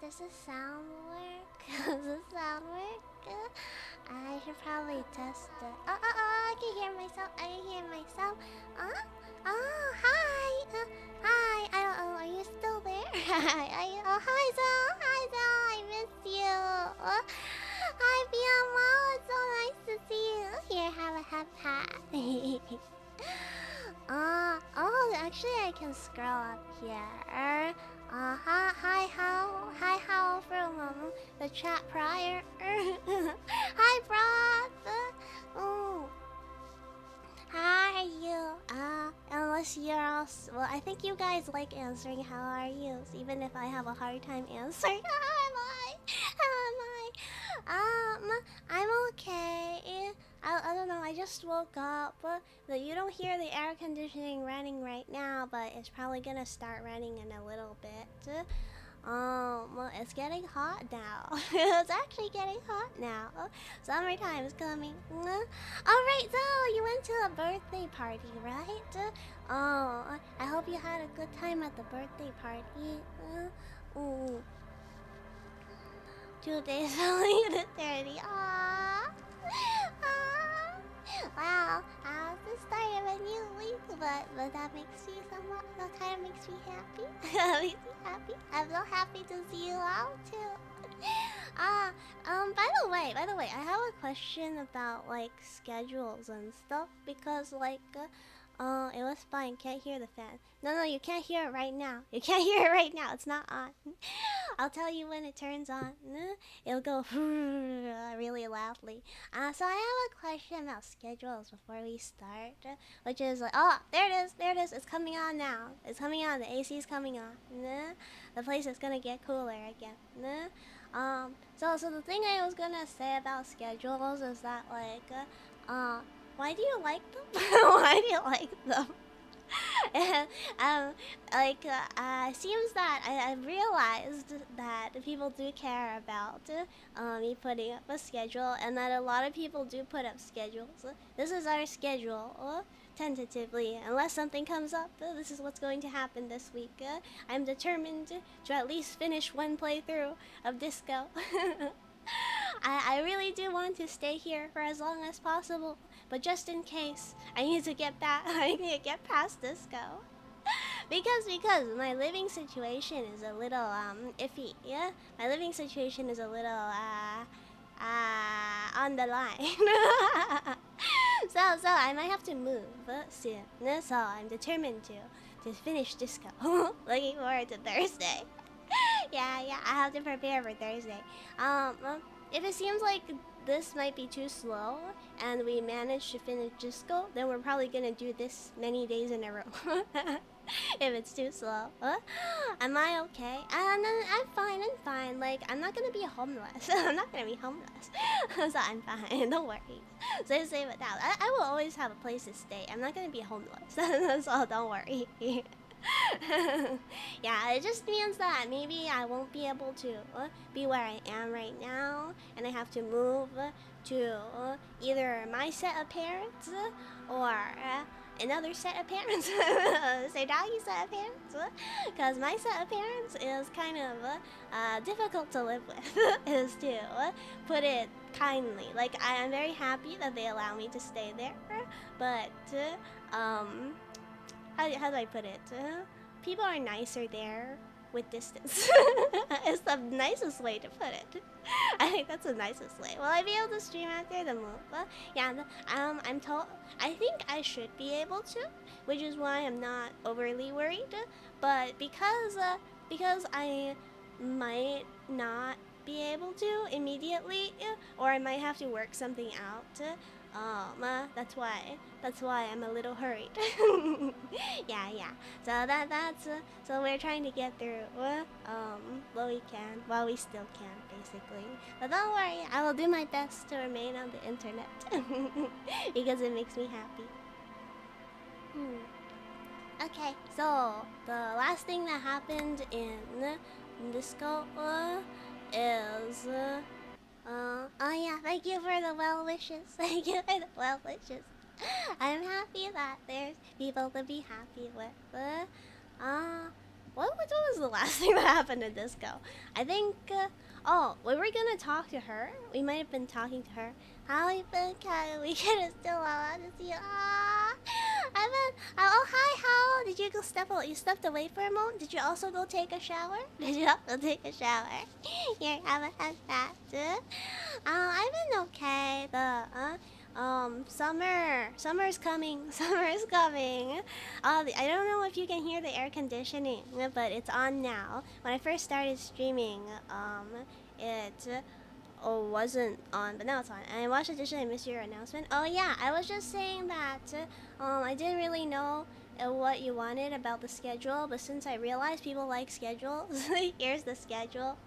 does the sound work? Does the sound work? I should probably test it. I can hear myself. I can hear myself. Oh, hi. Hi. I don't know. Are you still there? Hi, Zell. Hi, Zell. I miss you. Hi, Biamo. It's so nice to see you. Here, have a hat. Actually, I can scroll up here. Hi, how from the chat prior. Hi, Broth. Oh, how are you? Unless you're also, well, I think you guys like answering how are you, even if I have a hard time answering. I'm okay. I don't know, I just woke up. But you don't hear the air conditioning running right now, but it's probably gonna start running in a little bit. Well, it's getting hot now. It's actually getting hot now. Summertime is coming. Alright, so you went to a birthday party, right? I hope you had a good time at the birthday party. Ooh. 2 days only to 30. Aww. Wow, the start of a new week, but that makes me somewhat, that kind of makes me happy. That makes me happy. I'm so happy to see you all too. By the way, I have a question about like schedules and stuff because like, it was fine. Can't hear the fan. No, you can't hear it right now. You can't hear it right now. It's not on. I'll tell you when it turns on. It'll go really loudly. So I have a question about schedules before we start, which is like, oh, there it is. It's coming on now. It's coming on. The AC is coming on. The place is gonna get cooler again. So the thing I was gonna say about schedules is that like, why do you like them? Why do you like them? Seems that I've realized that people do care about me putting up a schedule, and that a lot of people do put up schedules. This is our schedule, tentatively. Unless something comes up, this is what's going to happen this week. I'm determined to at least finish one playthrough of Disco. I really do want to stay here for as long as possible, but just in case, I need to get back. I need to get past Disco. because my living situation is a little iffy. Yeah, my living situation is a little on the line. so I might have to move soon. So I'm determined to finish Disco. Looking forward to Thursday. yeah, I have to prepare for Thursday. If it seems like this might be too slow and we manage to finish Disco, then we're probably gonna do this many days in a row. If it's too slow. Am I okay? I'm fine. Like, I'm not gonna be homeless. I'm not gonna be homeless. So I'm fine, don't worry. So save it down. I will always have a place to stay. I'm not gonna be homeless. So don't worry. Yeah, it just means that maybe I won't be able to be where I am right now, and I have to move to either my set of parents or another set of parents. Say doggy set of parents, because my set of parents is kind of difficult to live with. Is to put it kindly. Like, I am very happy that they allow me to stay there, but how do I put it? People are nicer there with distance. It's the nicest way to put it. I think that's the nicest way. Will I be able to stream after the move? Yeah, I'm told. I think I should be able to, which is why I'm not overly worried. But because I might not be able to immediately, or I might have to work something out. That's why I'm a little hurried. yeah. So we're trying to get through what we can while we still can, basically. But don't worry, I will do my best to remain on the internet because it makes me happy. Okay, so the last thing that happened in Disco is oh yeah, thank you for the well wishes. Thank you for the well wishes. I'm happy that there's people to be happy with. What was the last thing that happened at disco. I think, oh, we were gonna talk to her. We might have been talking to her. How we been, Kyle? We could have still allowed to see you. I've been, oh, hi, how? Did you go you stepped away for a moment? Did you also go take a shower? Did you also take a shower? Here, have a that. I've been okay. Summer's coming. Summer's coming. I don't know if you can hear the air conditioning, but it's on now. When I first started streaming, it wasn't on, but now it's on. And I watched it. I missed your announcement. Oh yeah, I was just saying that I didn't really know what you wanted about the schedule, but since I realized people like schedules, here's the schedule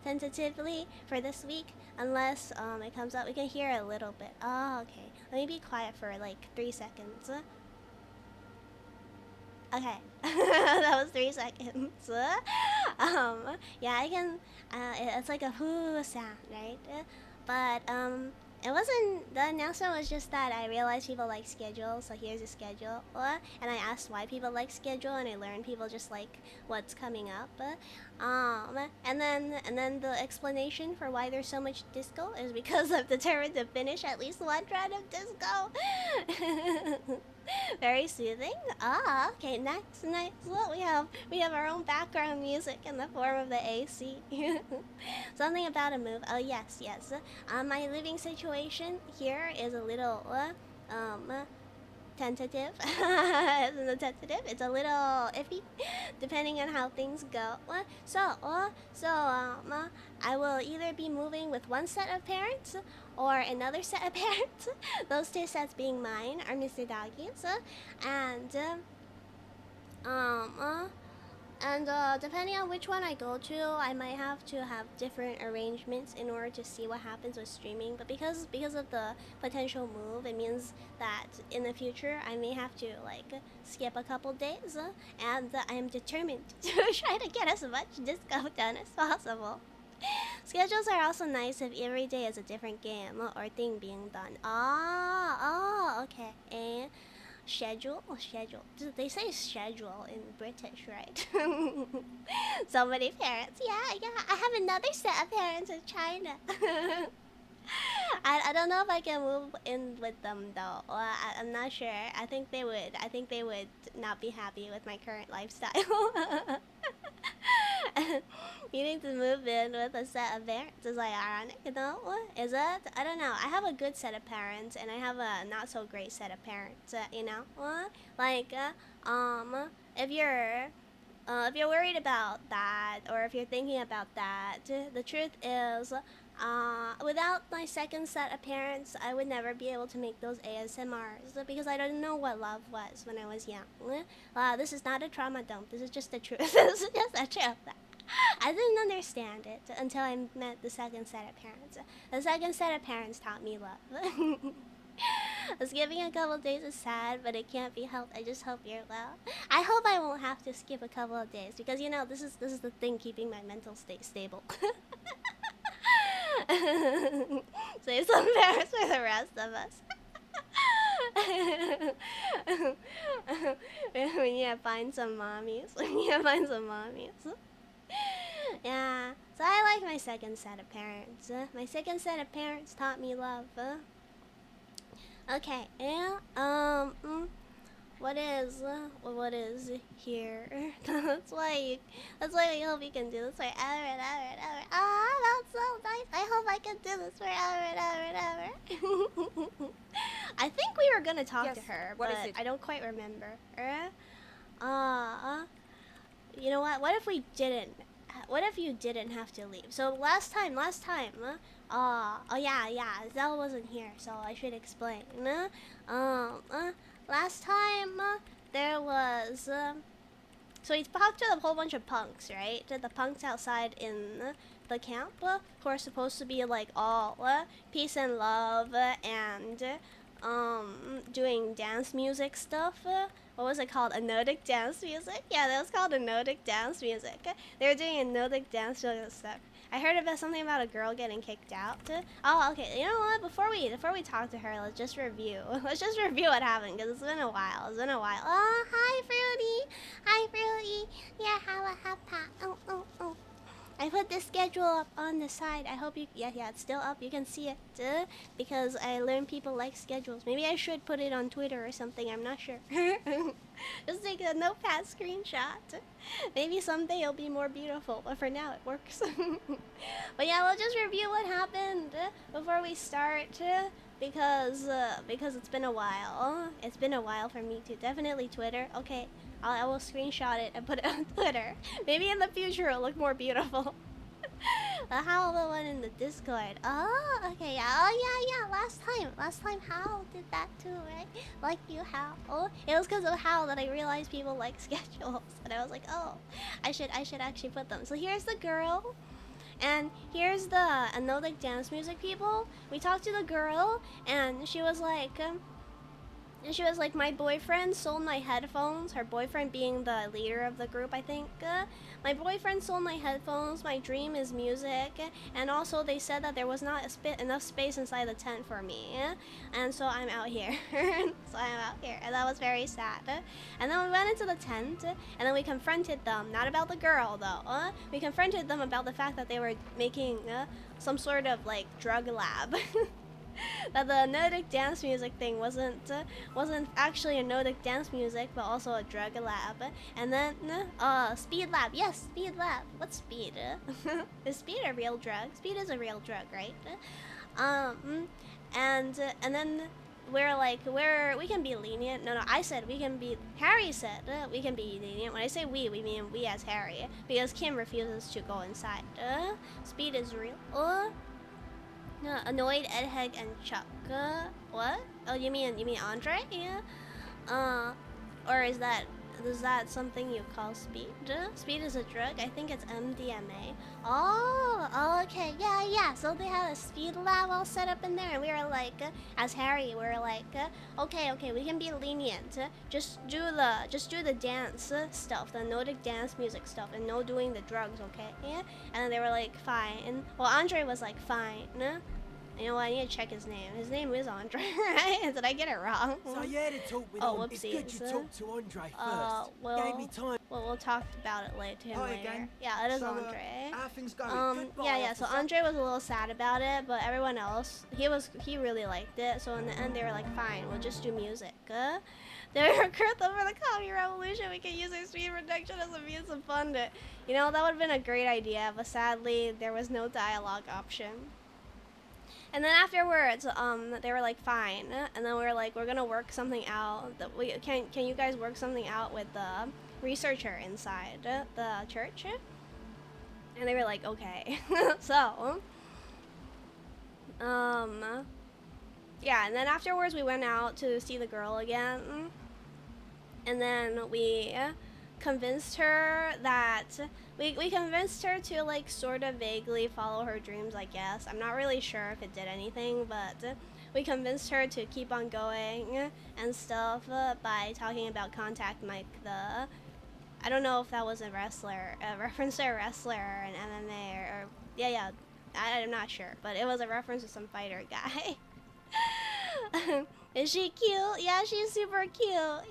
tentatively for this week. Unless it comes up, we can hear a little bit. Oh, okay. Let me be quiet for like 3 seconds. Okay, that was 3 seconds. Yeah, I can. It's like a whoo sound, right? But it wasn't. The announcement was just that I realized people like schedule, so here's a schedule. And I asked why people like schedule, and I learned people just like what's coming up. And then the explanation for why there's so much disco is because I've determined to finish at least one round of disco. Very soothing. Okay, next. Well, we have our own background music in the form of the AC. Something about a move. Oh yes. My living situation here is a little tentative. Isn't it tentative? It's a little iffy, depending on how things go. I will either be moving with one set of parents or another set of parents. Those two sets being mine are Mr. Doggy's, and depending on which one I go to, I might have to have different arrangements in order to see what happens with streaming. But because of the potential move, it means that in the future I may have to like skip a couple days, and I am determined to try to get as much disco done as possible. Schedules are also nice if every day is a different game or thing being done. Okay. Schedule. They say schedule in British, right? So many parents. Yeah. I have another set of parents in China. I don't know if I can move in with them though. I'm not sure. I think they would not be happy with my current lifestyle. Needing to move in with a set of parents is like ironic, you know? Is it? I don't know. I have a good set of parents and I have a not so great set of parents, you know? If you're worried about that, or if you're thinking about that, the truth is, without my second set of parents, I would never be able to make those ASMRs because I don't know what love was when I was young. This is not a trauma dump. This is just the truth. This is just the truth. I didn't understand it until I met the second set of parents. The second set of parents taught me love. Skipping a couple days is sad, but it can't be helped. I just hope you're well. I hope I won't have to skip a couple of days because you know this is the thing keeping my mental state stable. Save some parents for the rest of us. We need to find some mommies. Yeah, so I like my second set of parents. My second set of parents taught me love. Okay, and what is here? that's why we hope you can do this for ever. That's so nice. I hope I can do this for ever. I think we were gonna talk to her, but I don't quite remember. You know what? What if we didn't? What if you didn't have to leave? So last time, oh yeah, Zell wasn't here, so I should explain. Last time, there was, so we talked to a whole bunch of punks, right? The punks outside in the camp, who are supposed to be like all peace and love and doing dance music stuff. What was it called? Anodic dance music? Yeah, that was called anodic dance music. They were doing anodic dance music stuff. I heard about something about a girl getting kicked out. Oh, okay. You know what? Before we talk to her, let's just review. Let's just review what happened because it's been a while. It's been a while. Oh, hi, Fruity. Hi, Fruity. Yeah, have pat. Oh, oh, oh. I put the schedule up on the side. I hope you... Yeah, it's still up. You can see it. Because I learned people like schedules. Maybe I should put it on Twitter or something. I'm not sure. Just take a notepad screenshot. Maybe someday it'll be more beautiful. But for now, it works. But yeah, we'll just review what happened before we start. Because it's been a while. It's been a while for me too. Definitely Twitter. Okay. I will screenshot it and put it on Twitter. Maybe in the future it'll look more beautiful. How the one in the Discord? Oh, okay, yeah. Oh, yeah. Last time Hal did that too, right? Like you, Hal. Oh, it was because of Hal that I realized people like schedules, and I was like, oh, I should actually put them. So here's the girl, and here's the Anodic dance music people. We talked to the girl, and she was like. My boyfriend sold my headphones. Her boyfriend being the leader of the group, I think. My boyfriend sold my headphones. My dream is music. And also, they said that there was not enough space inside the tent for me. And so I'm out here. And that was very sad. And then we went into the tent. And then we confronted them. Not about the girl, though. We confronted them about the fact that they were making some sort of, like, drug lab. That the Nordic dance music thing wasn't actually a Nordic dance music, but also a drug lab. And then speed lab. Yes, speed lab. What's speed? Is speed a real drug? Speed is a real drug, right? And then we can be lenient. No, I said we can be. Harry said we can be lenient. When I say we mean we as Harry, because Kim refuses to go inside. Speed is real. Annoyed Edheg and Chuck. What? Oh, you mean Andre? Yeah. Or is that something you call speed? Speed is a drug. I think it's MDMA. Oh, okay, yeah. So they had a speed lab all set up in there, and we were like, as Harry, we were like, okay, we can be lenient. Just do the dance stuff, the Nordic dance music stuff, and no doing the drugs, okay? Yeah. And then they were like, fine. Well, Andre was like, fine. You know what? I need to check his name. His name is Andre, right? Did I get it wrong? So yeah, to talk with whoopsie. It's good you talk to Andre first. Gave me time. Well, we'll talk about it later. Again. Yeah, it is so, Andre. How things going? Yeah. So Andre was a little sad about it, but everyone else, he really liked it. So in the end, they were like, fine, we'll just do music. They recruit them for the comedy revolution. We can use our speed reduction as a means of fund it. You know, that would have been a great idea, but sadly, there was no dialogue option. And then afterwards, they were like, fine. And then we were like, we're gonna work something out. Can you guys work something out with the researcher inside the church? And they were like, okay. So, yeah. And then afterwards, we went out to see the girl again. And then we convinced her that we convinced her to like sort of vaguely follow her dreams, I guess. I'm not really sure if it did anything, but we convinced her to keep on going and stuff by talking about Contact Mike, I don't know if that was a reference to a wrestler or an MMA or yeah, I'm not sure, but it was a reference to some fighter guy. Is she cute? Yeah, she's super cute.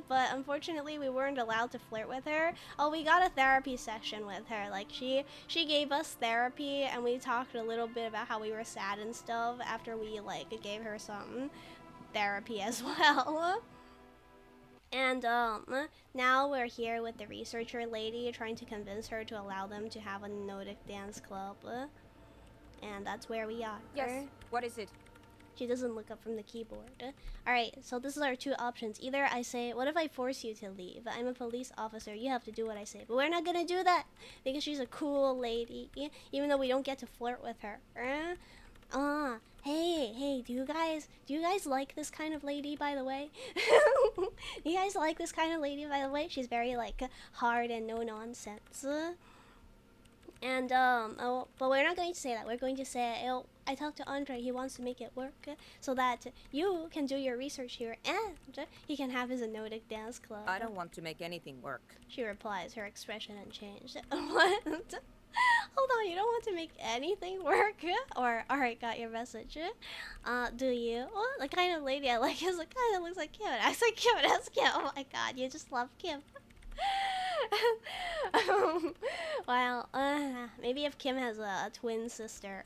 But unfortunately, we weren't allowed to flirt with her. Oh, we got a therapy session with her. Like, she gave us therapy, and we talked a little bit about how we were sad and stuff after we, like, gave her some therapy as well. And, now we're here with the researcher lady trying to convince her to allow them to have a Nordic dance club. And that's where we are. Yes, what is it? She doesn't look up from the keyboard. Alright, so this is our two options. Either I say, what if I force you to leave? I'm a police officer. You have to do what I say. But we're not gonna do that because she's a cool lady. Even though we don't get to flirt with her. Hey, do you guys like this kind of lady, by the way? You guys like this kind of lady, by the way? She's very, like, hard and no nonsense. And, but we're not going to say that. We're going to say, I talked to Andre. He wants to make it work so that you can do your research here and he can have his Nordic dance club. I don't want to make anything work. She replies, her expression unchanged. What? Hold on, you don't want to make anything work? Or, alright, got your message. Do you? Oh, the kind of lady I like is the kind that looks like Kim. I like Kim, that's Kim. Oh my god, you just love Kim. Well, maybe if Kim has a twin sister.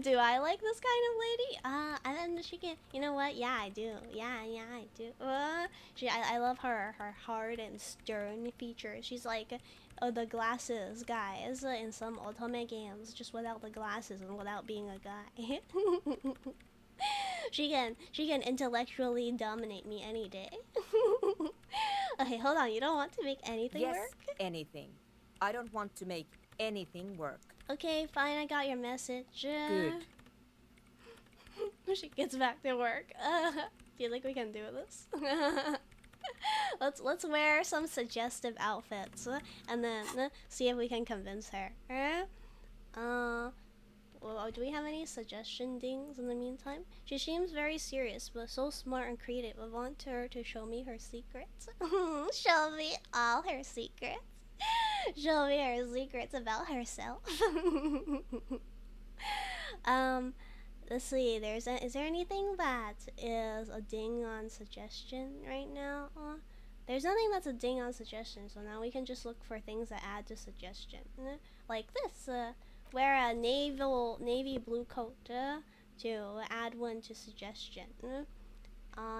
Do I like this kind of lady? And then she can, you know what? Yeah, I do. Yeah, I do. I love her hard and stern features. She's like the glasses guys in some otome games, just without the glasses and without being a guy. She can intellectually dominate me any day. Okay, hold on. You don't want to make anything work? Yes, anything. I don't want to make anything work. Okay, fine. I got your message. Good. She gets back to work. Do you think we can do this? Let's wear some suggestive outfits and then see if we can convince her. Well, do we have any suggestion dings in the meantime? She seems very serious, but so smart and creative. I want her to show me her secrets. Show me all her secrets. Show me her secrets about herself. Let's see. Is there anything that is a ding on suggestion right now? There's nothing that's a ding on suggestion, so now we can just look for things that add to suggestion. Like this. Wear a navy blue coat to add one to suggestion.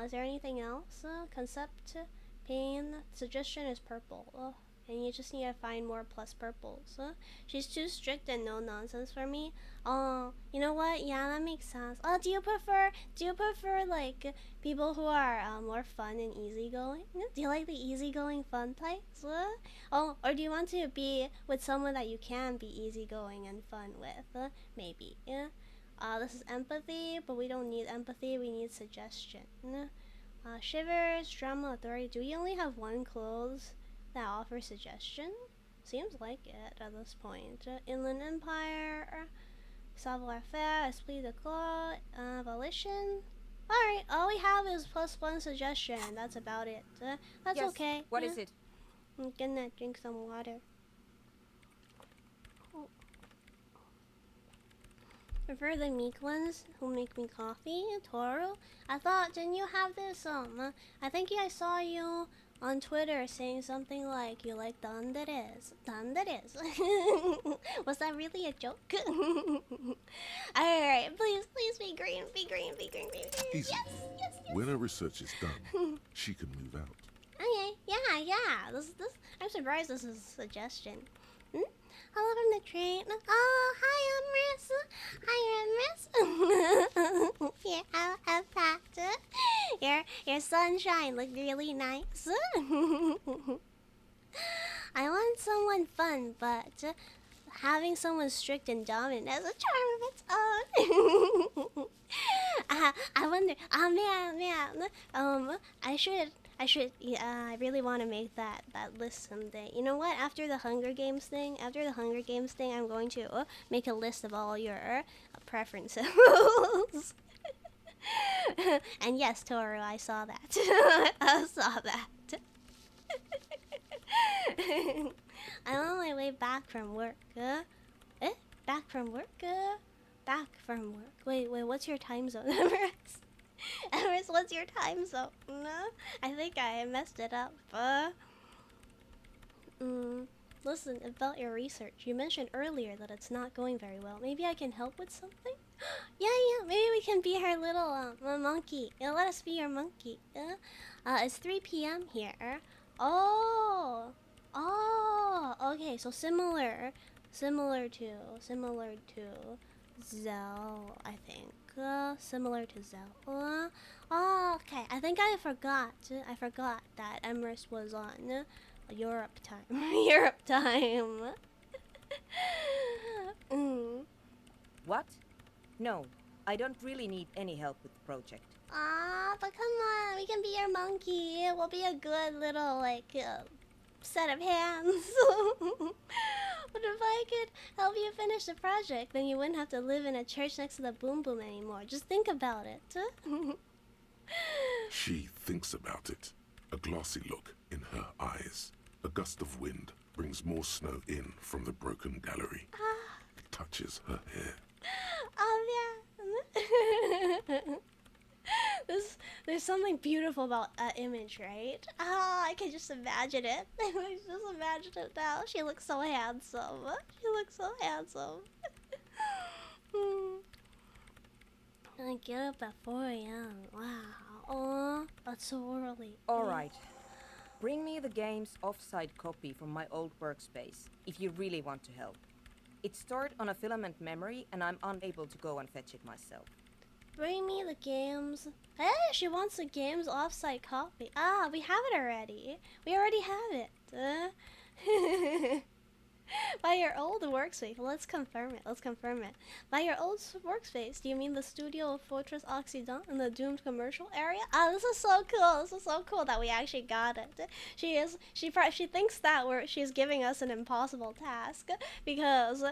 Is there anything else? Concept, pain, suggestion is purple. And you just need to find more plus purples. She's too strict and no nonsense for me. You know what? Yeah, that makes sense. Do you prefer like people who are more fun and easygoing? Do you like the easygoing fun types? Or do you want to be with someone that you can be easygoing and fun with? Maybe. This is empathy, but we don't need empathy. We need suggestion. Shivers, drama, authority. Do we only have one clothes that offers suggestion? Seems like it at this point. Inland Empire, savoir-faire, esprit de corps, volition. Alright, all we have is +1 suggestion. That's about it. That's yes. okay. What is it? I'm gonna drink some water. Prefer the meek ones who make me coffee. Toro, I thought, didn't you have this? I think I saw you on Twitter saying something like you like tanderes. Tanderes. Was that really a joke? Alright, please be green, be green, be green, be green. Easy. Yes. When her research is done, she can move out. Okay, yeah. This I'm surprised this is a suggestion. Hello from the train. Oh, hi, Miss. Here, I'll packed it. Your sunshine looked really nice. I want someone fun, but having someone strict and dominant has a charm of its own. I wonder. Man. I really want to make that list someday. You know what? After the Hunger Games thing, I'm going to make a list of all your preferences. And yes, Toru, I saw that. I saw that. I'm on my way back from work. Back from work? Back from work. Wait, what's your time zone, Everest? Everest, what's your time zone? I think I messed it up. Listen, about your research. You mentioned earlier that it's not going very well. Maybe I can help with something? Yeah, maybe we can be her little monkey. Let us be your monkey. It's 3 p.m. here. Oh, okay, so similar to Zell, I think. Similar to Zell. Okay, I think I forgot that Emrys was on Europe time. Europe time. What? No, I don't really need any help with the project. But come on, we can be your monkey. We'll be a good little, set of hands. But if I could help you finish the project, then you wouldn't have to live in a church next to the Boom Boom anymore. Just think about it. She thinks about it. A glossy look in her eyes. A gust of wind brings more snow in from the broken gallery. It touches her hair. Oh yeah. There's something beautiful about that image, right? I can just imagine it. I can just imagine it now. She looks so handsome. She looks so handsome. I get up at 4 a.m. Wow. Aw, that's so early. Alright. Bring me the game's offsite copy from my old workspace, if you really want to help. It's stored on a filament memory, and I'm unable to go and fetch it myself. Bring me the games. Hey, she wants the game's offsite copy. Ah, we have it already. We already have it. By your old workspace. Let's confirm it. Let's confirm it. By your old workspace, do you mean the studio of Fortress Occident in the doomed commercial area? Ah, this is so cool. This is so cool that we actually got it. She thinks that she's giving us an impossible task because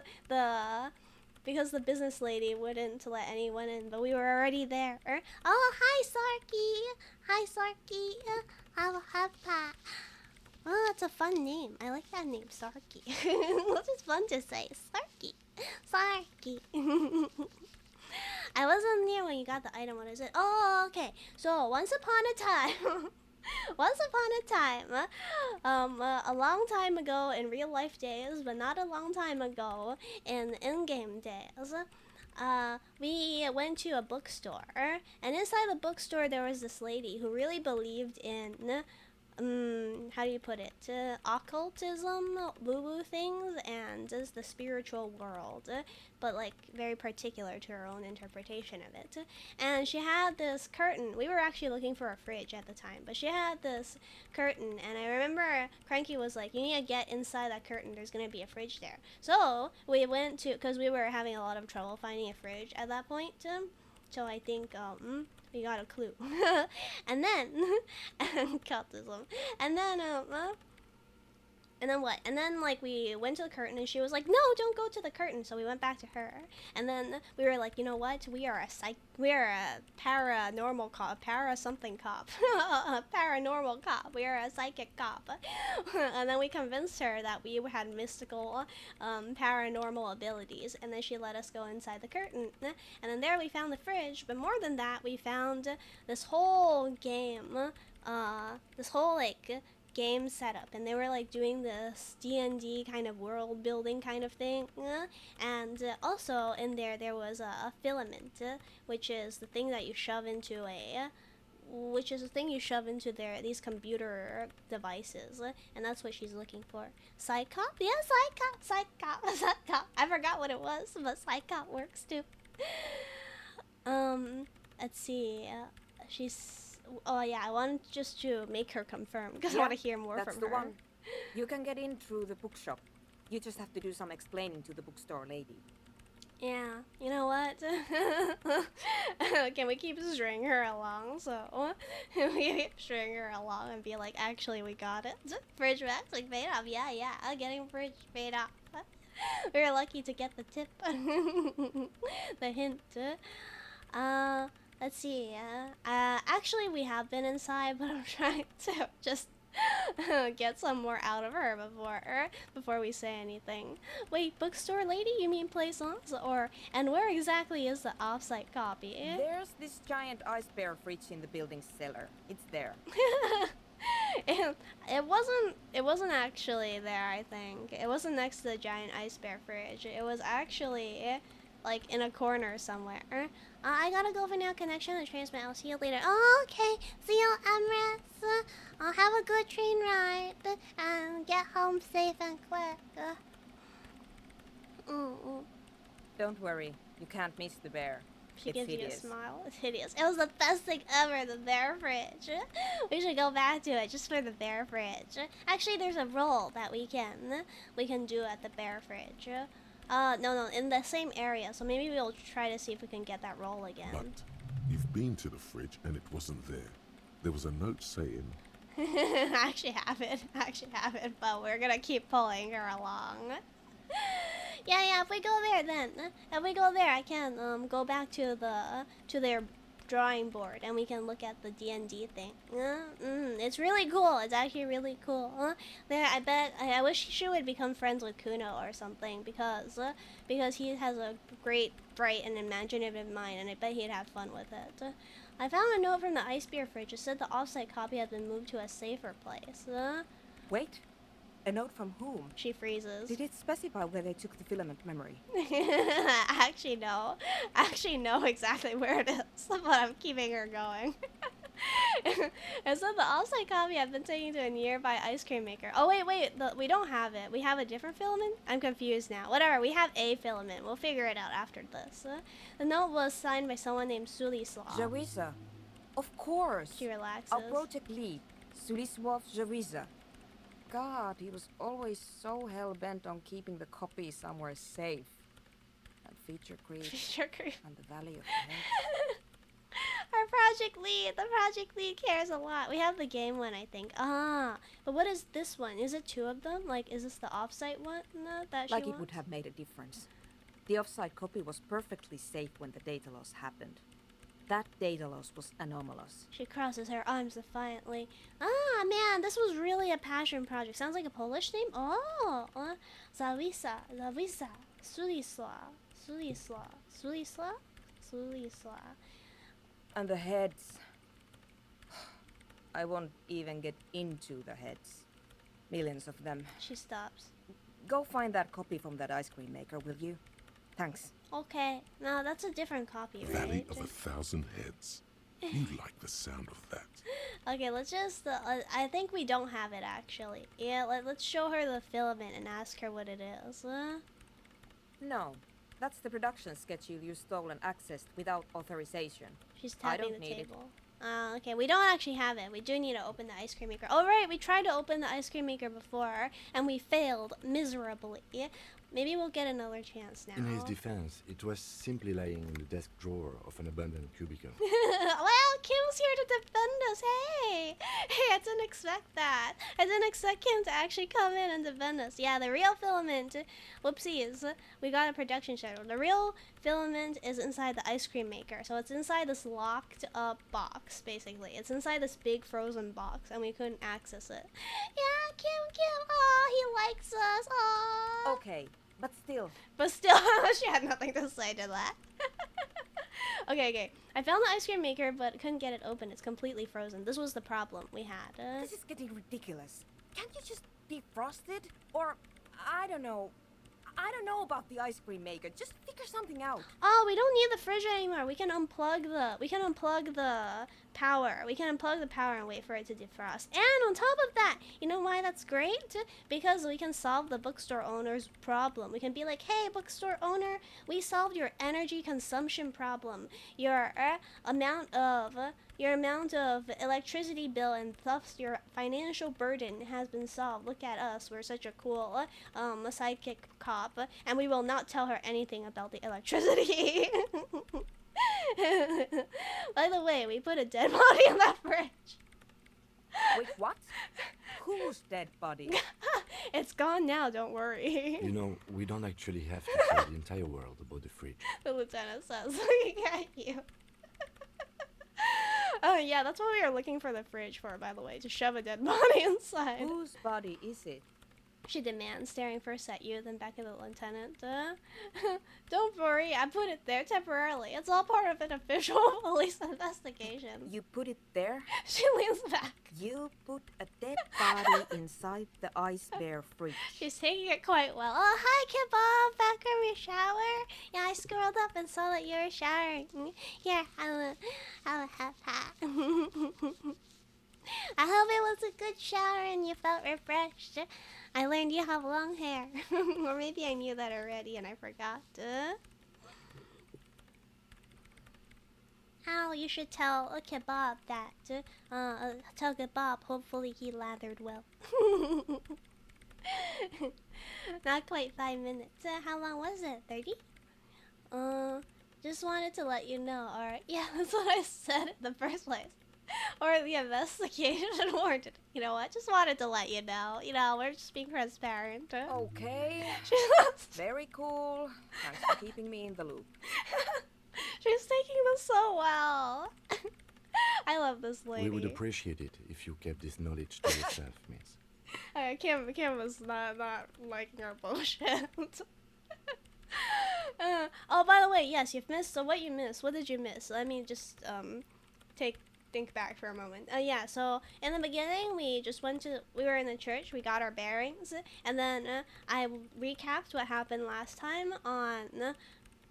the business lady wouldn't let anyone in, but we were already there. Oh, hi, Sarky. Hi, Sarky. Have Pat. Oh, it's a fun name. I like that name, Sarky. It's just fun to say. Sarky. Sarky. I wasn't there when you got the item. What is it? Oh, okay. So, once upon a time... Once upon a time, a long time ago in real life days, but not a long time ago in in-game days, we went to a bookstore, and inside the bookstore there was this lady who really believed in, how do you put it, occultism, woo-woo things, and just the spiritual world, but like very particular to her own interpretation of it. And she had this curtain. We were actually looking for a fridge at the time, but she had this curtain, and I remember Cranky was like, you need to get inside that curtain, there's gonna be a fridge there. So we went to, because we were having a lot of trouble finding a fridge at that point, so I think we got a clue. And then cultism. And then what? And then like we went to the curtain and she was like, no, don't go to the curtain. So we went back to her. And then we were like, you know what? We are a paranormal cop, something cop. A paranormal cop. We are a psychic cop. And then we convinced her that we had mystical paranormal abilities. And then she let us go inside the curtain. And then there we found the fridge. But more than that, we found this whole game. This whole like game setup, and they were like doing this D&D kind of world building kind of thing, and also in there was a filament, which is the thing that you shove into these computer devices, and that's what she's looking for. Psychop? Yeah, Psychop. I forgot what it was, but Psychop works too. Let's see, oh yeah, I want just to make her confirm, because I want to hear more from her. That's the one. You can get in through the bookshop. You just have to do some explaining to the bookstore lady. Yeah, you know what? Can we keep stringing her along? So, we keep stringing her along and be like, actually, we got it. Fridge max, like, paid off. Yeah, getting fridge paid off. We were lucky to get the tip. The hint. Let's see, actually we have been inside, but I'm trying to just get some more out of her before we say anything. Wait, bookstore lady, you mean plaisance? And where exactly is the offsite copy? There's this giant ice bear fridge in the building's cellar. It's there. It wasn't actually there, I think. It wasn't next to the giant ice bear fridge. It was actually like in a corner somewhere. I gotta go for now. Connection and transmit. I'll see you later. Oh, okay. See you, Emrys. I'll have a good train ride and get home safe and quick. Don't worry. You can't miss the bear. She It's gives hideous. you a smile. It's hideous. It was the best thing ever, the bear fridge. We should go back to it just for the bear fridge. Actually, there's a roll that we can do at the bear fridge. No, in the same area. So maybe we'll try to see if we can get that roll again. But you've been to the fridge and it wasn't there. There was a note saying... I actually have it, but we're gonna keep pulling her along. Yeah, if we go there then. If we go there, I can go back to their drawing board, and we can look at the D&D thing. It's really cool. It's actually really cool. There, I wish she would become friends with Kuno or something because he has a great, bright, and imaginative mind, and I bet he'd have fun with it. I found a note from the ice beer fridge. It said the offsite copy had been moved to a safer place. Wait, a note from whom? She freezes. Did it specify where they took the filament memory? Actually, no. Actually, know exactly where it is, but I'm keeping her going. It said the offsite copy had been taken to a nearby ice cream maker. Oh, wait, we don't have it. We have a different filament? I'm confused now. Whatever, we have a filament. We'll figure it out after this. The note was signed by someone named Sulislav. Jariza. Of course. She relaxes. Our project lead, Sulislav Jariza. God, he was always so hell-bent on keeping the copy somewhere safe. And feature creep. Feature creep. And the Valley of the Heads. Our the project lead cares a lot. We have the game one, I think. But what is this one? Is it two of them? Like, is this the offsite one? No, that like she it would wants? have made a difference. The offsite copy was perfectly safe when the data loss happened. That data loss was anomalous. She crosses her arms defiantly. Ah, man, this was really a passion project. Sounds like a Polish name. Oh, Zawisa, Sulisla. And the heads. I won't even get into the heads. Millions of them. She stops. Go find that copy from that ice cream maker, will you? Thanks. Okay, no, that's a different copy, right? Valley of 1,000 Heads. You like the sound of that. Okay, let's just, I think we don't have it actually. Yeah, let's show her the filament and ask her what it is. No, that's the production schedule you stole and accessed without authorization. She's I tapping don't the need table. Okay, we don't actually have it. We do need to open the ice cream maker. Oh, right, we tried to open the ice cream maker before, and we failed miserably. Maybe we'll get another chance now. In his defense, it was simply lying in the desk drawer of an abandoned cubicle. Well, Kim's here to defend us. Hey, I didn't expect that. I didn't expect Kim to actually come in and defend us. Yeah, the real filament, whoopsies, we got a production schedule. The real filament is inside the ice cream maker. So it's inside this locked up box, basically. It's inside this big frozen box, and we couldn't access it. Yeah, Kim, aw, he likes us, aw. Okay, but still. She had nothing to say to that. Okay. I found the ice cream maker, but couldn't get it open. It's completely frozen. This was the problem we had. This is getting ridiculous. Can't you just defrost it? Or, I don't know about the ice cream maker. Just figure something out. Oh, we don't need the fridge anymore. We can unplug the power. We can unplug the power and wait for it to defrost. And on top of that, you know why that's great? Because we can solve the bookstore owner's problem. We can be like, hey, bookstore owner, we solved your energy consumption problem. Your amount of electricity bill and thus your financial burden has been solved. Look at us. We're such a cool sidekick cop, and we will not tell her anything about the electricity. By the way, we put a dead body in that fridge. Wait, what? Whose dead body? It's gone now, don't worry. You know, we don't actually have to tell the entire world about the fridge. The lieutenant says, looking at you. Oh, yeah, that's what we were looking for the fridge for, by the way, to shove a dead body inside. Whose body is it? She demands, staring first at you, then back at the lieutenant. Don't worry, I put it there temporarily. It's all part of an official police investigation. You put it there? She leans back. You put a dead body inside the ice bear fridge. She's taking it quite well. Oh, hi, Kebab. Back from your shower? Yeah, I scrolled up and saw that you were showering. Here, I'll have that. I hope it was a good shower and you felt refreshed. I learned you have long hair. Or maybe I knew that already and I forgot. How you should tell a Kebab that. Tell Kebab, hopefully he lathered well. Not quite 5 minutes. How long was it? 30? Just wanted to let you know. Alright, yeah, that's what I said in the first place. Or the investigation warranted. You know what? Just wanted to let you know. You know, we're just being transparent. Okay. Very cool. Thanks for keeping me in the loop. She's taking this so well. I love this lady. We would appreciate it if you kept this knowledge to yourself, miss. Kim was not liking our bullshit. Oh, by the way, yes, you've missed. So what you missed? What did you miss? Let me just think back for a moment. Yeah, so in the beginning, we were in the church, we got our bearings, and then I recapped what happened last time on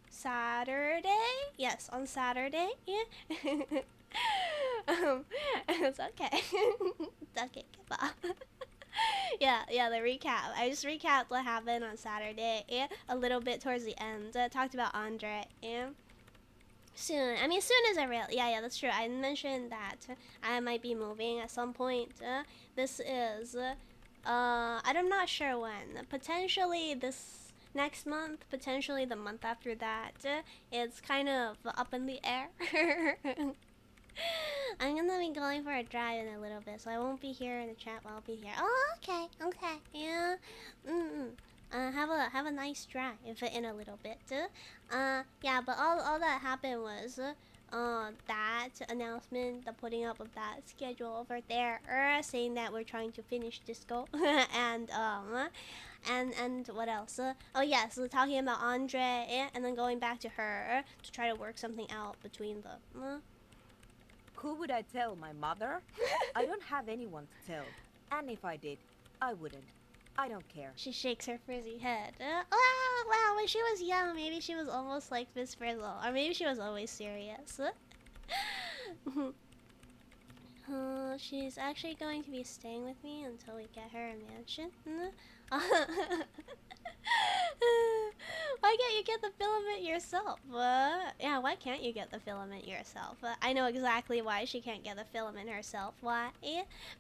Saturday. Yes, on Saturday. Yeah. It's okay. It's okay, Kiba. yeah, the recap. I just recapped what happened on Saturday, a little bit towards the end. Talked about Andre, and soon as I realized, yeah, that's true. I mentioned that I might be moving at some point. This is, I'm not sure when. Potentially this next month, potentially the month after that. It's kind of up in the air. I'm gonna be going for a drive in a little bit, so I won't be here in the chat while I'll be here. Oh, okay, yeah. Have a nice drive in a little bit. Yeah, but all that happened was that announcement, the putting up of that schedule over there, saying that we're trying to finish disco, and what else? Oh yeah, so talking about Andre, and then going back to her to try to work something out between the. Who would I tell? My mother? I don't have anyone to tell. And if I did, I wouldn't. I don't care. She shakes her frizzy head. Well, when she was young, maybe she was almost like Miss Frizzle. Or maybe she was always serious. She's actually going to be staying with me until we get her a mansion. Why can't you get the filament yourself? Yeah, why can't you get the filament yourself? I know exactly why she can't get the filament herself. Why?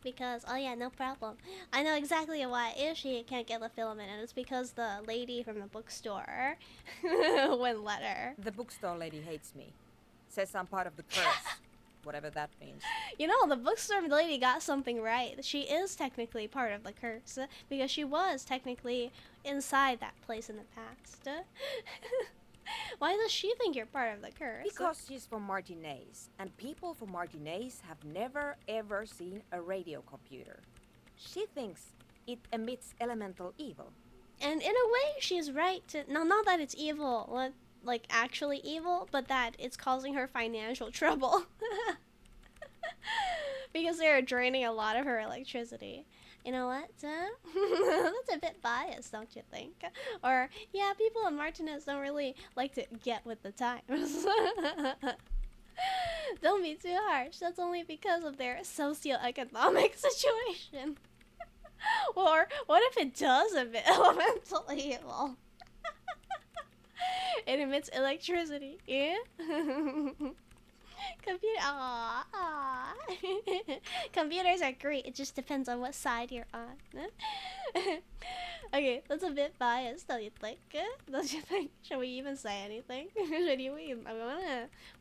Because, oh yeah, no problem. I know exactly why she can't get the filament, and it's because the lady from the bookstore wouldn't let her. The bookstore lady hates me. Says I'm part of the curse. Whatever that means. You know, the bookstore lady got something right. She is technically part of the curse, because she was technically inside that place in the past. Why does she think you're part of the curse? Because she's from Martinez, and people from Martinez have never ever seen a radio computer. She thinks it emits elemental evil. And in a way, she's right. No, not that it's evil, like actually evil, but that it's causing her financial trouble. Because they're draining a lot of her electricity. You know what? That's a bit biased, don't you think? Or, yeah, people in Martinez don't really like to get with the times. Don't be too harsh. That's only because of their socioeconomic situation. Or, what if it does emit elemental evil? It emits electricity, yeah? Computers are great. It just depends on what side you're on. Okay, that's a bit biased, don't you think? Don't you think? Should we even say anything? Should you even?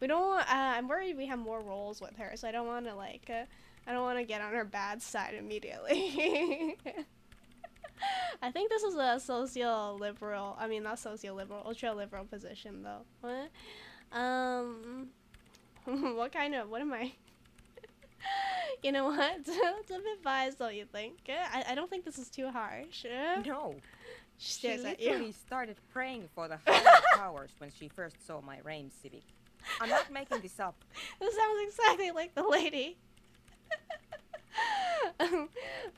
We don't want. I'm worried we have more roles with her, so I don't want to I don't want to get on her bad side immediately. I think this is a socio-liberal. I mean, not socio-liberal, ultra-liberal position, though. What? What am I? You know what? It's a bit biased, don't you think? I don't think this is too harsh. No. She literally started praying for the higher powers when she first saw my Rain Civic. I'm not making this up. This sounds exactly like the lady.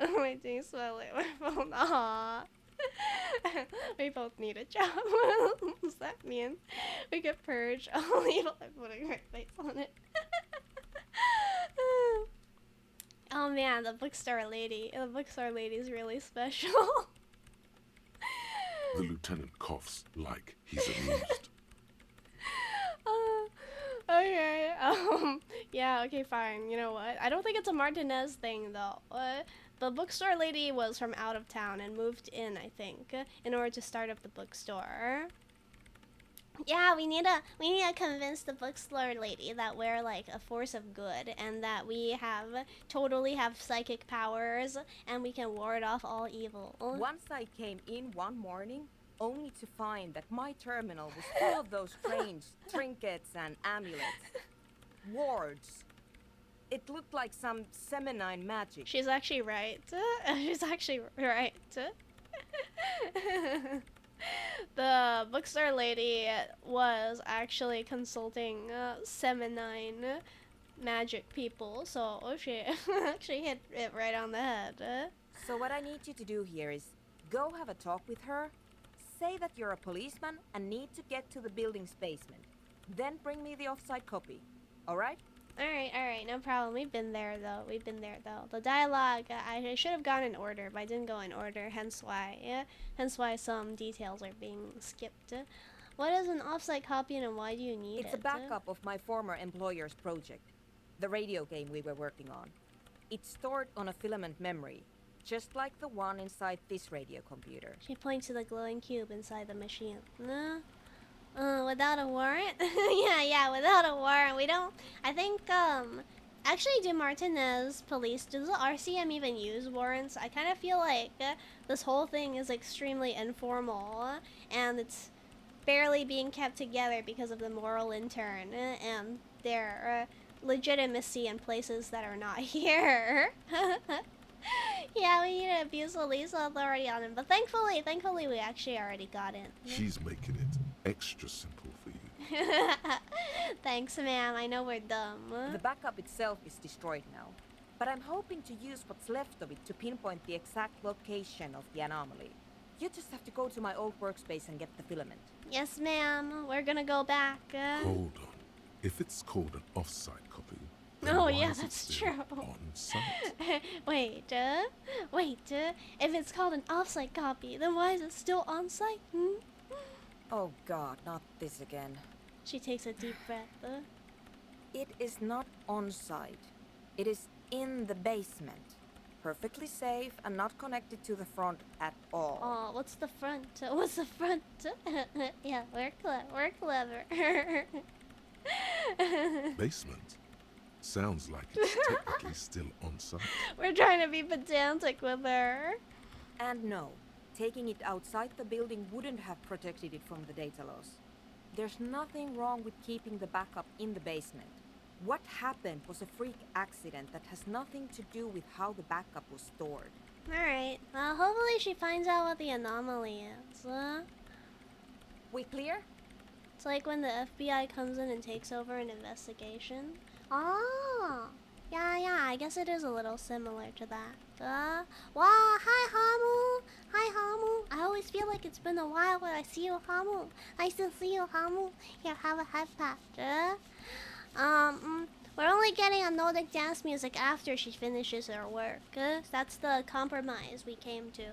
My thing's swelling. My phone. Aww. We both need a job. What does that mean? We could purge all evil by putting our face on it. Oh man, the bookstore lady. The bookstore lady is really special. The lieutenant coughs like he's amused. Okay, yeah, okay, fine. You know what? I don't think it's a Martinez thing, though. The bookstore lady was from out of town and moved in, I think, in order to start up the bookstore. Yeah, we need to convince the bookstore lady that we're like a force of good and that we totally have psychic powers and we can ward off all evil. Once I came in one morning, only to find that my terminal was full of those strange trinkets and amulets. Wards. It looked like some feminine magic. She's actually right. She's actually right. The bookstore lady was actually consulting feminine magic people, so she actually hit it right on the head. So what I need you to do here is go have a talk with her, say that you're a policeman and need to get to the building's basement. Then bring me the offside copy. Alright? Alright, no problem. We've been there though. The dialogue, I should have gone in order, but I didn't go in order, hence why some details are being skipped. What is an offsite copy and why do you need it? It's a backup of my former employer's project, the radio game we were working on. It's stored on a filament memory, just like the one inside this radio computer. She points to the glowing cube inside the machine. No? Without a warrant? yeah, without a warrant. We don't... I think, actually, do Martinez police, does the RCM even use warrants? I kind of feel like this whole thing is extremely informal, and it's barely being kept together because of the moral intern and their legitimacy in places that are not here. Yeah, we need to abuse the least authority on him, but thankfully we actually already got in. She's making it extra simple for you. Thanks, ma'am. I know we're dumb. The backup itself is destroyed now, but I'm hoping to use what's left of it to pinpoint the exact location of the anomaly. You just have to go to my old workspace and get the filament. Yes, ma'am. We're gonna go back. Hold on. If it's called an offsite copy, then Oh, why yeah, is it that's still true. on site? Wait, if it's called an offsite copy, then why is it still on site? Oh god, not this again. She takes a deep breath. It is not on site. It is in the basement. Perfectly safe and not connected to the front at all. Oh, what's the front? What's the front? Yeah, we're clever. Basement? Sounds like it's technically still on site. We're trying to be pedantic with her. And no, taking it outside the building wouldn't have protected it from the data loss. There's nothing wrong with keeping the backup in the basement. What happened was a freak accident that has nothing to do with how the backup was stored. Alright, well, hopefully she finds out what the anomaly is. We clear? It's like when the FBI comes in and takes over an investigation. Oh, yeah, I guess it is a little similar to that. Wow, hi, Hamu. Hi, Hamu. I always feel like it's been a while when I see you, Hamu. Nice to see you, Hamu. Here, have a high five. We're only getting a Nordic dance music after she finishes her work. That's the compromise we came to.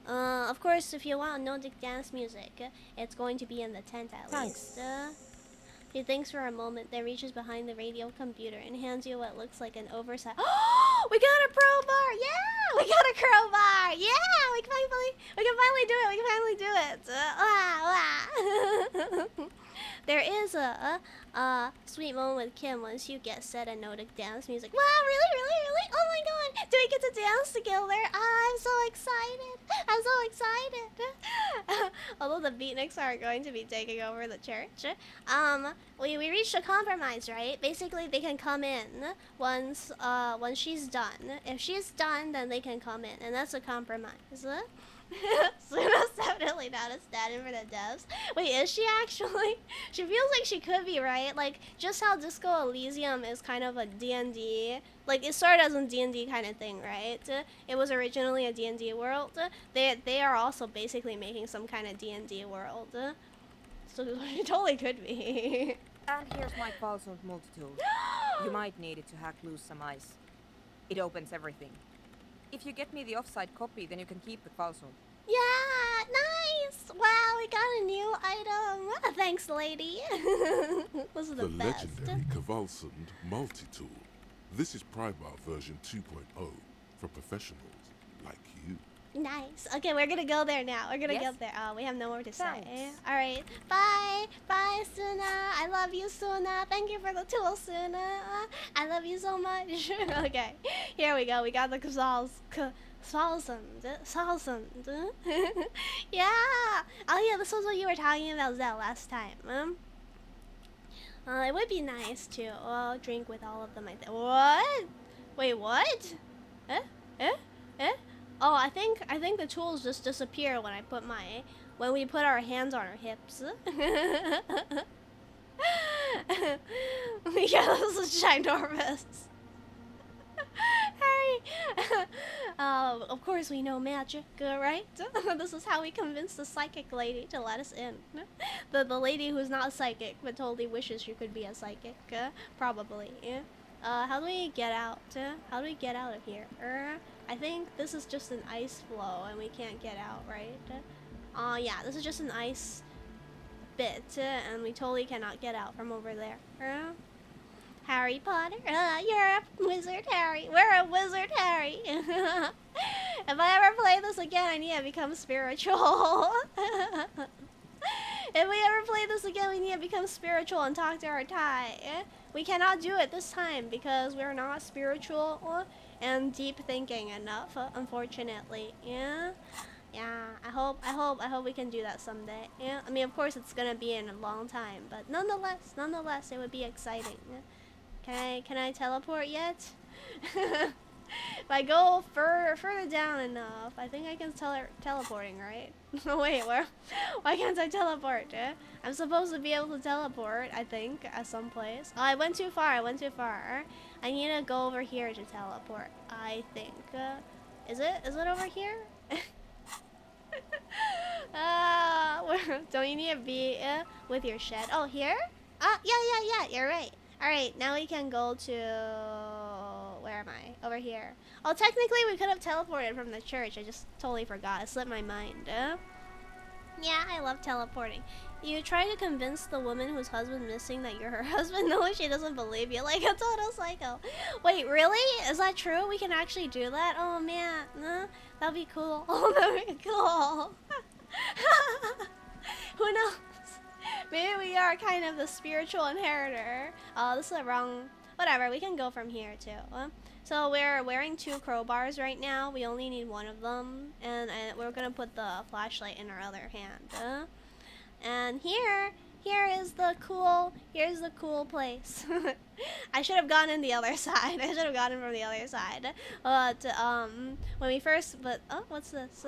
Of course, if you want Nordic dance music, it's going to be in the tent at least. She thinks for a moment, then reaches behind the radio computer and hands you what looks like an oversized... Oh! We got a crowbar! Yeah! We got a crowbar! Yeah! We can finally do it! There is a sweet moment with Kim once you get set a Nordic dance music. Wow, really? Oh my god! Do we get to dance together? I'm so excited! Although the beatniks are going to be taking over the church. We reached a compromise, right? Basically, they can come in once she's done. If she's done, then they can come in, and that's a compromise. Suna's definitely not a stand-in for the devs. Wait, is she actually? She feels like she could be, right? Like, just how Disco Elysium is kind of a D&D, like, it started as a D&D kind of thing, right? It was originally a D&D world. They are also basically making some kind of D&D world. So it totally could be. And here's my falsehood multi-tool. You might need it to hack loose some ice. It opens everything. If you get me the offside copy, then you can keep the falsehood. Yeah, nice! Wow, we got a new item. Thanks, lady. This is the best. Legendary Cavalsand multi-tool. This is Prybar version 2.0 for professionals like you. Nice. Okay, we're gonna go there now. We're gonna Yes? get there. Oh, we have no more to say. Thanks. All right. Bye. Bye, Suna. I love you, Suna. Thank you for the tool, Suna. I love you so much. Okay. Here we go. We got the Salsand. Yeah. Oh, yeah. This was what you were talking about, Zell, last time. It would be nice to drink with all of them. What? Wait, what? Eh? Oh, I think the tools just disappear when we put our hands on our hips. Yeah, this is ginormous. Harry. Of course we know magic, right? This is how we convince the psychic lady to let us in. The lady who's not psychic but totally wishes she could be a psychic, probably. How do we get out? How do we get out of here? I think this is just an ice flow and we can't get out, right? Yeah, this is just an ice bit and we totally cannot get out from over there. Harry Potter, you're a wizard, Harry. We're a wizard, Harry. If I ever play this again, I need to become spiritual. If we ever play this again, we need to become spiritual and talk to our Thai. We cannot do it this time because we're not spiritual and deep thinking enough, unfortunately. Yeah. I hope we can do that someday. Yeah. I mean, of course, it's gonna be in a long time, but nonetheless, it would be exciting. Can I teleport yet? If I go further down enough, I think I can teleporting, right? Wait, why can't I teleport? I'm supposed to be able to teleport, I think, at some place. Oh, I went too far. I need to go over here to teleport, I think. Is it over here? Don't you need to be with your shed? Oh, here? Yeah, you're right. Alright, now we can go to... Where am I? Over here. Oh, technically we could have teleported from the church. I just totally forgot. It slipped my mind. Yeah, I love teleporting. You try to convince the woman whose husband's missing that you're her husband. No, she doesn't believe you. Like a total psycho. Wait, really? Is that true? We can actually do that? Oh, man. That'd be cool. Oh, that'd be cool. Who knows? Maybe we are kind of the spiritual inheritor. Oh, this is the wrong... Whatever, we can go from here too. So we're wearing 2 crowbars right now. We only need one of them. And we're gonna put the flashlight in our other hand. And here's the cool place. I should have gone in the other side. I should have gotten from the other side. But, when we first... But, oh, what's this?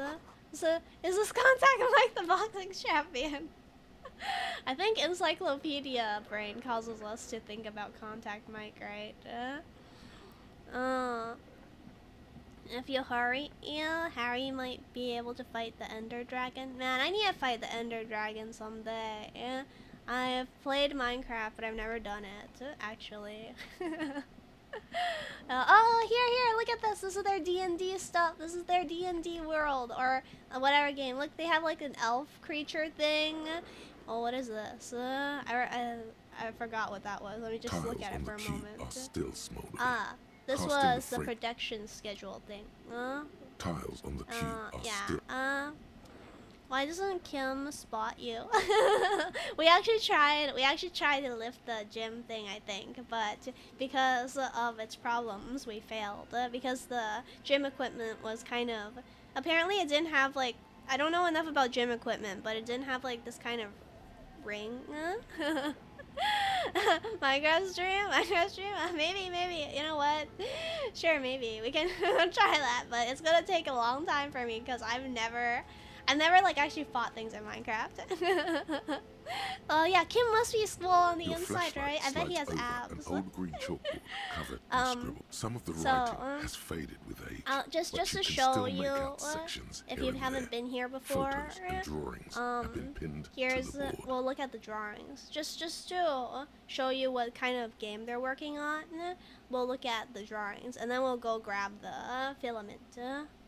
Is this contact like the boxing champion? I think encyclopedia brain causes us to think about contact mic, right? If you hurry, Harry might be able to fight the Ender Dragon. Man, I need to fight the Ender Dragon someday. I've played Minecraft, but I've never done it, actually. Oh, here, look at this. This is their D&D stuff. This is their D&D world, or whatever game. Look, they have like an elf creature thing. Oh, what is this? I forgot what that was. Let me just look at it for a moment. Are still smoldering. This was the production schedule thing. Tiles on the cube are still... Why doesn't Kim spot you? we actually tried to lift the gym thing, I think, but because of its problems, we failed. Because the gym equipment was kind of... Apparently it didn't have, like... I don't know enough about gym equipment, but it didn't have, like, this kind of ring. Minecraft stream? Maybe, you know what? Sure, maybe. We can try that, but it's gonna take a long time for me because I've never like actually fought things in Minecraft. Oh yeah, Kim must be swole on the inside, right? I bet he has abs. An old green chalkboard covered in scribble. Some of the writing has faded with age. Just to show you, if you haven't been here before, photos and drawings have been pinned here's to the board. We'll look at the drawings. Just to show you what kind of game they're working on. We'll look at the drawings and then we'll go grab the filament.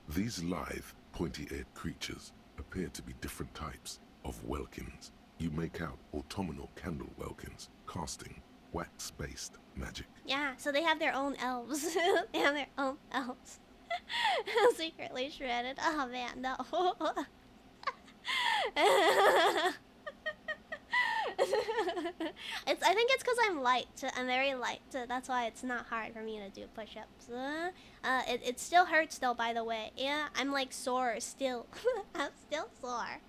These lithe, pointy-eared creatures appear to be different types of welkins. You make out autumnal candle welkins, casting wax-based magic. Yeah, so they have their own elves. They have their own elves. Secretly shredded. Oh man, no. I think it's because I'm light. I'm very light. That's why it's not hard for me to do push-ups. It still hurts though, by the way. Yeah, I'm like sore still. I'm still sore.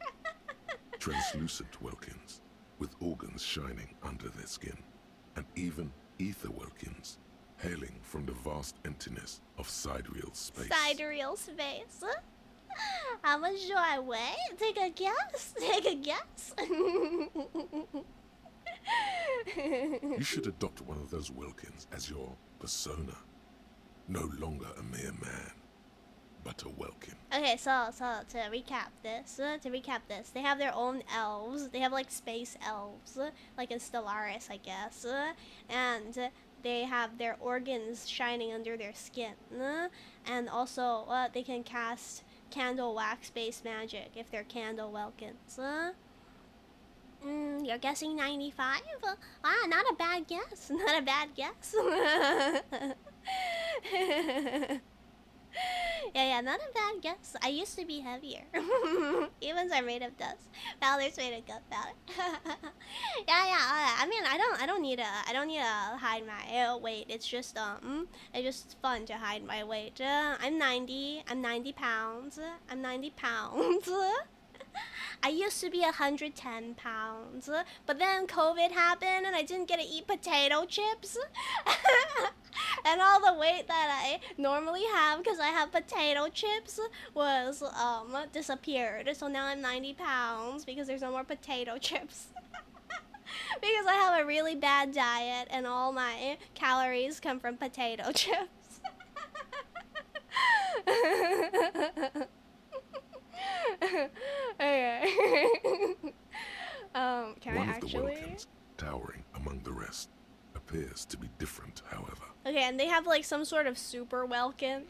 Translucent Welkins, with organs shining under their skin, and even ether Welkins, hailing from the vast emptiness of sidereal space. Sidereal space. How much do I weigh? Take a guess. Take a guess. You should adopt one of those Welkins as your persona. No longer a mere man, but a Welkin. Okay, so to recap this, they have their own elves. They have like space elves, like in Stellaris, I guess, and they have their organs shining under their skin, and also they can cast candle wax-based magic if they're candle Welkins. You're guessing 95? Ah, not a bad guess. Not a bad guess. Yeah, not a bad guess. I used to be heavier. Humans are made of dust. Powder's made of gunpowder. Yeah. I mean, I don't need to hide my weight. It's just fun to hide my weight. I'm 90 pounds. I'm 90 pounds. I used to be 110 pounds, but then COVID happened and I didn't get to eat potato chips. And all the weight that I normally have because I have potato chips was disappeared. So now I'm 90 pounds because there's no more potato chips. Because I have a really bad diet and all my calories come from potato chips. Okay. Can I actually? One of the Welkins, towering among the rest, appears to be different, however. Okay, and they have like some sort of super Welkin,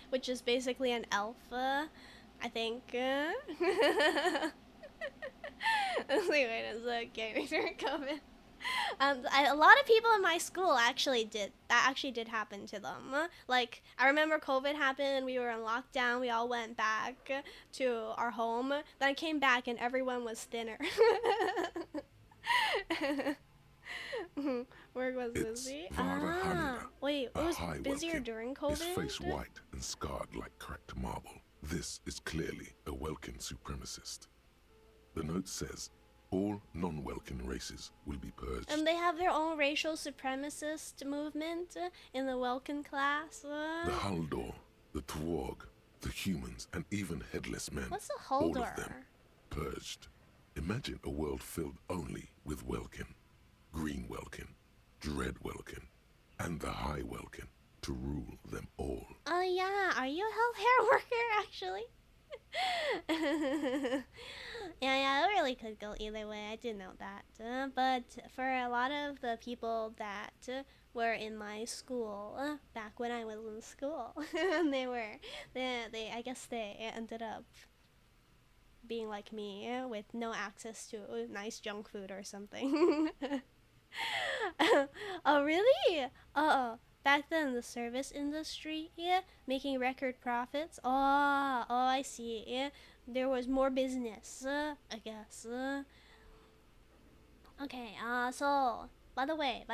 which is basically an elf, I think. Wait a sec, gaming during COVID. A lot of people in my school actually did happen to them. Like, I remember COVID happened, we were in lockdown, we all went back to our home. Then I came back and everyone was thinner. Where was Lizzie? Wait, it was busier Welkin, during COVID? his face white and scarred like cracked marble. This is clearly a Welkin supremacist. The note says, all non-Welkin races will be purged. And they have their own racial supremacist movement in the Welkin class. The Haldor, the Twarg, the humans, and even headless men. What's a all Haldor? of them purged. Imagine a world filled only with Welkin. Green Welkin, Dread Welkin, and the High Welkin to rule them all. Oh yeah, are you a healthcare worker actually? Yeah, it really could go either way. I did know that. But for a lot of the people that were in my school back when I was in school, I guess they ended up being like me with no access to nice junk food or something. Oh really? Back then the service industry, making record profits. Oh, I see. Yeah, there was more business, I guess. Okay. So by the way,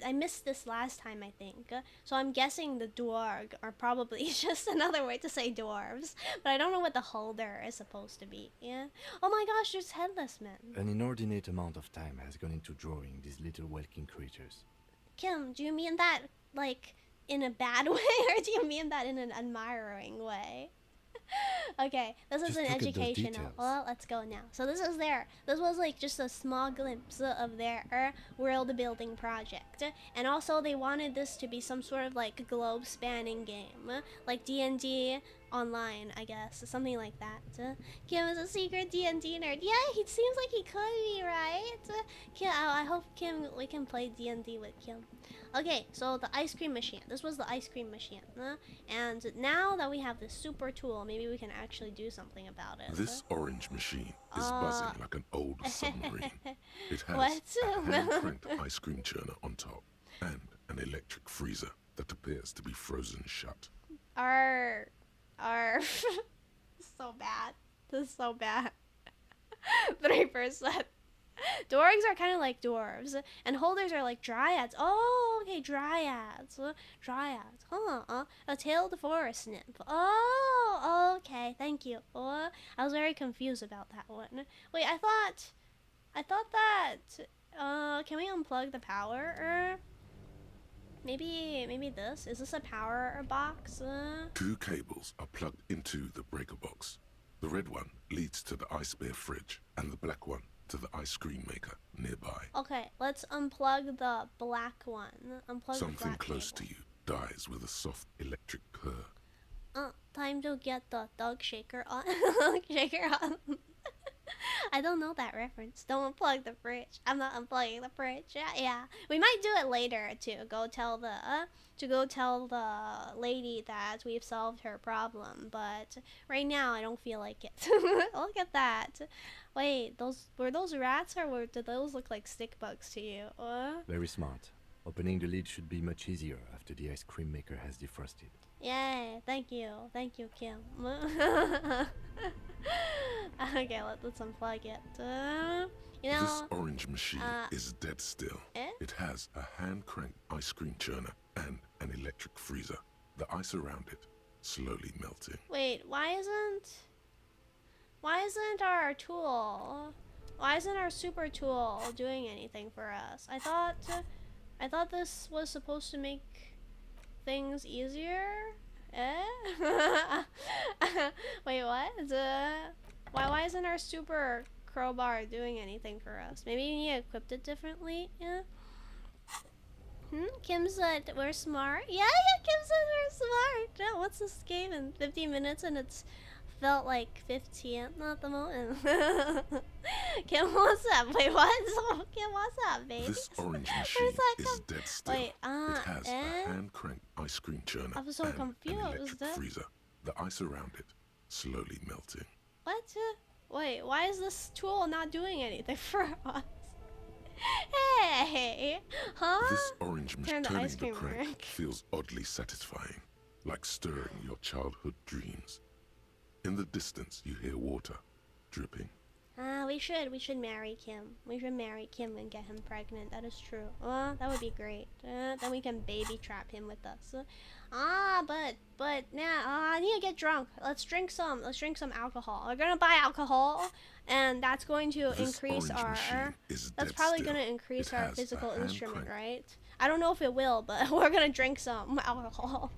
I missed this last time, I think. So I'm guessing the dwarg are probably just another way to say dwarves, but I don't know what the holder is supposed to be. Yeah. Oh my gosh, there's headless men. An inordinate amount of time has gone into drawing these little Welkin creatures. Kim, do you mean that like in a bad way, or do you mean that in an admiring way? Okay, this is Just an look at those educational. details. Well, let's go now. So this was like just a small glimpse of their world building project, and also they wanted this to be some sort of like globe spanning game, like D&D online, I guess, something like that. Kim is a secret D&D nerd. Yeah, he seems like he could be, right? Kim, I hope we can play D&D with Kim. Okay, so the ice cream machine. This was the ice cream machine. And now that we have this super tool, maybe we can actually do something about it. This orange machine is buzzing like an old submarine. It has What? a hand-print ice cream churner on top and an electric freezer that appears to be frozen shut. are so bad. This is so bad. 3%. Dwarves are kind of like dwarves, and holders are like dryads. Oh, okay, dryads. Dryads. Huh. A tailed forest nymph. Oh, okay. Thank you. Oh, I was very confused about that one. Wait, I thought that. Can we unplug the power? Maybe this. Is this a power box? 2 cables are plugged into the breaker box. The red one leads to the ice bear fridge, and the black one to the ice cream maker nearby. Okay, let's unplug the black one. Unplug Something the black close cable. to you dies with a soft electric purr. Time to get the dog shaker on. Shaker on. I don't know that reference. Don't unplug the fridge. I'm not unplugging the fridge. Yeah. We might do it later to go tell the lady that we've solved her problem. But right now, I don't feel like it. Look at that. Wait, were those rats or did those look like stick bugs to you? Very smart. Opening the lid should be much easier after the ice cream maker has defrosted. Yay! Thank you, Kim. Okay, let's unplug it. You know, This orange machine is dead still. Eh? It has a hand-cranked ice cream churner and an electric freezer. The ice around it slowly melting. wait, why isn't our tool? Why isn't our super tool doing anything for us? I thought this was supposed to make things easier. Wait, what? Why isn't our super crowbar doing anything for us? Maybe you need to equip it differently. Yeah. Kim said we're smart. Yeah, Kim said we're smart. Yeah, what's this game in 15 minutes and it's felt like 15 at the moment. Kim, what's up? Wait, what? Kim, what's up, baby? This orange machine is dead still. Wait, it has a hand-cranked ice cream churner I'm so and confused. an electric freezer. The ice around it slowly melting. What? Wait, why is this tool not doing anything for us? Hey, huh? This orange machine Turn the turning ice the cream crank around. feels oddly satisfying, like stirring your childhood dreams. In the distance, you hear water dripping. We should marry Kim. We should marry Kim and get him pregnant. That is true. That would be great. Then we can baby trap him with us. But now I need to get drunk. Let's drink some alcohol. We're gonna buy alcohol, and that's going to This increase orange our. machine is That's dead probably still. gonna increase It our has a physical instrument, hand-cranked right? I don't know if it will, but we're gonna drink some alcohol.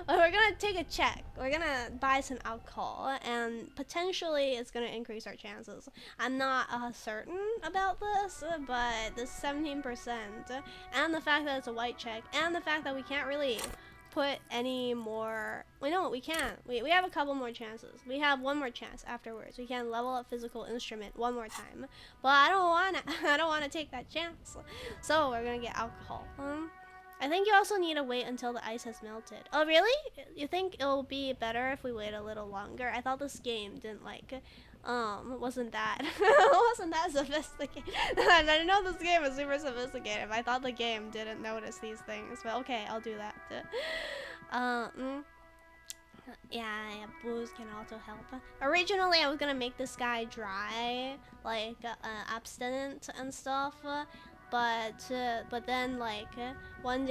We're gonna take a check. We're gonna buy some alcohol, and potentially it's gonna increase our chances. I'm not certain about this, but this 17%, and the fact that it's a white check, and the fact that we can't really put any more. Wait, no, we can't. We have a couple more chances. We have one more chance afterwards. We can level up physical instrument one more time, but I don't wanna take that chance. So we're gonna get alcohol. I think you also need to wait until the ice has melted. Oh, really? You think it'll be better if we wait a little longer? I thought this game didn't wasn't that sophisticated. I know this game is super sophisticated, but I thought the game didn't notice these things. But okay, I'll do that. Yeah, booze can also help. Originally, I was gonna make this guy dry, like abstinent and stuff. But then one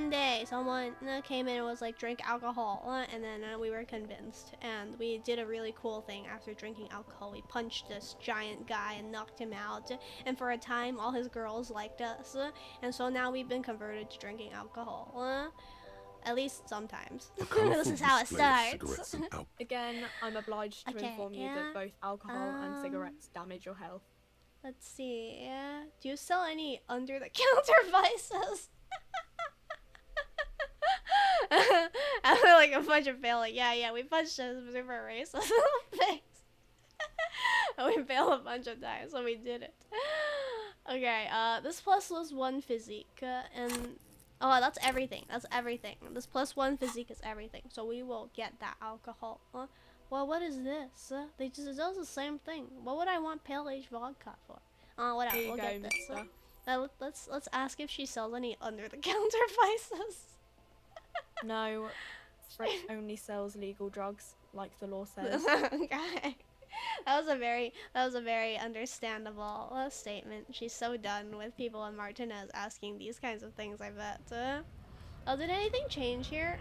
day someone came in and was like, drink alcohol, and then we were convinced, and we did a really cool thing. After drinking alcohol, we punched this giant guy and knocked him out, and for a time all his girls liked us, and so now we've been converted to drinking alcohol, at least sometimes. This is how it starts. Again, I'm obliged to Okay, inform you that both alcohol and cigarettes damage your health. Let's see. Do you sell any under-the-counter vices? I feel like a bunch of failing. Yeah, we punched a super racist things. We failed a bunch of times, so we did it. Okay, this plus was 1 physique, and oh, that's everything. That's everything. This plus 1 physique is everything. So we will get that alcohol. Well, what is this? It does the same thing. What would I want pale age vodka for? Whatever. We'll get this. Let's ask if she sells any under the counter vices. No, Frick only sells legal drugs, like the law says. Okay. That was a very understandable statement. She's so done with people in Martinez asking these kinds of things, I bet. Oh, did anything change here?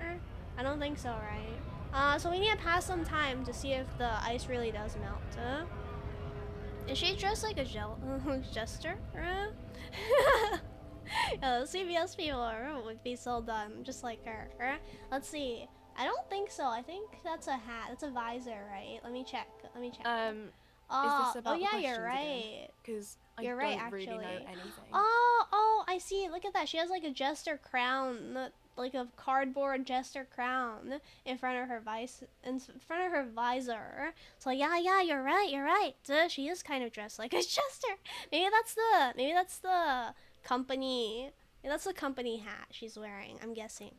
I don't think so, right? So we need to pass some time to see if the ice really does melt. Is she dressed like a jester? The CBS people would be so done, just like her. Let's see. I don't think so. I think that's a hat. That's a visor, right? Let me check. Is this about oh the yeah, you're questions right. Because I You're don't right, really know actually. anything. Oh, I see. Look at that. She has like a jester crown, like a cardboard jester crown in front of her visor. So yeah, you're right. She is kind of dressed like a jester. Maybe that's the company. Maybe that's the company hat she's wearing. I'm guessing.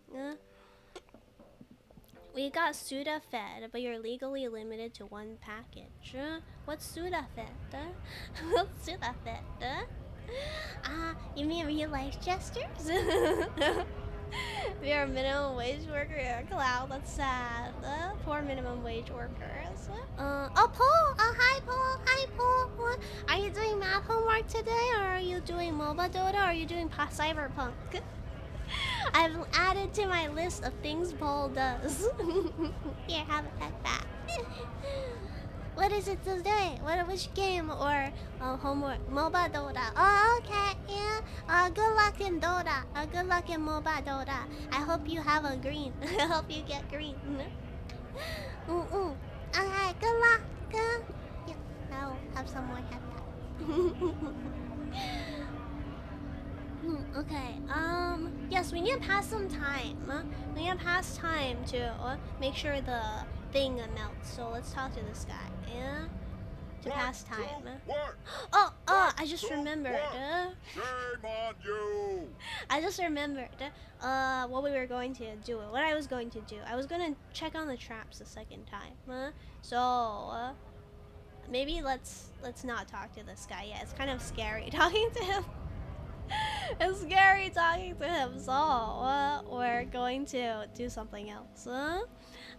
We got Sudafed, but you're legally limited to one package. What's Sudafed? What's Sudafed? You mean real life jesters? You're a minimum wage worker. Yeah, Cloud, that's sad. Poor minimum wage workers. Oh, Paul! Hi, Paul! Hi, Paul! Are you doing math homework today, or are you doing MOBA Dota, or are you doing Cyberpunk? I've added to my list of things Paul does. Here, have it back. What is it today? Which game or homework? MOBA Dota. Oh, okay, yeah. Good luck in Dota. Good luck in MOBA Dota. I hope you have a green. I hope you get green. Okay, good luck. Yeah, I'll have some more okay, yes, we need to pass some time. We need to pass time to make sure the thing melts. So let's talk to this guy, yeah? To pass time. I just remembered. Shame on you! I just remembered what we were going to do. What I was going to do. I was going to check on the traps the second time. Maybe let's not talk to this guy yet. It's kind of scary talking to him. It's scary talking to him, so we're going to do something else.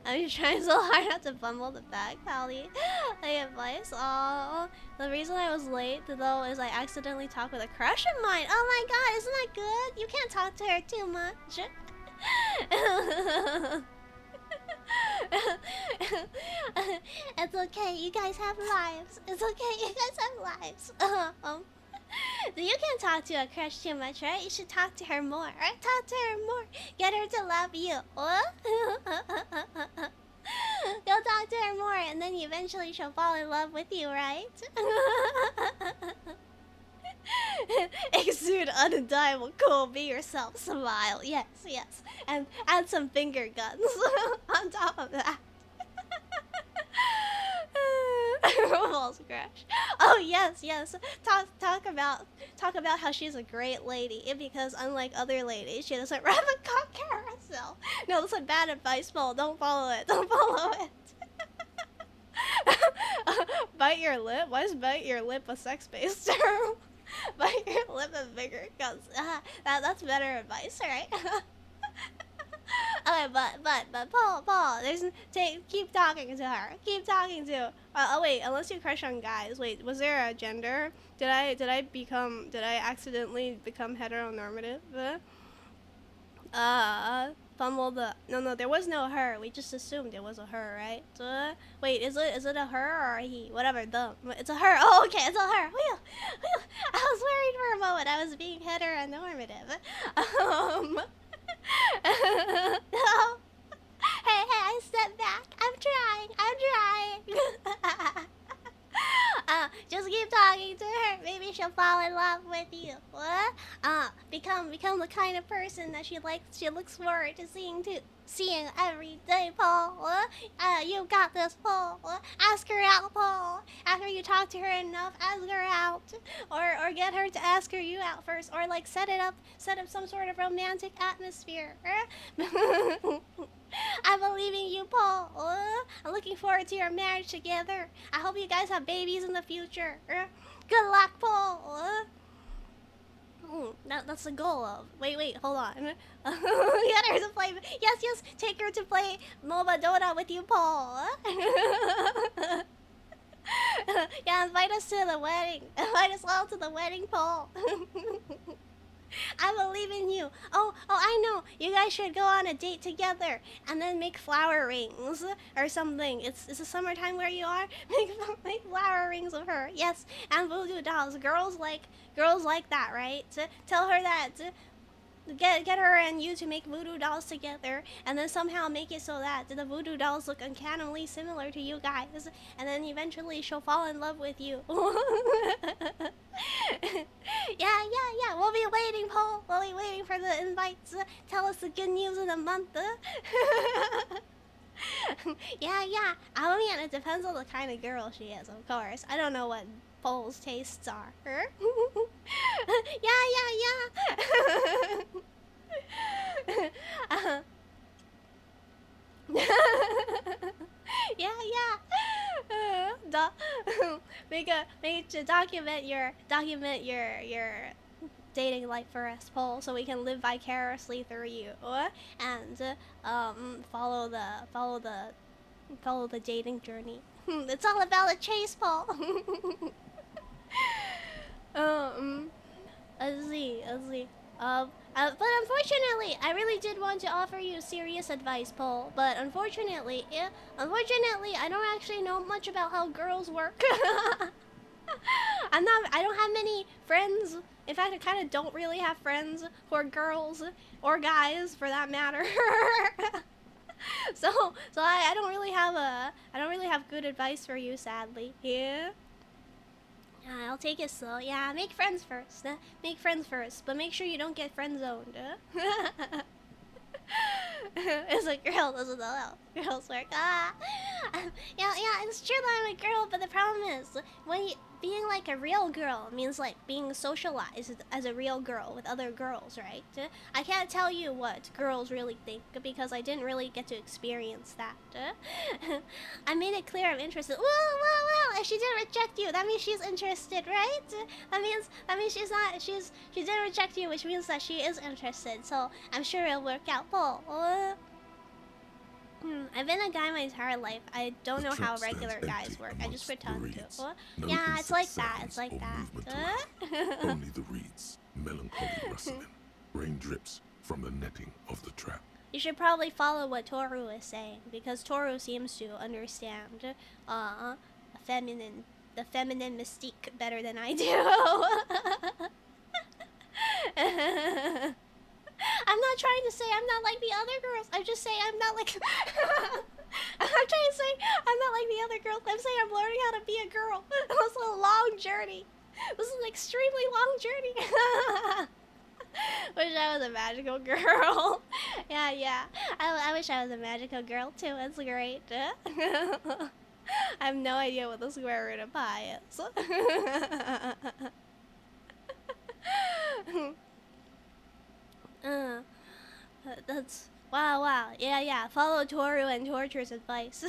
I'm trying so hard not to fumble the bag, Pally. My advice. The reason I was late though is I accidentally talked with a crush of mine. Oh my god, isn't that good? You can't talk to her too much. It's okay, you guys have lives. It's okay, you guys have lives. You can't talk to a crush too much, right? You should talk to her more, right? Talk to her more. Get her to love you. Go talk to her more, and then eventually she'll fall in love with you, right? Exude undeniable cool. Be yourself. Smile. Yes. And add some finger guns on top of that. False crush. Oh yes. Talk about how she's a great lady, because unlike other ladies, she doesn't run the cock carousel. No, that's a bad advice, Paul. Don't follow it. Bite your lip? Why is bite your lip a sex-based term? Bite your lip and finger guns. That's better advice, right? Okay, but Paul, keep talking to her. Keep talking to. Wait, unless you crush on guys. Wait, was there a gender? Did I accidentally become heteronormative? Fumble the. No, there was no her. We just assumed it was a her, right? Wait, is it a her or a he? Whatever. It's a her. Oh, okay, it's a her. Whew. I was worried for a moment. I was being heteronormative. No. Hey, I stepped back. I'm trying. Just keep talking to her. Maybe she'll fall in love with you. What? Become the kind of person that she looks forward to seeing every day, Paul. You got this, Paul. Ask her out, Paul. After you talk to her enough, ask her out, or get her to ask you out first, or like set up some sort of romantic atmosphere. I believe in you, Paul. I'm looking forward to your marriage together. I hope you guys have babies in the future. Good luck, Paul. That's the goal of. Wait, hold on. Get her to play. Yes, take her to play MOBA Dota with you, Paul. Yeah, invite us to the wedding. Invite us all to the wedding, Paul. I believe in you. Oh, I know. You guys should go on a date together and then make flower rings or something. It's the summertime where you are. Make flower rings of her. Yes, and voodoo dolls. Girls like that, right? Tell her that. Get her and you to make voodoo dolls together, and then somehow make it so that the voodoo dolls look uncannily similar to you guys, and then eventually she'll fall in love with you. Yeah. We'll be waiting, Paul. We'll be waiting for the invites. Tell us the good news of the month. Yeah. I mean, it depends on the kind of girl she is, of course. I don't know what Paul's tastes are. Yeah. Make to document your dating life for us, Paul, so we can live vicariously through you, and follow the dating journey. It's all about a chase, Paul. Let's see. But unfortunately, I really did want to offer you serious advice, Paul. But unfortunately, I don't actually know much about how girls work. I don't have many friends. In fact, I kind of don't really have friends who are girls or guys, for that matter. So I don't really have good advice for you, sadly. Yeah. I'll take it slow. Yeah, make friends first. But make sure you don't get friend zoned. It's a girl doesn't know how girls work. Yeah, it's true that I'm a girl, but the problem is being like a real girl means like being socialized as a real girl with other girls, right? I can't tell you what girls really think because I didn't really get to experience that. I made it clear I'm interested. Well, if she didn't reject you, that means she's interested, right? That means she didn't reject you, which means that she is interested. So I'm sure it'll work out. I've been a guy my entire life. I don't know how regular guys work. I just pretend to. Yeah, it's like that. Only the reeds, melancholy rustling, rain drips from the netting of the trap. You should probably follow what Toru is saying, because Toru seems to understand the feminine mystique better than I do. I'm not trying to say I'm not like the other girls. I'm just saying I'm not like... I'm not trying to say I'm not like the other girls. I'm saying I'm learning how to be a girl. It was a long journey. This is an extremely long journey. Wish I was a magical girl. Yeah. I wish I was a magical girl too. It's great. I have no idea what the square root of pi is. That's wow. Yeah. Follow Toru and Torture's advice.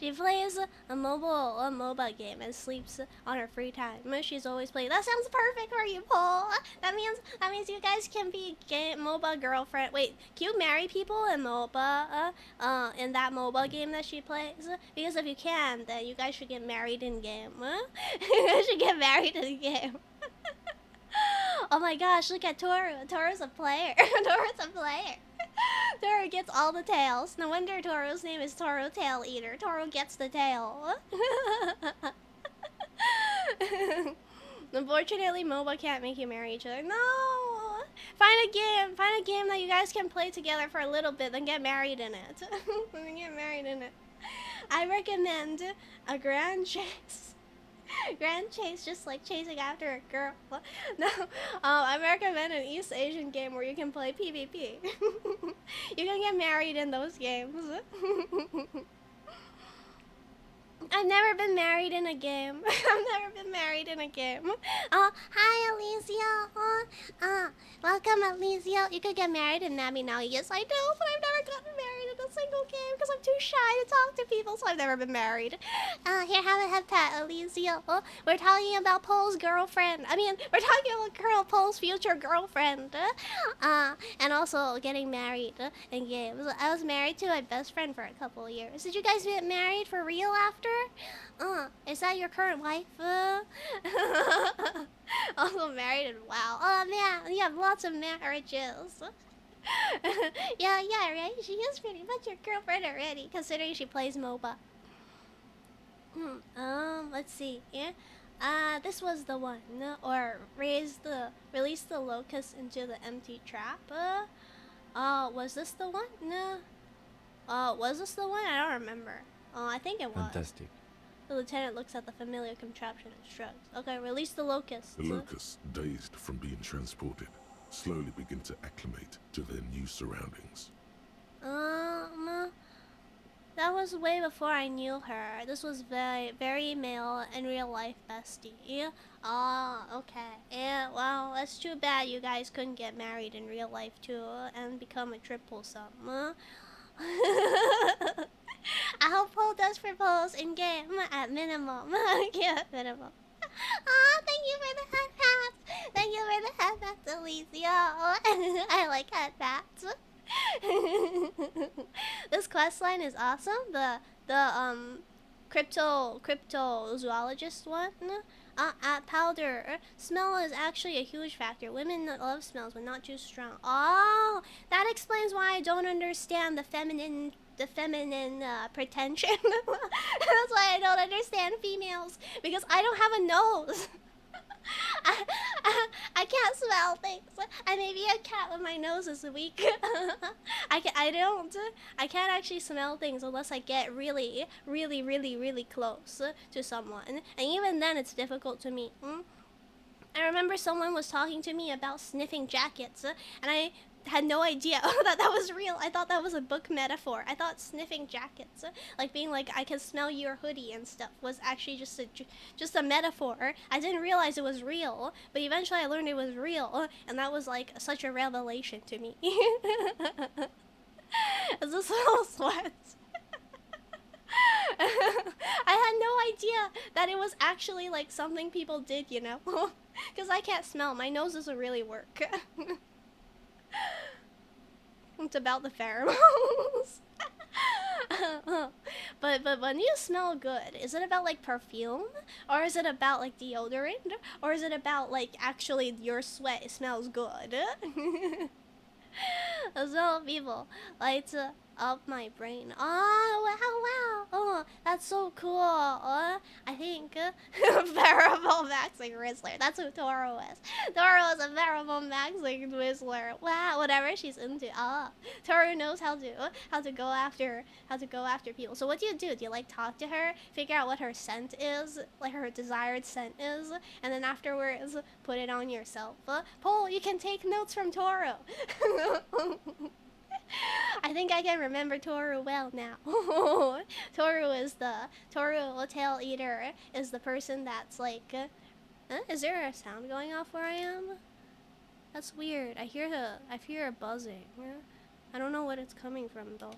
She plays a MOBA game and sleeps on her free time. She's always playing. That sounds perfect for you, Paul. That means you guys can be MOBA girlfriend. Wait, can you marry people in MOBA? In that MOBA game that she plays? Because if you can, then you guys should get married in game. You guys should get married in game. Oh my gosh, look at Toru. Toru's a player. Toru gets all the tails. No wonder Toru's name is Toru Tail Eater. Toru gets the tail. Unfortunately, MOBA can't make you marry each other. No! Find a game that you guys can play together for a little bit, then get married in it. I recommend a grand chase. Grand chase, just like chasing after a girl. No, I recommend an East Asian game where you can play PvP. You can get married in those games. I've never been married in a game. Hi, Elysium. Welcome, Elysium. You could get married in Nami now. Yes, I know, but I've never gotten married in a single okay? Because I'm too shy to talk to people, so I've never been married. Here, have a head pat, Elysium. We're talking about Pole's girlfriend. I mean, we're talking about Pole's future girlfriend. And also getting married in games. I was married to my best friend for a couple of years. Did you guys get married for real after? Is that your current wife? Also married and wow. Oh man, you have lots of marriages. yeah, right? She is pretty much your girlfriend already, considering she plays MOBA. Let's see. Yeah. This was the one. Or release the locust into the empty trap. Was this the one? No. Was this the one? I don't remember. I think it was. Fantastic. The lieutenant looks at the familiar contraption and shrugs. Okay, release the locusts. The locusts, dazed from being transported, slowly begin to acclimate to their new surroundings. That was way before I knew her. This was very male in real life bestie. Okay. Yeah, well, that's too bad you guys couldn't get married in real life too and become a triple sum. I hope Pole does propose in game at minimum. Yeah, minimum. Thank you for the head pats. Thank you for the head pats, Elysium. I like head pats. This quest line is awesome. The cryptozoologist one. At Powder, smell is actually a huge factor. Women love smells, but not too strong. Oh, that explains why I don't understand the feminine pretension. That's why I don't understand females, because I don't have a nose. I can't smell things. I may be a cat, but my nose is weak. I can't actually smell things unless I get really close to someone, and even then it's difficult to me. I remember someone was talking to me about sniffing jackets, and I had no idea that was real. I thought that was a book metaphor. I thought sniffing jackets, like being like I can smell your hoodie and stuff, was actually just a metaphor. I didn't realize it was real, but eventually I learned it was real, and that was like such a revelation to me. Is this little sweat? I had no idea that it was actually like something people did, you know? Because I can't smell. My nose doesn't really work. It's about the pheromones. But when you smell good, is it about like perfume, or is it about like deodorant, or is it about like actually your sweat smells good? So people lights up my brain. Oh wow! Oh, that's so cool. I think variable maxing Rizzler. That's who Toro is. Toro is a variable maxing Rizzler. Wow, whatever she's into. Toro knows how to go after people. So what do? Do you like talk to her, figure out what her scent is, like her desired scent is, and then afterwards put it on yourself? Pole, you can take notes from Toro. I think I can remember Toru well now. Toru Tail Eater is the person that's like, is there a sound going off where I am? That's weird. I hear a buzzing. I don't know what it's coming from though.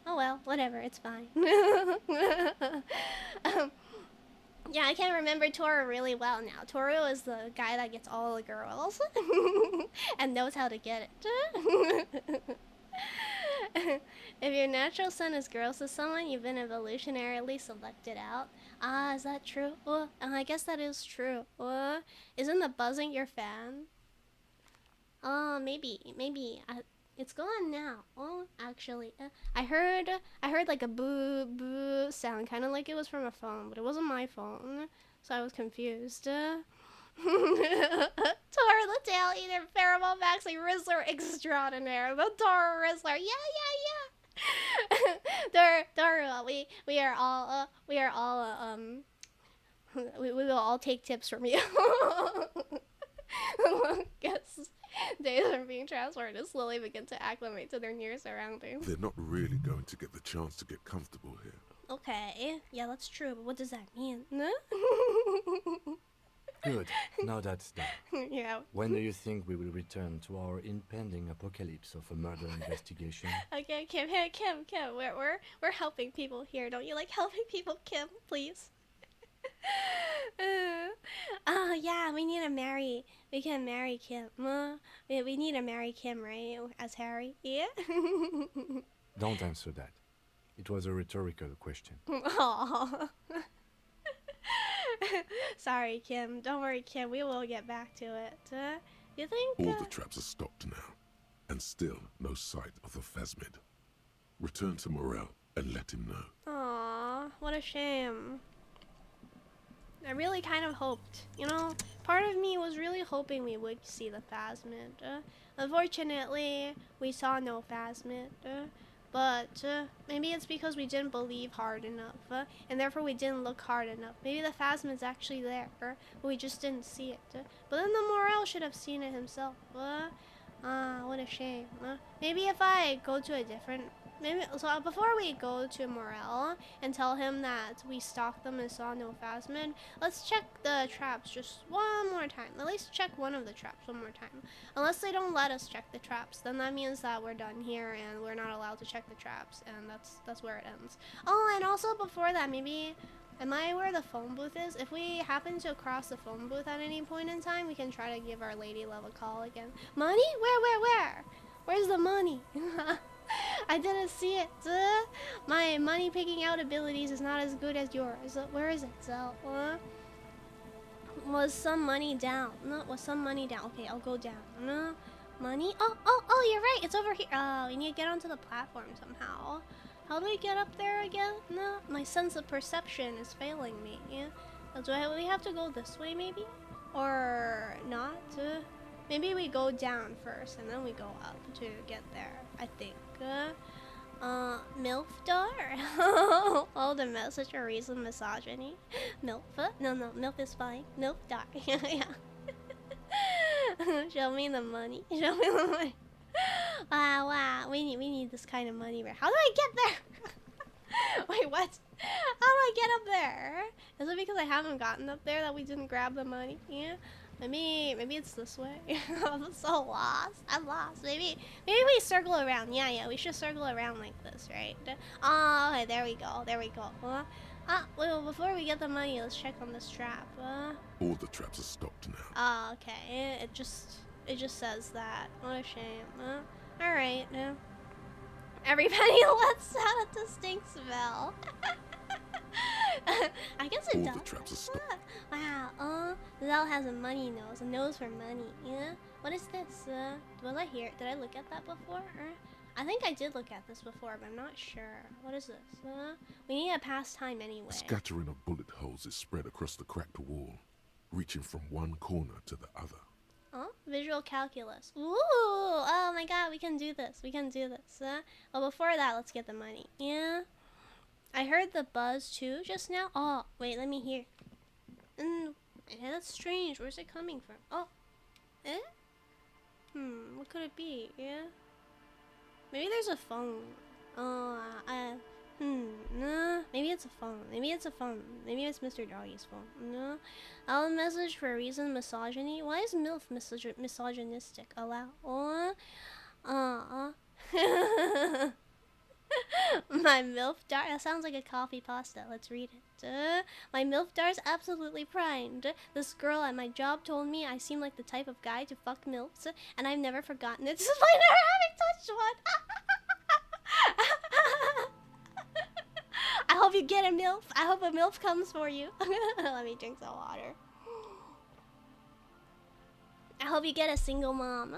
Oh well, whatever, it's fine. Yeah, I can remember Toru really well now. Toru is the guy that gets all the girls and knows how to get it. If your natural son is gross to someone, you've been evolutionarily selected out. Is that true? I guess that is true. Isn't the buzzing your fan? Maybe. It's gone now. Actually, I heard like a boo boo sound, kind of like it was from a phone, but it wasn't my phone, so I was confused. Tor the Tail Eater, Pheromone Maxing Rizzler Extraordinaire, the Tor Rizzler, yeah. We will all take tips from you. Guess days are being transferred to slowly begin to acclimate to their near surroundings. They're not really going to get the chance to get comfortable here. Okay, yeah, that's true, but what does that mean? Good. Now that's done. Yeah. When do you think we will return to our impending apocalypse of a murder investigation? Okay, Kim. Hey, Kim. We're helping people here. Don't you like helping people, Kim? Please. Oh yeah, we need to marry. We can marry Kim. We need to marry Kim, right? As Harry. Yeah. Don't answer that. It was a rhetorical question. Aww. Sorry, Kim. Don't worry, Kim. We will get back to it. You think? All the traps are stopped now, and still no sight of the Phasmid. Return to Morel and let him know. Aw, what a shame. I really kind of hoped, you know, part of me was really hoping we would see the Phasmid. Unfortunately, we saw no Phasmid. But maybe it's because we didn't believe hard enough, and therefore we didn't look hard enough. Maybe the Phasmid's actually there, but we just didn't see it. But then the Morel should have seen it himself. What a shame. Maybe if I go to a different... So before we go to Morel and tell him that we stalked them and saw no Phasmid, let's check the traps just one more time. At least check one of the traps one more time. Unless they don't let us check the traps, then that means that we're done here and we're not allowed to check the traps, and that's where it ends. Oh, and also before that, maybe... Am I where the phone booth is? If we happen to cross the phone booth at any point in time, we can try to give our lady love a call again. Money? Where? Where's the money? I didn't see it. My money picking out abilities is not as good as yours. Where is it? Was some money down? Was some money down? Okay, I'll go down. Money? Oh, you're right. It's over here. Oh, we need to get onto the platform somehow. How do we get up there again? No, my sense of perception is failing me. Yeah. Do we have to go this way maybe? Or not? Maybe we go down first and then we go up to get there, I think. Milfdar? Oh, the message for reason misogyny. Milf? No, Milf is fine. Milfdar. Yeah. Show me the money. Show me the money. Wow. We need this kind of money. How do I get there? Wait, what? How do I get up there? Is it because I haven't gotten up there that we didn't grab the money? Yeah. Maybe it's this way. I'm so lost. I'm lost. Maybe we circle around. Yeah, we should circle around like this, right? Oh, okay, there we go. Well, before we get the money, let's check on this trap. All the traps are stopped now. Oh, okay. It just says that. What a shame. All right. Everybody lets out a distinct smell. I guess it does. All the traps are stopped. Wow. Zell has a money nose. A nose for money. Yeah. What is this? Did I look at that before? I think I did look at this before, but I'm not sure. What is this? We need a pastime anyway. A scattering of bullet holes is spread across the cracked wall, reaching from one corner to the other. Oh, visual calculus. Ooh! Oh my god, we can do this. Well, before that, let's get the money. Yeah. I heard the buzz too just now. Oh, wait, let me hear. Yeah, that's strange. Where's it coming from? Oh. What could it be? Yeah. Maybe there's a phone. No. Maybe it's a phone. Maybe it's Mr. Doggy's phone. No. I'll message for a reason misogyny. Why is MILF misogynistic? Oh, wow. My MILF dart. That sounds like a coffee pasta. Let's read it. My MILF dart's absolutely primed. This girl at my job told me I seem like the type of guy to fuck MILFs, and I've never forgotten it despite never having touched one. I hope you get a MILF. I hope a MILF comes for you. Let me drink some water. I hope you get a single mom.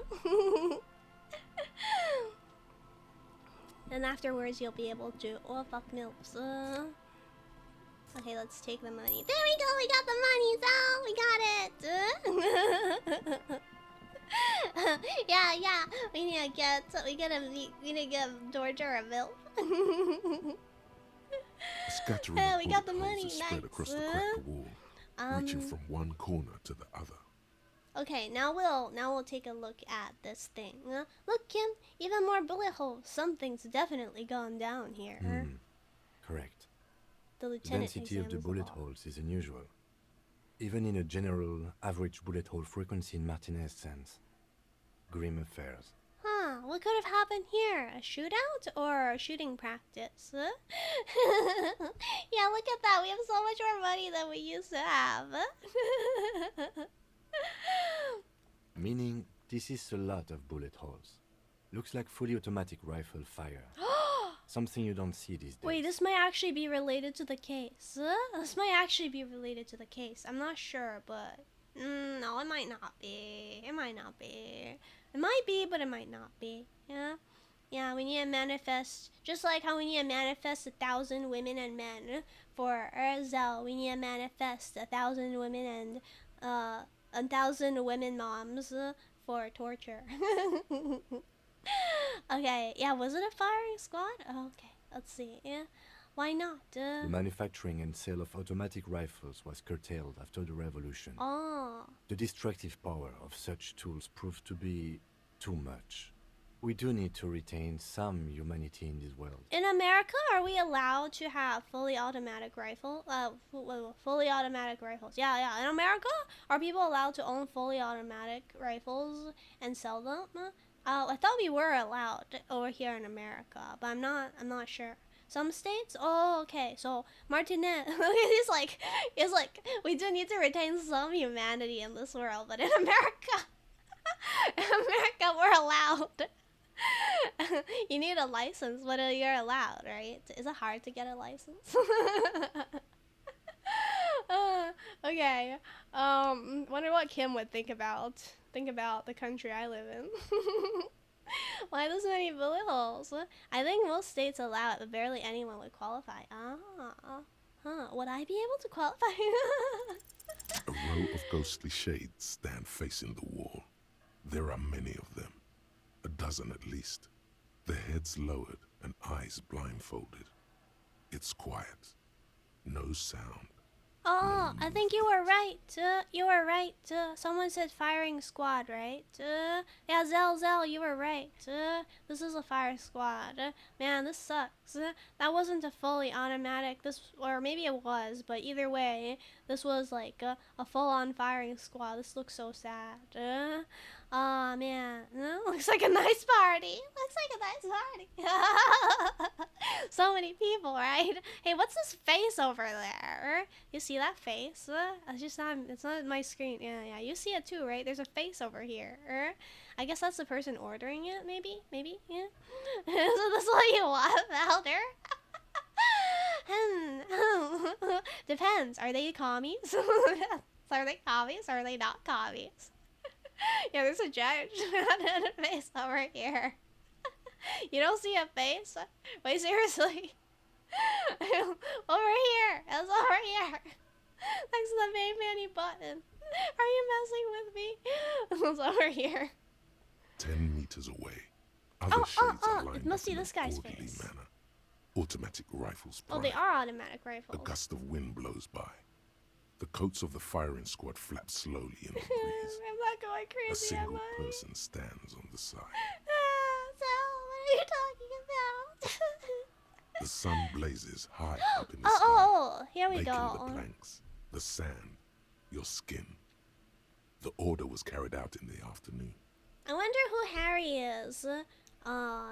And afterwards you'll be able to fuck MILFs. Okay, let's take the money. There we go, we got the money, so we got it. Yeah. We need to get Georgia a MILF. A scattering of we got the bullet money. holes is spread across the cracked wall, reaching from one corner to the other. Okay, now we'll take a look at this thing. Look, Kim, even more bullet holes. Something's definitely gone down here. Correct. The The lieutenant density of the examines bullet all. holes is unusual. Even in a general average bullet hole frequency in Martinez sense. Grim affairs. Huh, what could have happened here? A shootout or a shooting practice? Huh? Yeah, look at that. We have so much more money than we used to have. Meaning, this is a lot of bullet holes. Looks like fully automatic rifle fire. Something you don't see these days. Wait, this might actually be related to the case. This might actually be related to the case. I'm not sure, but... no, it might not be. It might not be. It might be, but it might not be. Yeah? Yeah, we need to manifest... Just like how we need to manifest 1,000 women and men for Zell, we need to manifest 1,000 women and... 1,000 women moms for torture. Okay, yeah, was it a firing squad? Oh, okay, let's see. Yeah, why not? The manufacturing and sale of automatic rifles was curtailed after the revolution. Oh. The destructive power of such tools proved to be too much. We do need to retain some humanity in this world. In America, are we allowed to have fully automatic rifles? Fully automatic rifles. Yeah. In America, are people allowed to own fully automatic rifles and sell them? I thought we were allowed over here in America, but I'm not sure. Some states? Oh, okay. So Martinet, he's like, we do need to retain some humanity in this world, but in America, we're allowed. You need a license, but you're allowed, right? Is it hard to get a license? Okay. Wonder what Kim would think about the country I live in. Why there's so many bullet holes? I think most states allow it, but barely anyone would qualify. Would I be able to qualify? A row of ghostly shades stand facing the wall. There are many of them, a dozen at least, their heads lowered and eyes blindfolded. It's quiet, no sound. Oh, I think you were right. You were right. Someone said firing squad, right? Yeah, Zell, you were right. This is a fire squad. Man, this sucks. That wasn't a fully automatic. Or maybe it was, but either way, this was like a full-on firing squad. This looks so sad. Oh man, looks like a nice party. Looks like a nice party. So many people, right? Hey, what's this face over there? You see that face? It's not my screen. Yeah, you see it too, right? There's a face over here. I guess that's the person ordering it, maybe, yeah. So this is what you want, Elder? Depends. Are they commies? Are they commies or are they not commies? Yeah, there's a judge and a face over here. You don't see a face? Wait, seriously? Over here. It's over here. Next to the main menu button. Are you messing with me? It's over here. 10 meters away, other shades are lined it must up be in this an guy's orderly face. manner. Automatic rifles Oh, they prime. are automatic rifles. A gust of wind blows by. The coats of the firing squad flap slowly in the breeze. I'm not going A crazy, single am I? person stands on the side. So, what are you talking about? The sun blazes high up in the Oh, sky, here we baking go. the planks, the sand, your skin. The order was carried out in the afternoon. I wonder who Harry is.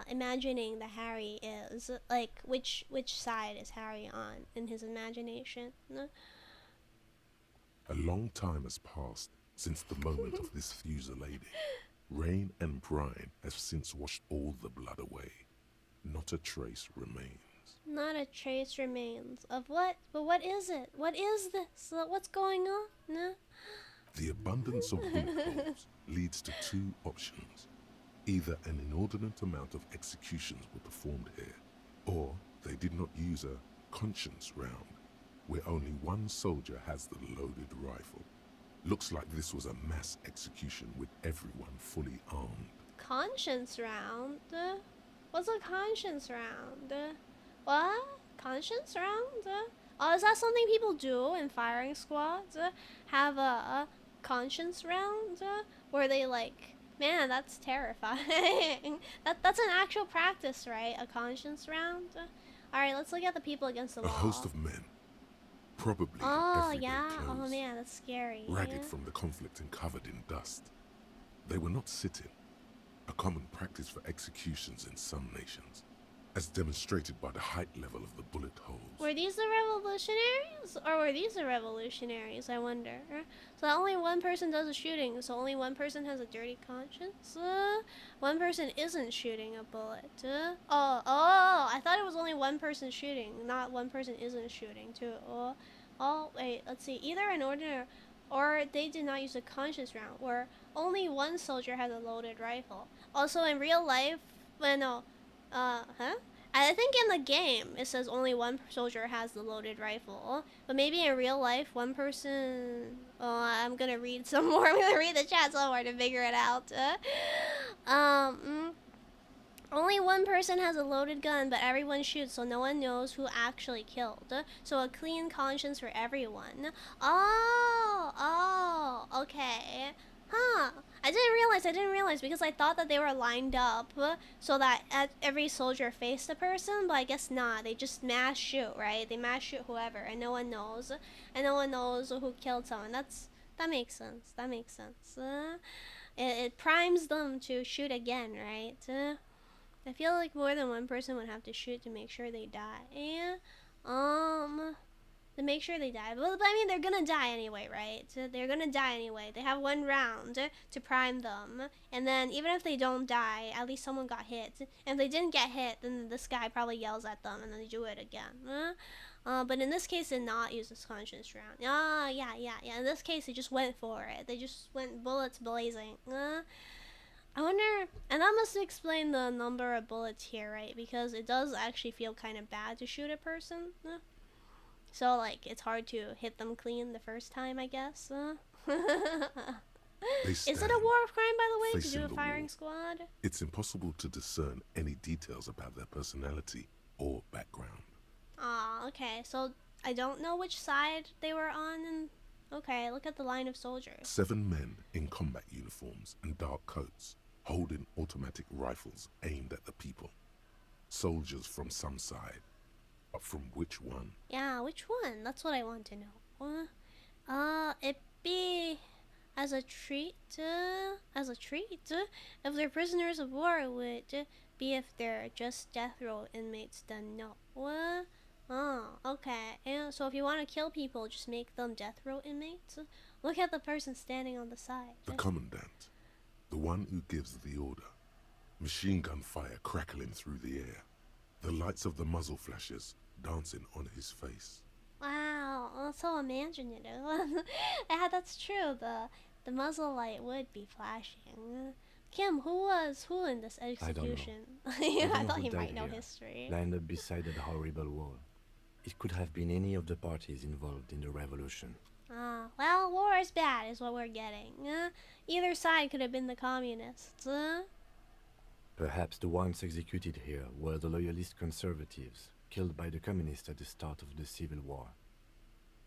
Imagining that Harry is. Like, which side is Harry on in his imagination? A long time has passed since the moment of this fusillade. Rain and brine have since washed all the blood away. Not a trace remains. Not a trace remains. Of what? But what is it? What is this? What's going on? No? The abundance of bullet holes leads to two options. Either an inordinate amount of executions were performed here, or they did not use a conscience round, where only one soldier has the loaded rifle. Looks like this was a mass execution with everyone fully armed. Conscience round? What's a conscience round? What? Conscience round? Oh, is that something people do in firing squads? Have a conscience round? Where they like... Man, that's terrifying. That's an actual practice, right? A conscience round? Alright, let's look at the people against the A wall. host of men, Probably in Oh, everyday yeah? Oh, clothes, man, that's scary. ragged Yeah. from the conflict and covered in dust. They were not sitting, a common practice for executions in some nations, as demonstrated by the height level of the bullet holes. Were these the revolutionaries? Or were these the revolutionaries, I wonder? So only one person does the shooting, so only one person has a dirty conscience? One person isn't shooting a bullet. I thought it was only one person shooting, not one person isn't shooting, too. Wait, let's see. Either an ordinary, or they did not use a conscious round, where only one soldier has a loaded rifle. Also, in real life, I think in the game it says only one soldier has the loaded rifle, but maybe in real life one person. Oh, I'm gonna read some more. I'm gonna read the chat somewhere to figure it out. Only one person has a loaded gun, but everyone shoots, so no one knows who actually killed. So a clean conscience for everyone. Oh, okay. Huh. I didn't realize because I thought that they were lined up so that every soldier faced a person, but I guess not. They just mass shoot, right? They mass shoot whoever, and no one knows. And no one knows who killed someone. That makes sense. That makes sense. It primes them to shoot again, right? I feel like more than one person would have to shoot to make sure they die. To make sure they die. But I mean, they're gonna die anyway, right? So they're gonna die anyway. They have one round to prime them. And then even if they don't die, at least someone got hit. And if they didn't get hit, then this guy probably yells at them and then they do it again. But in this case, they did not use this conscious round. Yeah. In this case, they just went for it. They just went bullets blazing. I wonder, and that must explain the number of bullets here, right? Because it does actually feel kind of bad to shoot a person. So, like, it's hard to hit them clean the first time, I guess. Is it a war crime, by the way, to do a firing squad? It's impossible to discern any details about their personality or background. Okay. So, I don't know which side they were on. And okay, look at the line of soldiers. 7 men in combat uniforms and dark coats, holding automatic rifles aimed at the people. Soldiers from some side. But from which one? Yeah, which one? That's what I want to know. It be as a treat, if they're prisoners of war, it would be if they're just death row inmates, then no. Okay. Yeah, so if you want to kill people, just make them death row inmates. Look at the person standing on the side. The commandant, the one who gives the order. Machine gun fire crackling through the air. The lights of the muzzle flashes dancing on his face. Wow, that's so imaginative. Yeah, that's true. The muzzle light would be flashing. Kim, who in this execution? I thought he might know history. Lined up beside that horrible wall. It could have been any of the parties involved in the revolution. Well, war is bad is what we're getting. Either side could have been the communists. Perhaps the ones executed here were the loyalist conservatives, killed by the communists at the start of the Civil War.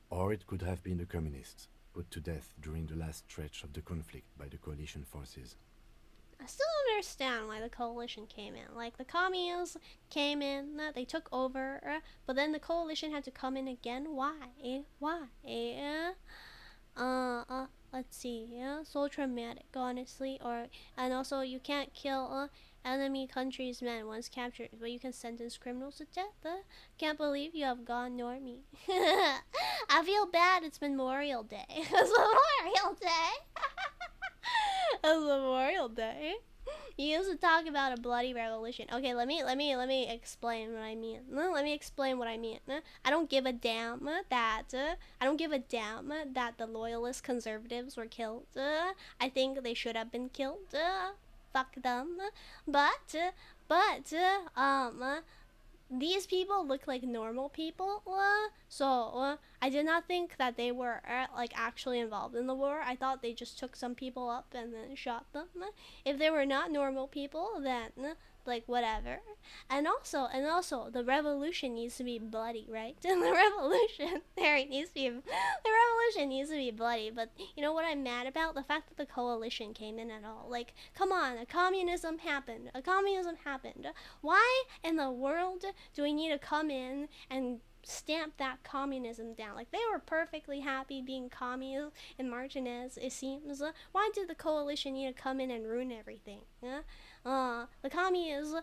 Or it could have been the communists, put to death during the last stretch of the conflict by the coalition forces. I still don't understand why the coalition came in. Like, the commies came in, they took over, but then the coalition had to come in again. Why? Let's see. So traumatic, honestly. And also, you can't kill enemy country's men once captured, but you can sentence criminals to death. Can't believe you have gone normie. I feel bad. It's Memorial Day. It's Memorial Day. It's Memorial Day. You used to talk about a bloody revolution. Okay, let me explain what I mean. Let me explain what I mean. I don't give a damn that the loyalist conservatives were killed. I think they should have been killed. Fuck them. But these people look like normal people, so I did not think that they were like actually involved in the war. I thought they just took some people up and then shot them. If they were not normal people, then like whatever. And also the revolution needs to be bloody, right? The revolution coalition needs to be bloody, but you know what I'm mad about? The fact that the coalition came in at all. Like, come on, a communism happened. Why in the world do we need to come in and stamp that communism down? Like, they were perfectly happy being commies in Martinez, it seems. Why did the coalition need to come in and ruin everything? The commies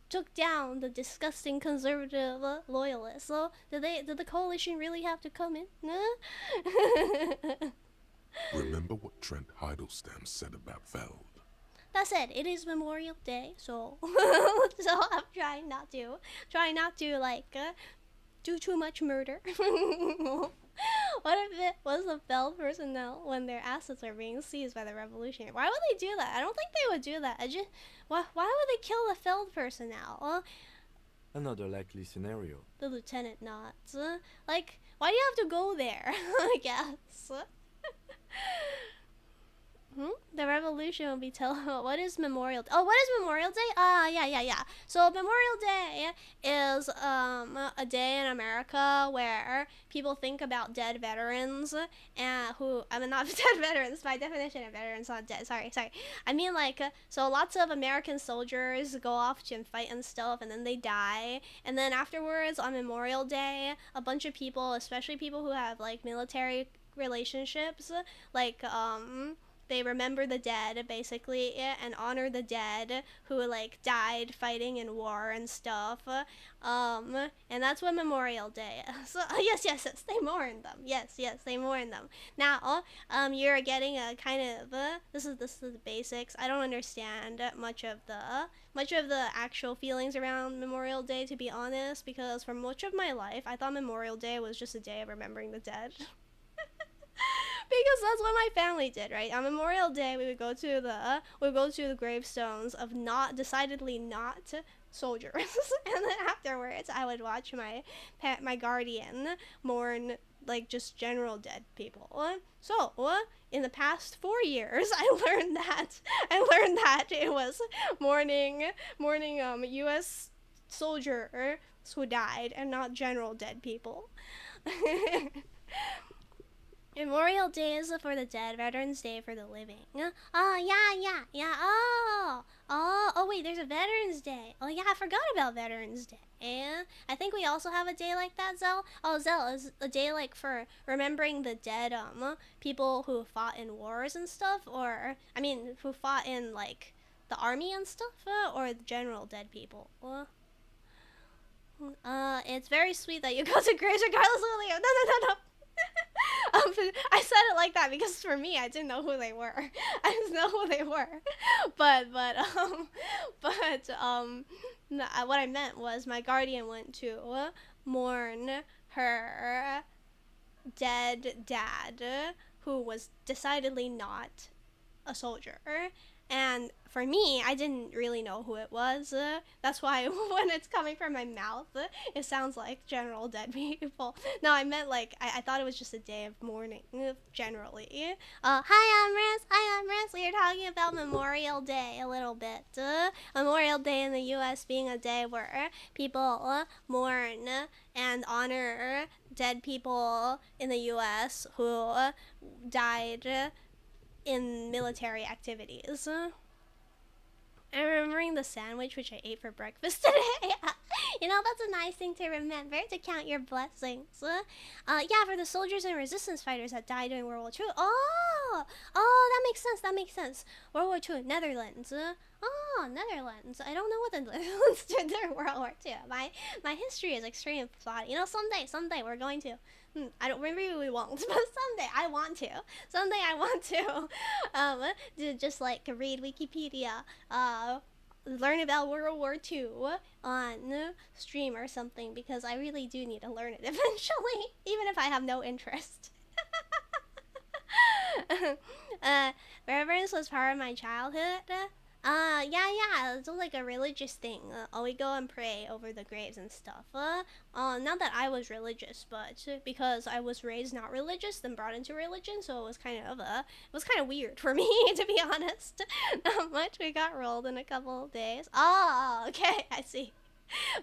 took down the disgusting conservative loyalists. So did the coalition really have to come in? Remember what Trent Heidelstein said about Veld? That said, it is Memorial Day, so so I'm trying not to like do too much murder. What if it was the Veld personnel when their assets were being seized by the revolutionary? Why would they do that? I don't think they would do that. Why would they kill the Veld personnel? Another likely scenario. The lieutenant nods. Like, why do you have to go there? I guess. The revolution will be what is Memorial Day? Oh, what is Memorial Day? Yeah. So Memorial Day is a day in America where people think about dead veterans and not dead veterans by definition of veterans, not dead. Sorry. I mean, like, so lots of American soldiers go off to fight and stuff, and then they die, and then afterwards on Memorial Day, a bunch of people, especially people who have like military relationships, like they remember the dead, basically, and honor the dead who, like, died fighting in war and stuff. And that's what Memorial Day is. So, yes, they mourn them. Yes, they mourn them. Now, you're getting a kind of, this is the basics. I don't understand much of the actual feelings around Memorial Day, to be honest, because for much of my life, I thought Memorial Day was just a day of remembering the dead. Because that's what my family did, right? On Memorial Day, we would go to the gravestones of decidedly not soldiers, and then afterwards, I would watch my guardian mourn like just general dead people. So in the past 4 years, I learned that it was mourning U.S. soldiers who died and not general dead people. Memorial Day is for the dead, Veterans Day for the living. Yeah. Oh, wait, there's a Veterans Day. Oh, yeah, I forgot about Veterans Day. I think we also have a day like that, Zell. Oh, Zell, is a day like for remembering the dead, people who fought in wars and stuff, or, I mean, who fought in, like, the army and stuff, or general dead people? It's very sweet that you go to graves regardless of who they are. No. I said it like that because for me, I didn't know who they were. But what I meant was my guardian went to mourn her dead dad, who was decidedly not a soldier. And for me, I didn't really know who it was. That's why when it's coming from my mouth, it sounds like general dead people. No, I meant like, I thought it was just a day of mourning, generally. Hi, Amris. We were talking about Memorial Day a little bit. Memorial Day in the U.S. being a day where people mourn and honor dead people in the U.S. who died in military activities. I'm remembering the sandwich which I ate for breakfast today. You know, that's a nice thing to remember, to count your blessings. Yeah, for the soldiers and resistance fighters that died during World War II. Oh, that makes sense. World War II, Netherlands. Netherlands. I don't know what the Netherlands did during World War II. My history is extremely spotty. You know, someday we're going to. I don't. Maybe we won't, but someday I want to. To just like read Wikipedia, learn about World War II on stream or something, because I really do need to learn it eventually, even if I have no interest. Reverence was part of my childhood. Yeah, it's like a religious thing. We go and pray over the graves and stuff. Not that I was religious, but because I was raised not religious, then brought into religion, so it was kind of weird for me, to be honest. Not much. We got rolled in a couple of days. Oh, okay, I see.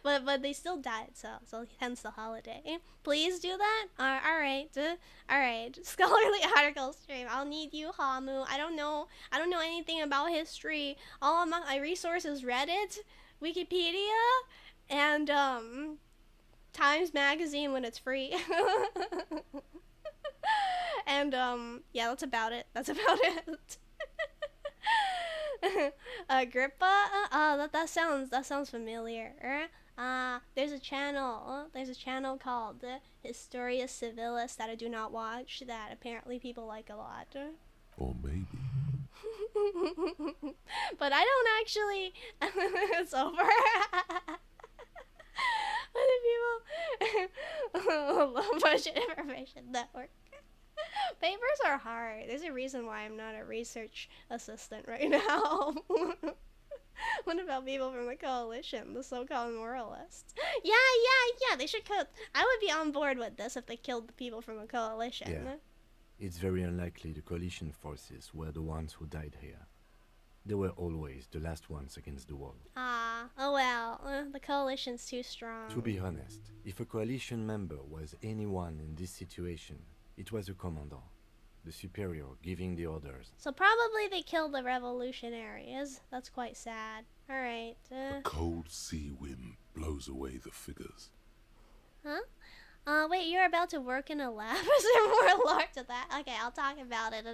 but they still died, so hence the holiday. Please do that. All right. Scholarly article stream. I'll need you, Hamu. I don't know anything about history. All of my resources: Reddit, Wikipedia, and Times Magazine when it's free. And yeah, that's about it. Agrippa? That sounds familiar. There's a channel called Historia Civilis that I do not watch that apparently people like a lot. Or maybe. But I don't actually. It's over. Other people love budget information network. Papers are hard. There's a reason why I'm not a research assistant right now. What about people from the coalition, the so-called moralists? Yeah, they should kill. I would be on board with this if they killed the people from the coalition. Yeah. It's very unlikely the coalition forces were the ones who died here. They were always the last ones against the wall. Oh well, the coalition's too strong. To be honest, if a coalition member was anyone in this situation, it was a commandant, the superior giving the orders. So probably they killed the revolutionaries. That's quite sad. Alright. A cold sea wind blows away the figures. Huh? Wait, you're about to work in a lab? Is there more lore to that? Okay, I'll talk about it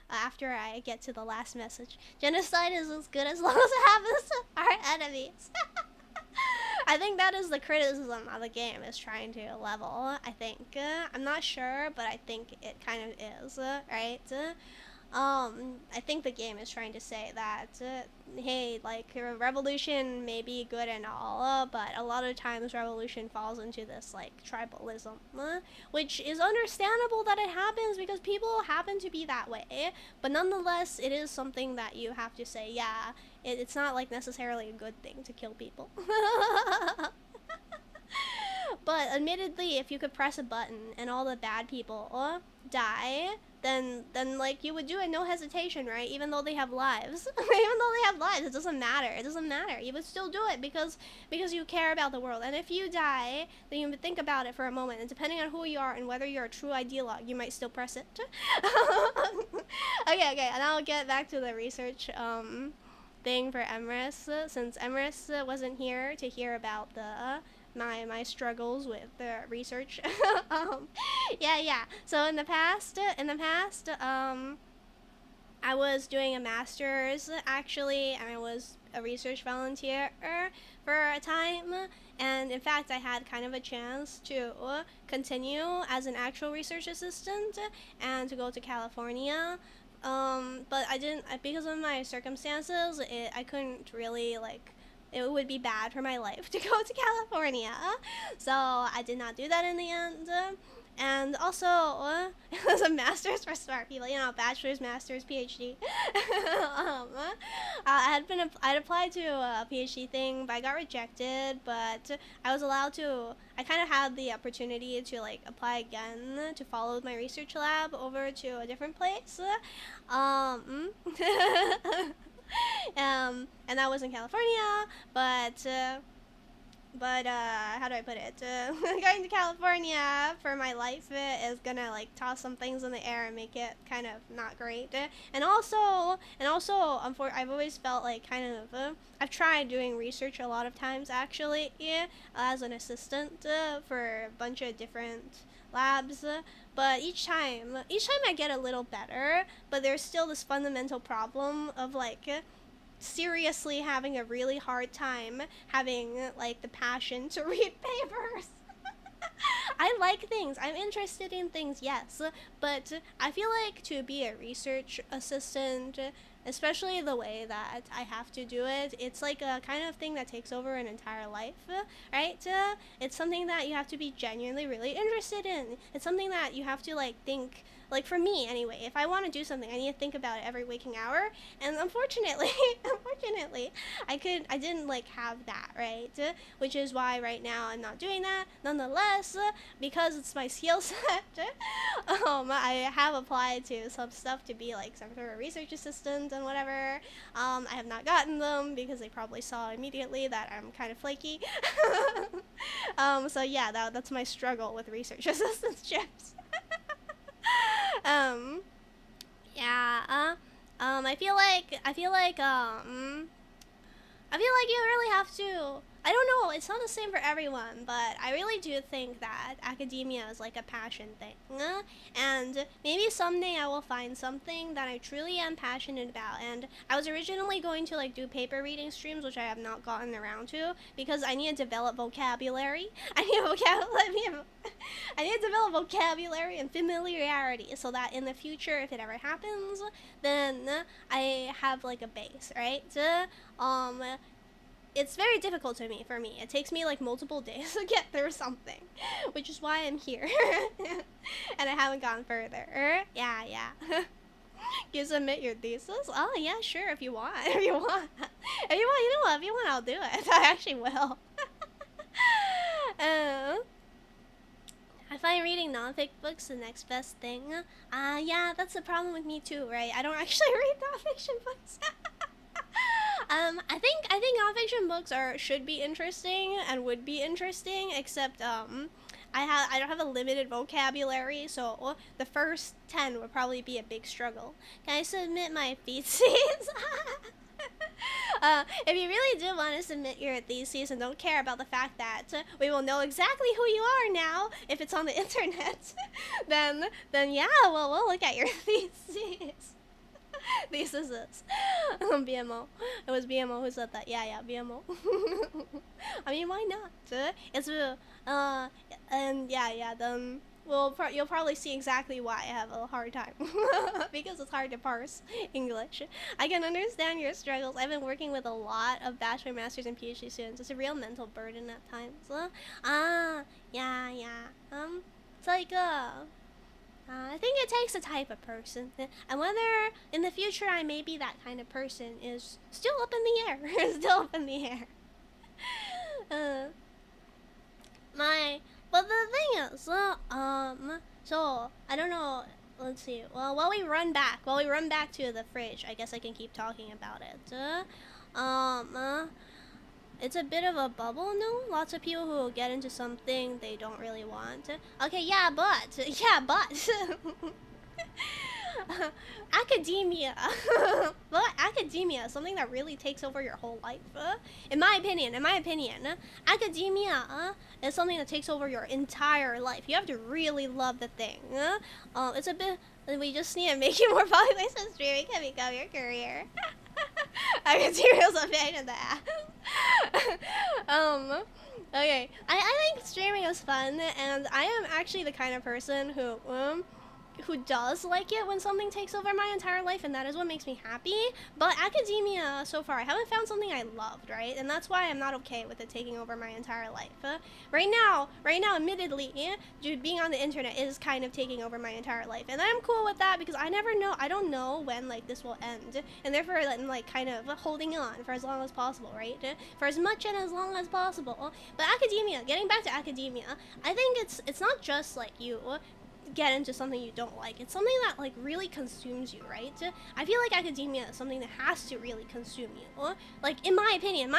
after I get to the last message. Genocide is as good as long as it happens to our enemies. I think that is the criticism of the game is trying to level, I think. I'm not sure, but I think it kind of is, right? I think the game is trying to say that, hey, like, revolution may be good and all, but a lot of times revolution falls into this, like, tribalism, which is understandable that it happens because people happen to be that way, but nonetheless, it is something that you have to say, yeah, it's not, like, necessarily a good thing to kill people. But admittedly, if you could press a button and all the bad people die, then like you would do it no hesitation, right? Even though they have lives. It doesn't matter. You would still do it because you care about the world. And if you die, then you would think about it for a moment, and depending on who you are and whether you're a true ideologue, you might still press it. Okay, and I'll get back to the research thing for Emrys, since Emrys wasn't here to hear about the my struggles with the research. Yeah. So in the past, I was doing a master's actually, and I was a research volunteer for a time. And in fact, I had kind of a chance to continue as an actual research assistant and to go to California. But I didn't, because of my circumstances, I couldn't really, like, it would be bad for my life to go to California. So I did not do that in the end. And also, it was a master's for smart people, you know, bachelor's, master's, PhD. I'd applied to a PhD thing, but I got rejected, but I was allowed to, I kind of had the opportunity to, like, apply again to follow my research lab over to a different place. And that was in California, but how do I put it? Going to California for my life is gonna, like, toss some things in the air and make it kind of not great. And also, I've always felt like kind of, I've tried doing research a lot of times actually, as an assistant for a bunch of different labs, but each time I get a little better, but there's still this fundamental problem of, like, seriously having a really hard time having, like, the passion to read papers. I like things, I'm interested in things, yes, but I feel like to be a research assistant, especially the way that I have to do it, it's like a kind of thing that takes over an entire life, right? It's something that you have to be genuinely really interested in. It's something that you have to, like, think like for me anyway, if I want to do something, I need to think about it every waking hour. And unfortunately, I didn't like have that, right? Which is why right now I'm not doing that. Nonetheless, because it's my skill set, I have applied to some stuff to be like some sort of research assistant and whatever. I have not gotten them because they probably saw immediately that I'm kind of flaky. So yeah, that's my struggle with research assistantships. I feel like you really have to. I don't know, it's not the same for everyone, but I really do think that academia is like a passion thing. And maybe someday I will find something that I truly am passionate about. And I was originally going to like do paper reading streams, which I have not gotten around to, because I need to develop vocabulary. I need to develop vocabulary and familiarity so that in the future, if it ever happens, then I have like a base, right? It's very difficult for me. It takes me like multiple days to get through something, which is why I'm here. And I haven't gone further. Yeah. You submit your thesis? Oh yeah, sure, if you want. If you want, you know what? If you want, I'll do it. I actually will. I find reading non-fic books the next best thing. Yeah, that's the problem with me too, right? I don't actually read non-fiction books. I think nonfiction books should be interesting and would be interesting, except I don't have a limited vocabulary, so the first 10 would probably be a big struggle. Can I submit my theses? If you really do want to submit your theses and don't care about the fact that we will know exactly who you are now if it's on the internet, then yeah, well, we'll look at your theses. Theses. BMO. It was BMO who said that. Yeah, BMO. I mean, why not? It's and yeah. Then you'll probably see exactly why I have a hard time because it's hard to parse English. I can understand your struggles. I've been working with a lot of bachelor, masters, and PhD students. It's a real mental burden at times. Yeah. It's like I think it takes a type of person, and whether in the future I may be that kind of person is still up in the air. Still up in the air. But the thing is, so I don't know. Let's see. Well, while we run back to the fridge, I guess I can keep talking about it. It's a bit of a bubble, no? Lots of people who will get into something they don't really want. Okay, yeah, but academia. But academia is something that really takes over your whole life. In my opinion, academia is something that takes over your entire life. You have to really love the thing. It's a bit. We just need to make it more popular so streaming can become your career. Academia is a pain in the ass. Okay. I think streaming is fun, and I am actually the kind of person who does like it when something takes over my entire life, and that is what makes me happy. But academia, so far, I haven't found something I loved, right? And that's why I'm not okay with it taking over my entire life. Right now, admittedly, being on the internet is kind of taking over my entire life, and I'm cool with that because I don't know when like this will end, and therefore I'm like kind of holding on for as long as possible, right? For as much and as long as possible. But academia, getting back to academia, I think it's not just like you get into something you don't like. It's something that like really consumes you, right? I feel like academia is something that has to really consume you. Like in my opinion.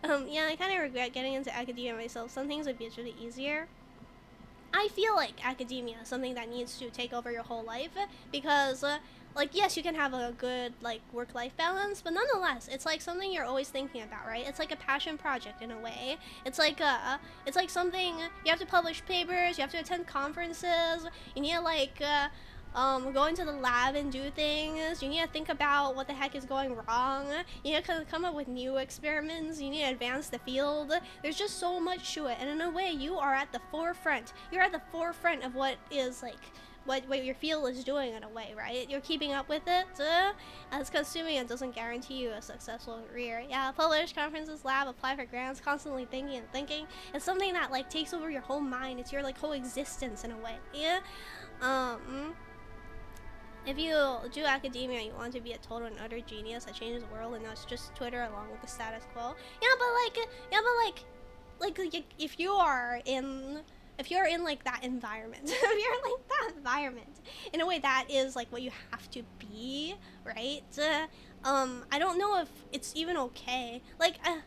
Yeah, I kind of regret getting into academia myself. Some things would be really easier. I feel like academia is something that needs to take over your whole life because like, yes, you can have a good like work-life balance, but nonetheless, it's like something you're always thinking about, right? It's like a passion project in a way. It's like something you have to publish papers, you have to attend conferences, you need to like go into the lab and do things. You need to think about what the heck is going wrong. You need to come up with new experiments. You need to advance the field. There's just so much to it, and in a way, you are at the forefront. You're at the forefront of what what your field is doing in a way, right? You're keeping up with it. As consuming it doesn't guarantee you a successful career. Yeah, publish, conferences, lab, apply for grants, constantly thinking and thinking. It's something that like takes over your whole mind. It's your like whole existence in a way. Yeah. If you do academia, you want to be a total and utter genius that changes the world, and that's just Twitter along with the status quo. Yeah, but like if you're in like that environment, if you're in like that environment, in a way that is like what you have to be, right? I don't know if it's even okay. Like, I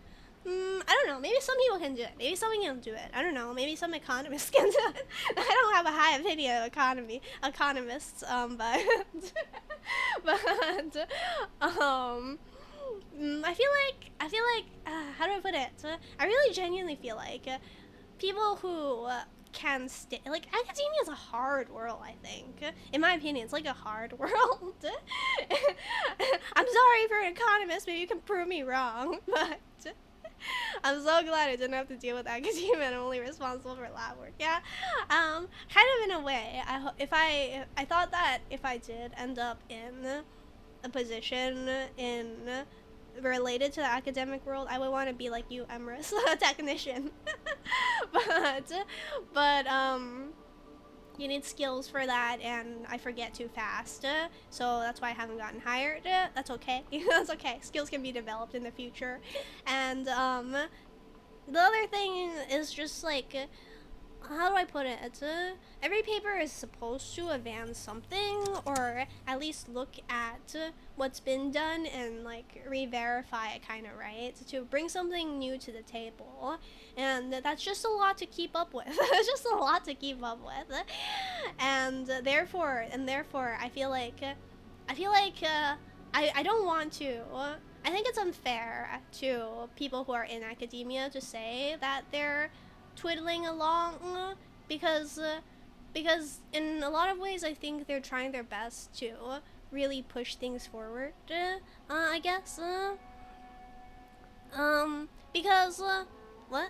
don't know. Maybe some people can do it. Maybe some people can do it. I don't know. Maybe some economists can do it. I don't have a high opinion of economists, but I feel like how do I put it? I really genuinely feel like people who can stay, like, academia is a hard world, I think. In my opinion, it's like a hard world. I'm sorry for an economist, maybe you can prove me wrong, but I'm so glad I didn't have to deal with academia and I'm only responsible for lab work. Yeah, kind of in a way. I thought that if I did end up in a position related to the academic world, I would want to be like you, Emrys, a technician. but you need skills for that, and I forget too fast, so that's why I haven't gotten hired. That's okay. That's okay. Skills can be developed in the future. And the other thing is just like, how do I put it? It's every paper is supposed to advance something, or at least look at what's been done and like re-verify it, kind of, right? To bring something new to the table, and that's just a lot to keep up with. It's just a lot to keep up with, and therefore, I feel like I don't want to. I think it's unfair to people who are in academia to say that they're twiddling along, because in a lot of ways I think they're trying their best to really push things forward, I guess, because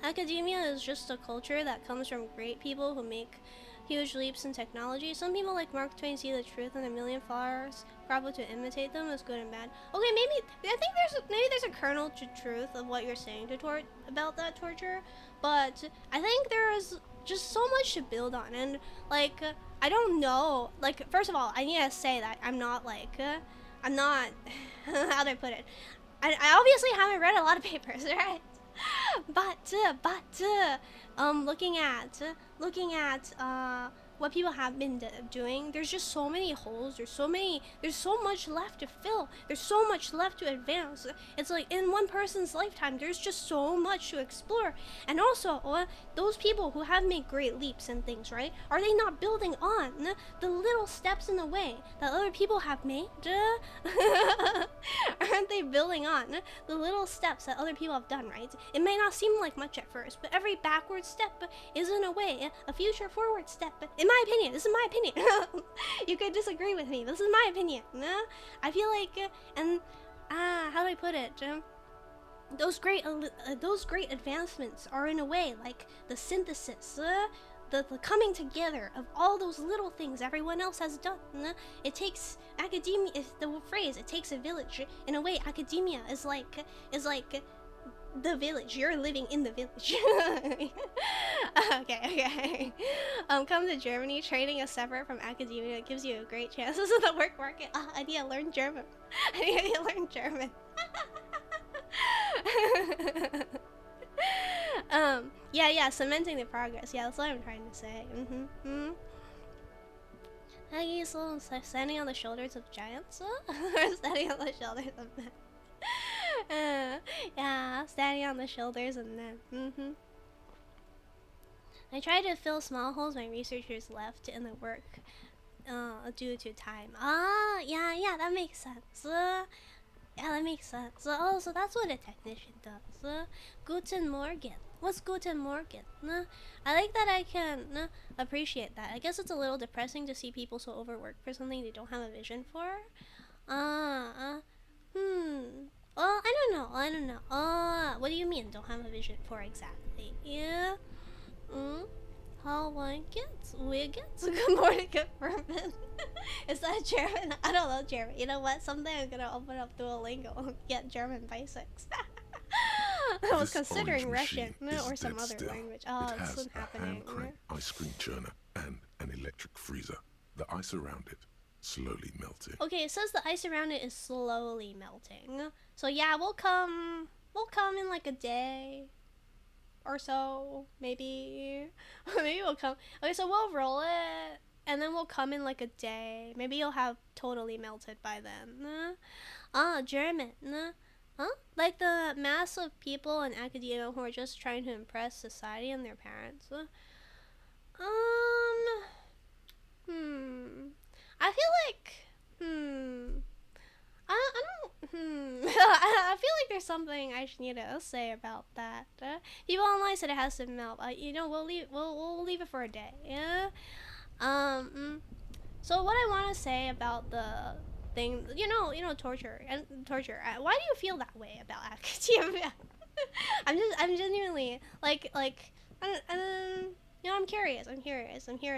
academia is just a culture that comes from great people who make huge leaps in technology. Some people like Mark Twain see the truth in a million flowers, probably to imitate them is good and bad. Okay, I think there's a kernel to truth of what you're saying about that torture, but I think there is just so much to build on, and like I don't know, like, first of all, I need to say that I'm not how do I put it, I obviously haven't read a lot of papers, right? but looking at what people have been doing, there's just so many holes, there's so much left to fill, there's so much left to advance. It's like in one person's lifetime there's just so much to explore. And also those people who have made great leaps and things, right, are they not building on the little steps in the way that other people have made? Aren't they building on the little steps that other people have done, right? It may not seem like much at first, but every backward step is in a way a future forward step. In my opinion, this is my opinion. You could disagree with me. This is my opinion. I feel like, and how do I put it? Those great advancements are in a way like the synthesis, the coming together of all those little things everyone else has done. It takes academia. Is the phrase. It takes a village. In a way, academia is like the village. You're living in the village. Okay. Come to Germany. Training is separate from academia. It gives you great chances in the work market. I need to learn German. Yeah, cementing the progress. Yeah, that's what I'm trying to say. Aggie, so standing on the shoulders of giants? Or standing on the shoulders of men? Yeah, standing on the shoulders of men. I tried to fill small holes my researchers left in the work due to time. Yeah, that makes sense. Yeah, that makes sense. Oh, so that's what a technician does. Guten Morgen. What's Guten Morgen? I like that I can appreciate that. I guess it's a little depressing to see people so overworked for something they don't have a vision for. Well, I don't know. What do you mean don't have a vision for exactly? Yeah. How like it? Good morning, good Furman. Is that German? I don't know German. You know what? Someday I'm gonna open up Duolingo and get German basics. I was considering Russian or some other language. Oh, it this has isn't a happening. hand-crank ice cream churner and an electric freezer. The ice around it slowly melting. Okay, it says the ice around it is slowly melting. So yeah, we'll come in like a day or so, maybe. Maybe we'll come. Okay, so we'll roll it, and then we'll come in like a day. Maybe you'll have totally melted by then. German. Huh? Like the mass of people in academia who are just trying to impress society and their parents. I feel like, I don't, I feel like there's something I should need to say about that. People online said it has to melt. You know, we'll leave it for a day. Yeah. So what I want to say about the thing, you know, torture. Why do you feel that way about academia? I'm genuinely like, you know, I'm curious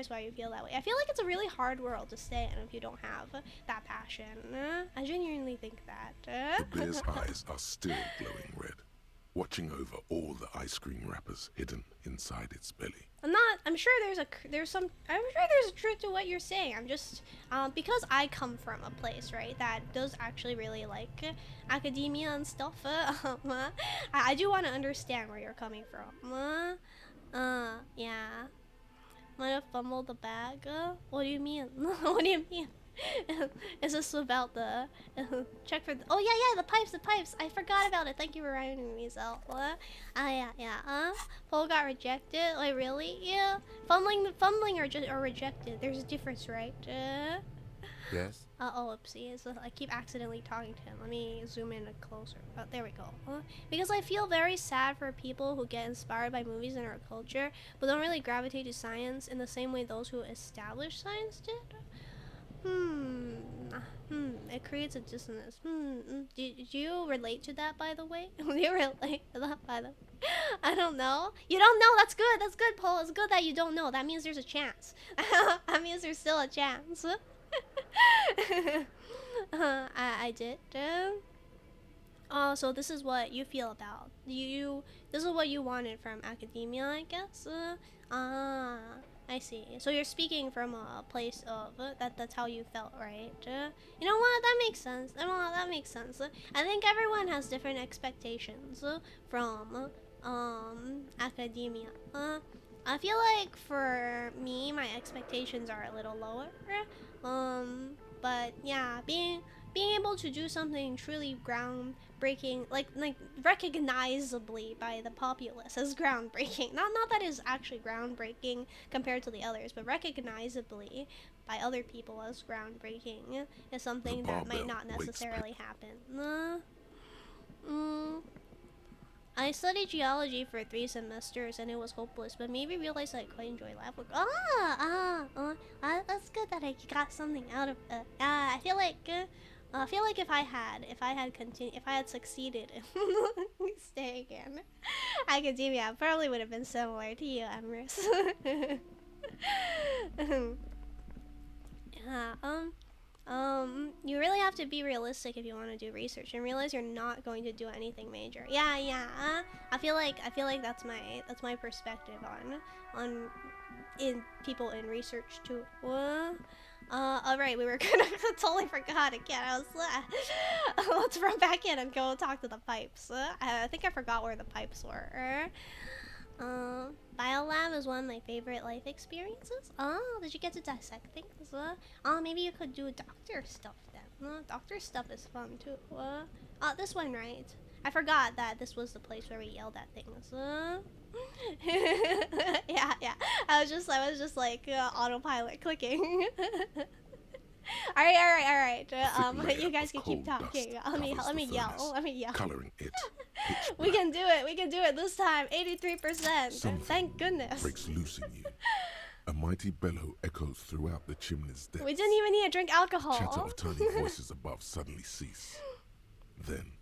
why you feel that way. I feel like it's a really hard world to stay in if you don't have that passion. I genuinely think that. The bear's eyes are still glowing red, watching over all the ice cream wrappers hidden inside its belly. I'm sure there's a truth to what you're saying. I'm just, because I come from a place, right, that does actually really like academia and stuff, I do want to understand where you're coming from. Yeah. Might have fumbled the bag. What do you mean? What do you mean? Is this about the check for the, oh yeah, the pipes. I forgot about it. Thank you for reminding me, Zel. Yeah. Poll got rejected. Like really? Yeah. Fumbling or rejected. There's a difference, right? Yes? Oh, oopsie. I keep accidentally talking to him. Let me zoom in closer. Oh, there we go. Because I feel very sad for people who get inspired by movies and our culture, but don't really gravitate to science in the same way those who establish science did. It creates a dissonance. Do you relate to that, by the way? Do you relate to that, by the way? I don't know. You don't know? That's good. That's good, Paul. It's good that you don't know. That means there's a chance. That means there's still a chance. I did. Oh, so this is what you feel about this is what you wanted from academia, I guess. I see. So you're speaking from a place of that's how you felt, right? You know what? That makes sense. That makes sense. I think everyone has different expectations from academia. I feel like for me, my expectations are a little lower. But yeah, being able to do something truly groundbreaking, like recognizably by the populace as groundbreaking. Not that it's actually groundbreaking compared to the others, but recognizably by other people as groundbreaking is something that might not necessarily happen. I studied geology for 3 semesters and it was hopeless, but maybe realized I quite enjoy lab work. That's good that I got something out of it. I feel like if I had succeeded in staying in academia, I probably would have been similar to you, Emrys. You really have to be realistic if you want to do research and realize you're not going to do anything major. Yeah. I feel like that's my perspective on people in research too. Alright, we were gonna totally forgot again. I was let's run back in and go talk to the pipes. I think I forgot where the pipes were. Biolab is one of my favorite life experiences. Oh, did you get to dissect things? Maybe you could do doctor stuff then. Doctor stuff is fun too. This one, right? I forgot that this was the place where we yelled at things. Yeah. I was just like autopilot clicking. All right. You guys can keep talking. Let me yell. Coloring it. We can do it this time. 83%. Thank goodness. Breaks loose in you. A mighty bellow echoes throughout the chimney's depths. We didn't even need to drink alcohol. Chatter of tiny voices above suddenly cease. Then.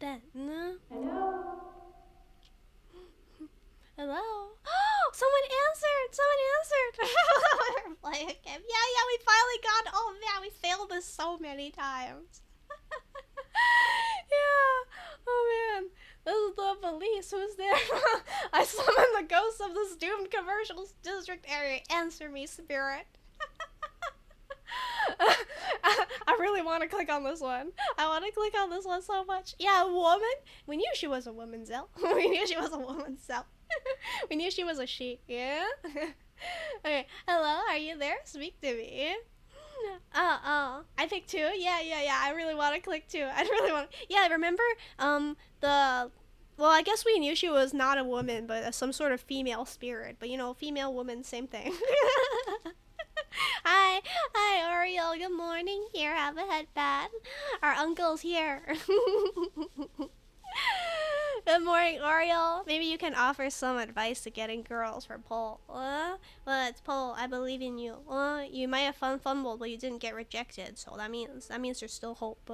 Hello. Hello. Someone answered! Someone answered! We're playing a game. Yeah, we finally got. Oh man, we failed this so many times. Yeah. Oh man. This is the police. Who's there? I summoned the ghosts of this doomed commercial district area. Answer me, spirit. I really want to click on this one. I want to click on this one so much. Yeah, a woman? We knew she was a woman, Zell. We knew she was a woman, Zell. We knew she was a she. Yeah? Okay. Hello, are you there? Speak to me. I picked 2. Yeah. I really want to click 2. I really want. Yeah, remember well, I guess we knew she was not a woman, but some sort of female spirit. But you know, female, woman, same thing. Hi, Oriole. Good morning. Here, have a headband. Our uncle's here. Good morning, Oriole. Maybe you can offer some advice to getting girls for Pole. Well, it's Pole. I believe in you. You might have fumbled, but you didn't get rejected, so that means there's still hope.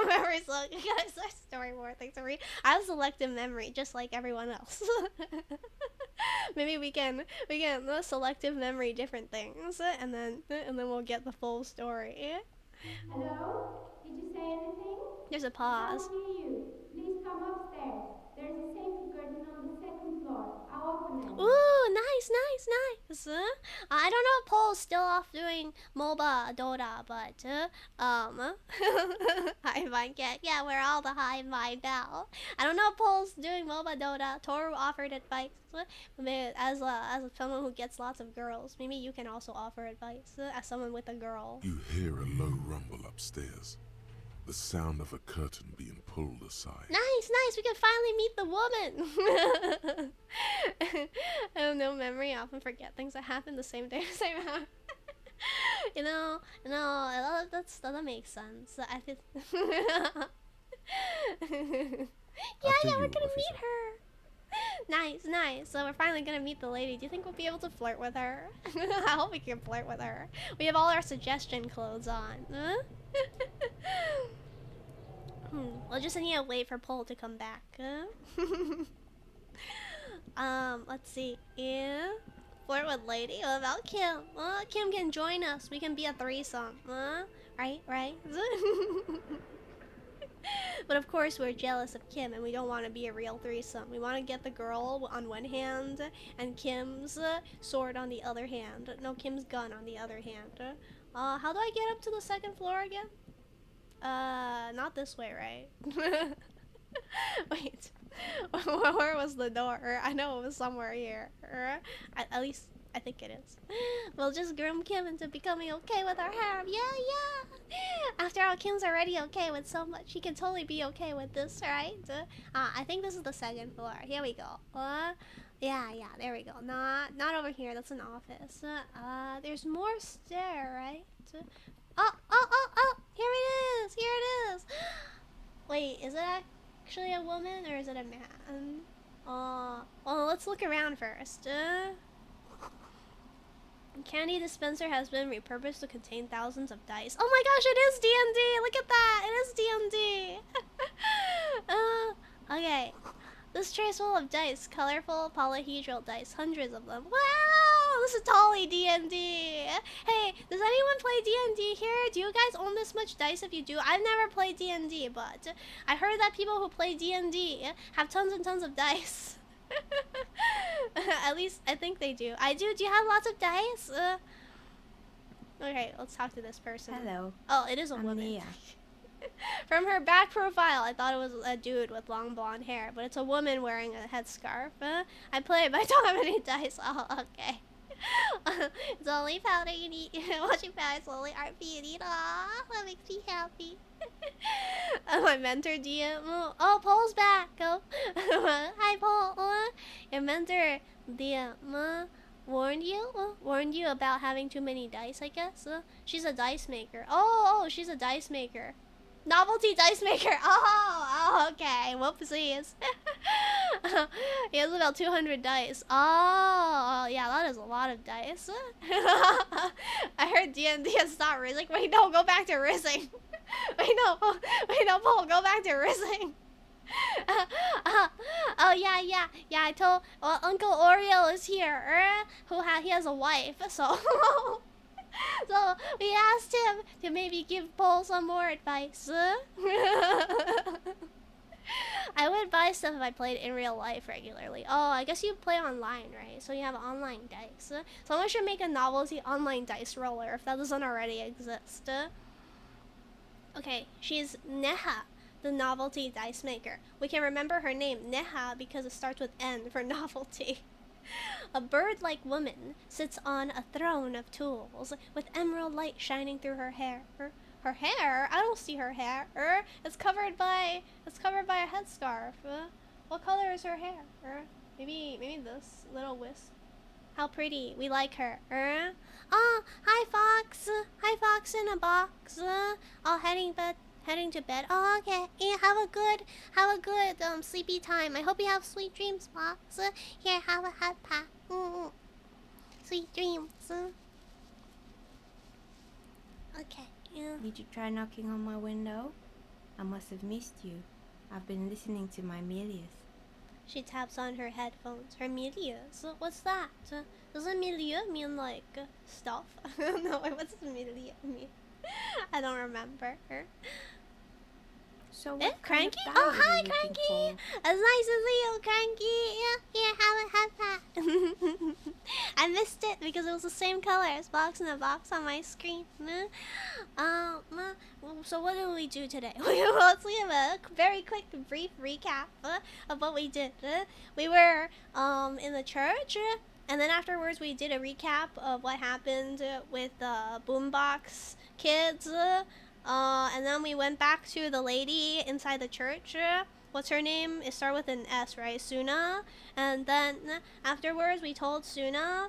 Memory slug. You guys are story more things to read. I have selective memory, just like everyone else. Maybe we can selective memory different things, and then we'll get the full story. Hello? Did you say anything? There's a pause. I can't hear you. Please come upstairs. There's a safety curtain on the 2nd floor. I'll open it. Ooh, nice. I don't know if Pole's still off doing MOBA Dota, but Hive Mind Cat. Yeah, we're all the Hive Mind now. I don't know if Pole's doing MOBA Dota. Toru offered advice. As someone who gets lots of girls, maybe you can also offer advice as someone with a girl. You hear a low rumble upstairs. The sound of a curtain being pulled aside. Nice. We can finally meet the woman. I have no memory. I often forget things that happen the same day, same hour. you know, that makes sense. I think. yeah, we're gonna meet her. Nice. So we're finally gonna meet the lady. Do you think we'll be able to flirt with her? I hope we can flirt with her. We have all our suggestion clothes on. Huh? We'll just need to wait for Pole to come back. Let's see. Yeah. Flirt with lady. What about Kim? Kim can join us. We can be a threesome. Right? But of course we're jealous of Kim and we don't want to be a real threesome. We want to get the girl on one hand and Kim's sword on the other hand. No, Kim's gun on the other hand. How do I get up to the 2nd floor again? Not this way, right? Wait. Where was the door? I know it was somewhere here. At least I think it is. We'll just groom Kim into becoming okay with our harem. Yeah. After all, Kim's already okay with so much. She can totally be okay with this, right? I think this is the 2nd floor. Here we go. Yeah, there we go. Not over here. That's an office. There's more stair, right? Oh! Here it is. Wait, is it actually a woman or is it a man? Well, let's look around first. Candy dispenser has been repurposed to contain thousands of dice. Oh my gosh, it is D&D! Look at that! It is D&D! Okay. This tray is full of dice. Colorful polyhedral dice. Hundreds of them. Wow! This is totally D&D! Hey, does anyone play D&D here? Do you guys own this much dice? If you do, I've never played D&D, but I heard that people who play D&D have tons and tons of dice. At least I think they do. I do. Do you have lots of dice? Okay, let's talk to this person. Hello. Oh, it is a woman. Nia. From her back profile, I thought it was a dude with long blonde hair, but it's a woman wearing a headscarf. I play, but I don't have any dice. Oh, okay. It's only powder you need. Watching powder slowly RP you need. Aww, that makes me happy. My mentor DM. Oh, Pole's back. Oh. Hi, Pole. Your mentor DM warned you about having too many dice, I guess. She's a dice maker. Oh, she's a dice maker. Novelty dice maker. Oh, okay. Whoopsies. He has about 200 dice. Oh, yeah, that is a lot of dice. I heard D&D has stopped rizzing. Wait, no, go back to rizzing. Wait, no, Paul, go back to rizzing. Oh yeah. I told Uncle Oreo is here. He has a wife, so so we asked him to maybe give Paul some more advice. I would buy stuff if I played in real life regularly. Oh, I guess you play online, right? So you have online dice. Someone should make a novelty online dice roller if that doesn't already exist. Okay, she's Neha, the novelty dice maker. We can remember her name, Neha, because it starts with N for novelty. A bird-like woman sits on a throne of tools with emerald light shining through her hair. Her hair? I don't see her hair. It's covered by a headscarf. What color is her hair? Maybe this little wisp. How pretty. We like her. Oh, hi Fox. Hi Fox in a box. Oh, heading to bed. Oh, okay. Yeah, have a good sleepy time. I hope you have sweet dreams, Fox. Here, have a hot pack. Sweet dreams. Okay. Yeah. Did you try knocking on my window? I must have missed you. I've been listening to my Milius. She taps on her headphones. Her milieu. So what's that? Doesn't milieu mean like stuff? No, what's milieu mean? I don't remember. So what Cranky? kind of Oh, bag hi, are you looking Cranky! for? It's nice to see you, Cranky! Here, have that. I missed it because it was the same color as Box in a Box on my screen. So what did we do today? Let's give a very quick, brief recap of what we did. We were in the church, and then afterwards we did a recap of what happened with the Boombox kids. And then we went back to the lady inside the church. What's her name? It started with an S, right? Suna. And then afterwards we told Suna,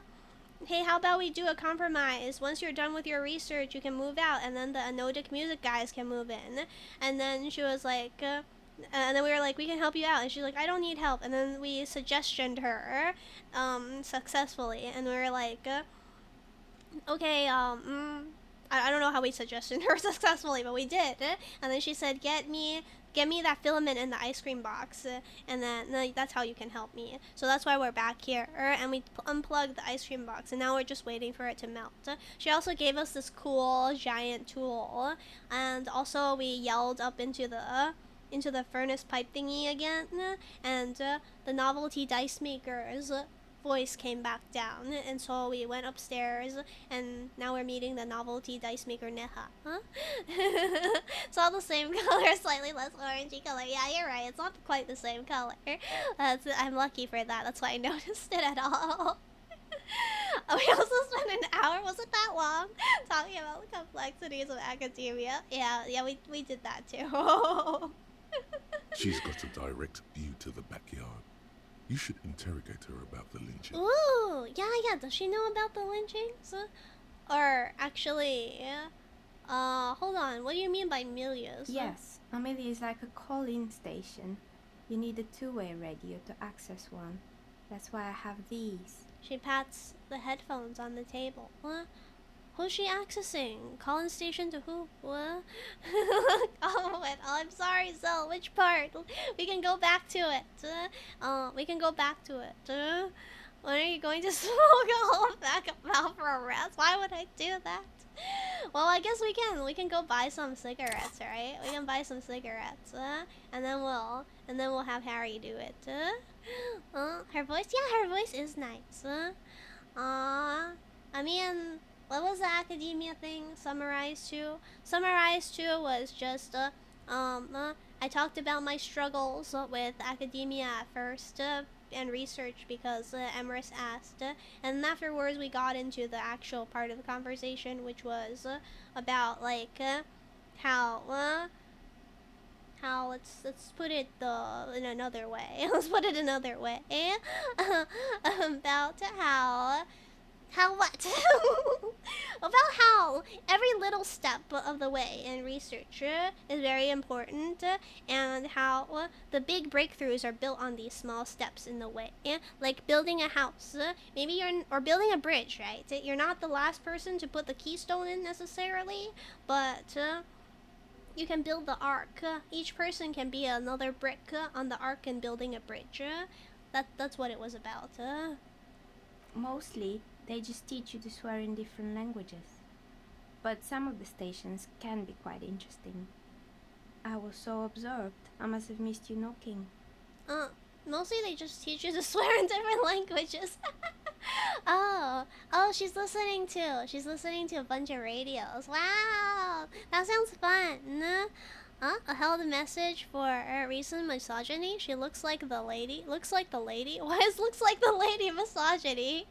hey, how about we do a compromise? Once you're done with your research, you can move out, and then the Anodic music guys can move in. And then she was like, and then we were like, we can help you out. And she's like, I don't need help. And then we suggestioned her successfully. And we were like, okay, I don't know how we suggested her successfully, but we did. And then she said, get me that filament in the ice cream box, and then that's how you can help me. So that's why we're back here, and we unplugged the ice cream box, and now we're just waiting for it to melt. She also gave us this cool giant tool, and also we yelled up into the furnace pipe thingy again, and the novelty dice maker's voice came back down, and so we went upstairs, and now we're meeting the novelty dice maker Neha. It's all the same color, slightly less orangey color. Yeah, you're right, it's not quite the same color. I'm lucky for that, that's why I noticed it at all. We also spent an hour, was it that long, talking about the complexities of academia. Yeah, we did that too. She's got a direct view to the backyard. You should interrogate her about the lynching. Ooh, yeah. Does she know about the lynchings? Or actually, hold on. What do you mean by milius? Yes, a milia is like a call-in station. You need a two-way radio to access one. That's why I have these. She pats the headphones on the table. Who's she accessing? Call-in station to who? What? I'm sorry, Zell. Which part? We can go back to it. When are you going to smoke a whole pack of mouth for a rest? Why would I do that? Well, I guess we can. We can go buy some cigarettes, right? We can buy some cigarettes, and then we'll have Harry do it. Her voice? Yeah, her voice is nice. I mean, what was the academia thing summarized to? Summarized to was just, I talked about my struggles with academia at first, and research because Emrys asked, and afterwards we got into the actual part of the conversation, which was about like how let's put it in another way. Let's put it another way. About how what? About how every little step of the way in research is very important, and how the big breakthroughs are built on these small steps in the way. Like building a house, or building a bridge, right? You're not the last person to put the keystone in necessarily, but You can build the arc. Each person can be another brick on the arc and building a bridge. That's what it was about. Mostly, they just teach you to swear in different languages. But some of the stations can be quite interesting. I was so absorbed, I must have missed you knocking. Mostly they just teach you to swear in different languages. Oh, she's listening to a bunch of radios. Wow, that sounds fun. I held a message for recent misogyny. She looks like the lady. Looks like the lady? Why is looks like the lady misogyny?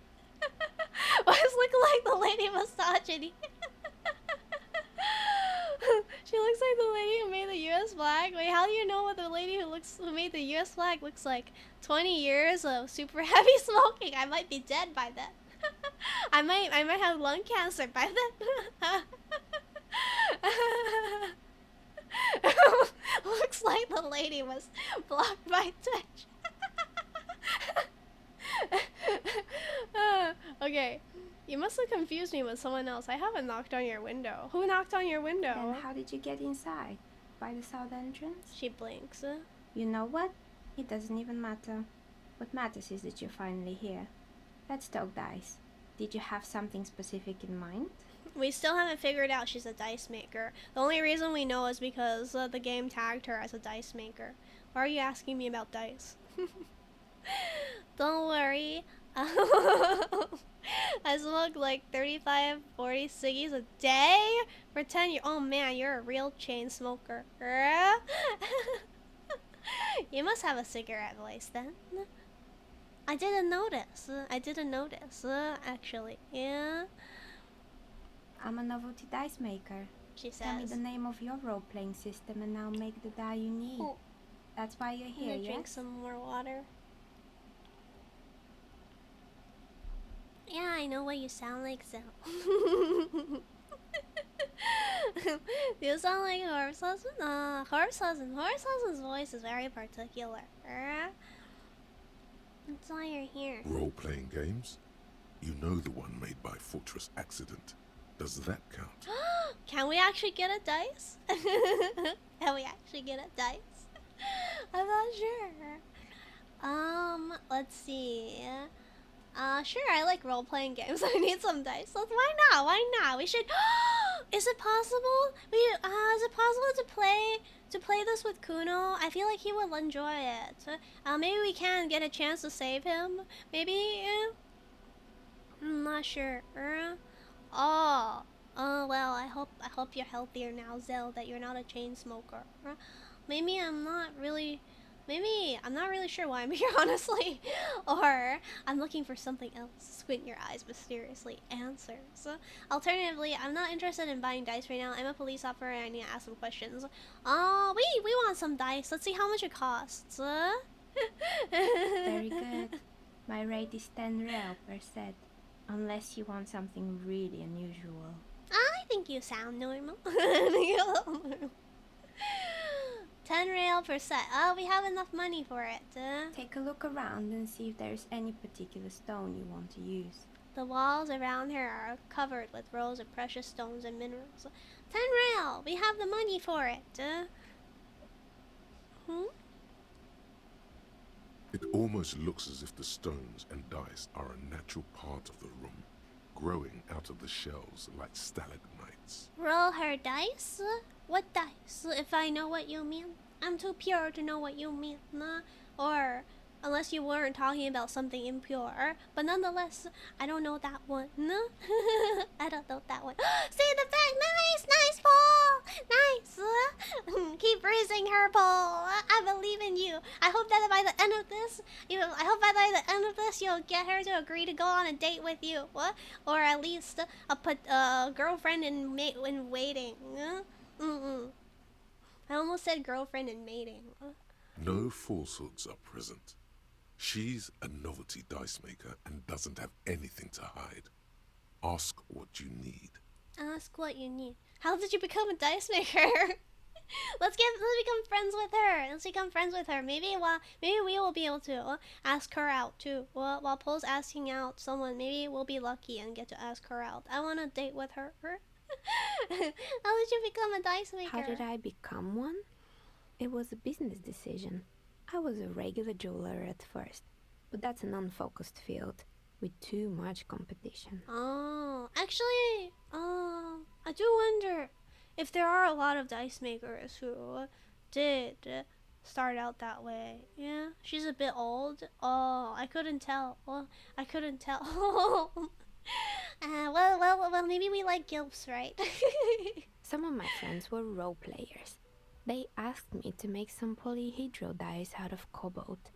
Why is look like the lady misogyny? She looks like the lady who made the U.S. flag. Wait, how do you know what the lady who made the U.S. flag looks like? 20 years of super heavy smoking. I might be dead by then. I might have lung cancer by then. Looks like the lady was blocked by Twitch. Okay. You must have confused me with someone else. I haven't knocked on your window. Who knocked on your window? And how did you get inside? By the south entrance? She blinks. You know what? It doesn't even matter. What matters is that you're finally here. Let's talk dice. Did you have something specific in mind? We still haven't figured out she's a dice maker. The only reason we know is because the game tagged her as a dice maker. Why are you asking me about dice? Don't worry. I smoke like 35, 40 ciggies a day for 10 years. Oh man, you're a real chain smoker. You must have a cigarette voice then. I didn't notice. Actually. Yeah. I'm a novelty dice maker. She says. Tell me the name of your role-playing system and I'll make the die you need. Oh. That's why you're here, yes? Drink some more water. Yeah, I know what you sound like, so. You sound like Horse Husband? Horse Husband's voice is very particular. That's why you're here. Role-playing games? You know the one made by Fortress Accident. Does that count? Can we actually get a dice? Can we actually get a dice? I'm not sure. Let's see. Sure, I like role-playing games. I need some dice. Why not? Why not? We should. Is it possible? Is it possible to play this with Kuno? I feel like he would enjoy it. Maybe we can get a chance to save him. Maybe. I'm not sure. Well, I hope you're healthier now, Zell. That you're not a chain smoker. Maybe I'm not really sure why I'm here, honestly. Or I'm looking for something else. Squint your eyes mysteriously answers. Alternatively, I'm not interested in buying dice right now. I'm a police officer and I need to ask some questions. We want some dice. Let's see how much it costs. Very good. My rate is 10 real per set. Unless you want something really unusual. I think you sound normal. 10 real per set. Oh, we have enough money for it. Take a look around and see if there's any particular stone you want to use. The walls around here are covered with rows of precious stones and minerals. 10 real! We have the money for it. It almost looks as if the stones and dice are a natural part of the room, growing out of the shells like stalagmites. Roll her dice? What dice? If I know what you mean. I'm too pure to know what you mean. Or, unless you weren't talking about something impure. But nonetheless, I don't know that one. I don't know that one. See the fact? Nice, Paul! Nice! Keep raising her, Paul. I believe in you. I hope that by the end of this, you'll get her to agree to go on a date with you. Or at least a girlfriend in waiting. I almost said girlfriend in mating. No falsehoods are present. She's a novelty dice maker and doesn't have anything to hide. Ask what you need. Ask what you need. How did you become a dice maker? Let's become friends with her. Maybe we will be able to ask her out too. While Pole's asking out someone, maybe we'll be lucky and get to ask her out. I want to date with her. How did you become a dice maker? How did I become one? It was a business decision. I was a regular jeweler at first, but that's an unfocused field with too much competition. Oh, actually, I do wonder if there are a lot of dice makers who did start out that way. Yeah, she's a bit old. Oh, I couldn't tell. Well, I couldn't tell. Well, maybe we like gilfs, right? Some of my friends were role players. They asked me to make some polyhedral dice out of cobalt.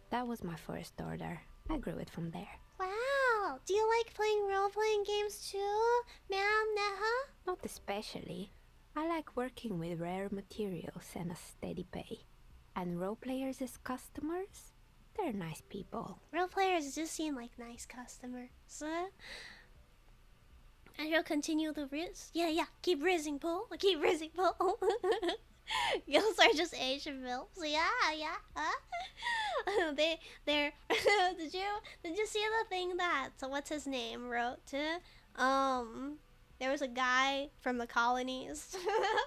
That was my first order. I grew it from there. Wow, do you like playing role-playing games too, ma'am Neha? Not especially. I like working with rare materials and a steady pay. And role players as customers? They're nice people. Role-players do seem like nice customers. And you'll continue the riz? Yeah, keep rizzing, Paul. Keep rizzing, Paul. Gills are just Asian milfs. Yeah. They're did you see the thing that what's his name wrote? There was a guy from the colonies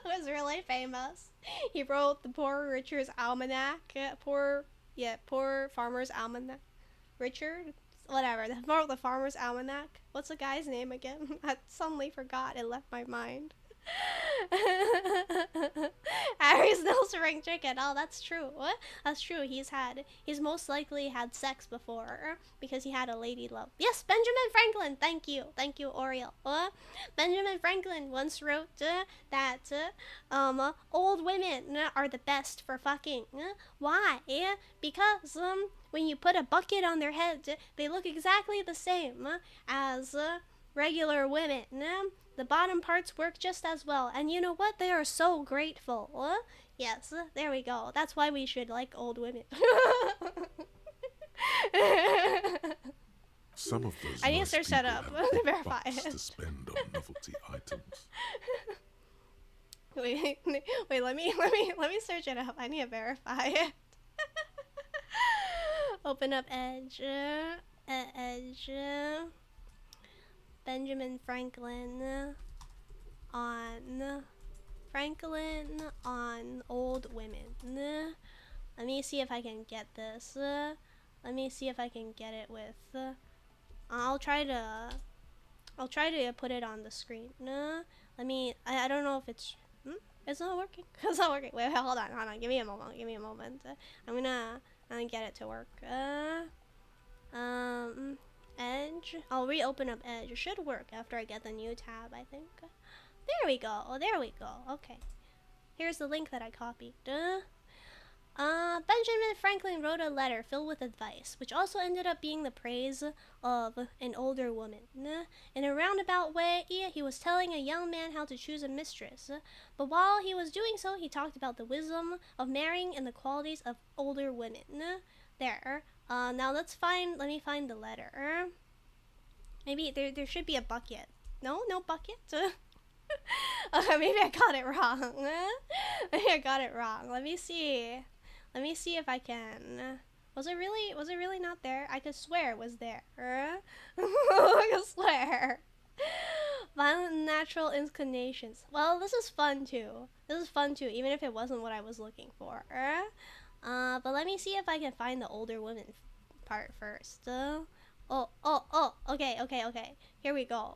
who was really famous. He wrote the Poor Richard's Almanac. Poor Farmer's Almanac. Richard? Whatever. The Farmer's Almanac. What's the guy's name again? I suddenly forgot. It left my mind. Harry's no spring chicken. Oh, that's true. What? That's true. He's most likely had sex before because he had a lady love. Yes, Benjamin Franklin. Thank you, Oriel. Benjamin Franklin once wrote that old women are the best for fucking. Why? Because when you put a bucket on their head, they look exactly the same as regular women. The bottom parts work just as well, and you know what? They are so grateful. Yes, there we go. That's why we should like old women. Some of those I need to nice search that up people have to big verify bucks it. to spend on novelty items. Wait, let me search it up. I need to verify it. Open up Edge. Edge. Benjamin Franklin on old women. Let me see if I can get this. Let me see if I can get it with. I'll try to put it on the screen. Let me. I don't know if it's. It's not working. It's not working. Wait, hold on. Give me a moment. I'm gonna get it to work. Edge. I'll reopen up Edge. It should work after I get the new tab, I think. There we go. Okay. Here's the link that I copied. Benjamin Franklin wrote a letter filled with advice, which also ended up being the praise of an older woman. In a roundabout way, he was telling a young man how to choose a mistress. But while he was doing so, he talked about the wisdom of marrying and the qualities of older women. There. Now let me find the letter. Maybe there should be a bucket. No bucket? Maybe I got it wrong. Let me see if I can. Was it really not there? I could swear it was there. I could swear. Violent and natural inclinations. Well, this is fun too, even if it wasn't what I was looking for. But let me see if I can find the older woman part first. Okay. Here we go.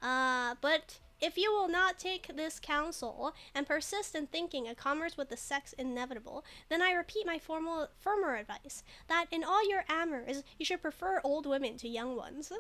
But if you will not take this counsel and persist in thinking a commerce with the sex inevitable, then I repeat my firmer advice, that in all your amours you should prefer old women to young ones.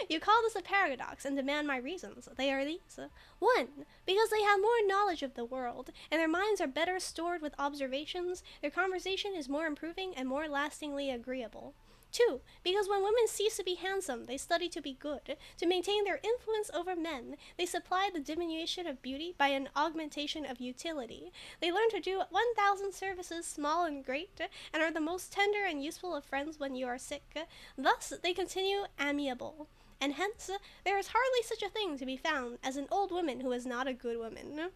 You call this a paradox and demand my reasons. They are these. 1. Because they have more knowledge of the world, and their minds are better stored with observations, their conversation is more improving and more lastingly agreeable. 2. Because when women cease to be handsome, they study to be good. To maintain their influence over men, they supply the diminution of beauty by an augmentation of utility. They learn to do 1,000 services, small and great, and are the most tender and useful of friends when you are sick. Thus, they continue amiable. And hence, there is hardly such a thing to be found as an old woman who is not a good woman.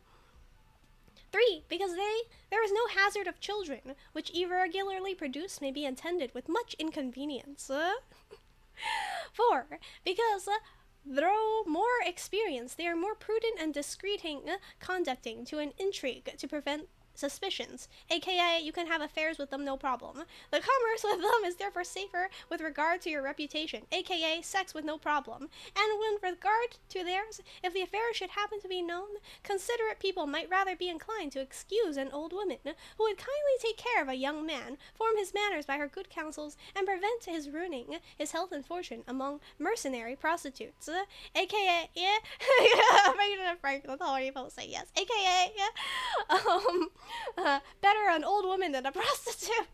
3. Because there is no hazard of children, which irregularly produced may be attended with much inconvenience. 4. Because though more experienced, they are more prudent and discreet in conducting to an intrigue to prevent suspicions, aka you can have affairs with them no problem. The commerce with them is therefore safer with regard to your reputation, aka sex with no problem. And with regard to theirs, if the affair should happen to be known, considerate people might rather be inclined to excuse an old woman who would kindly take care of a young man, form his manners by her good counsels, and prevent his ruining his health and fortune among mercenary prostitutes, aka Frank, that's all people say yes, aka better an old woman than a prostitute.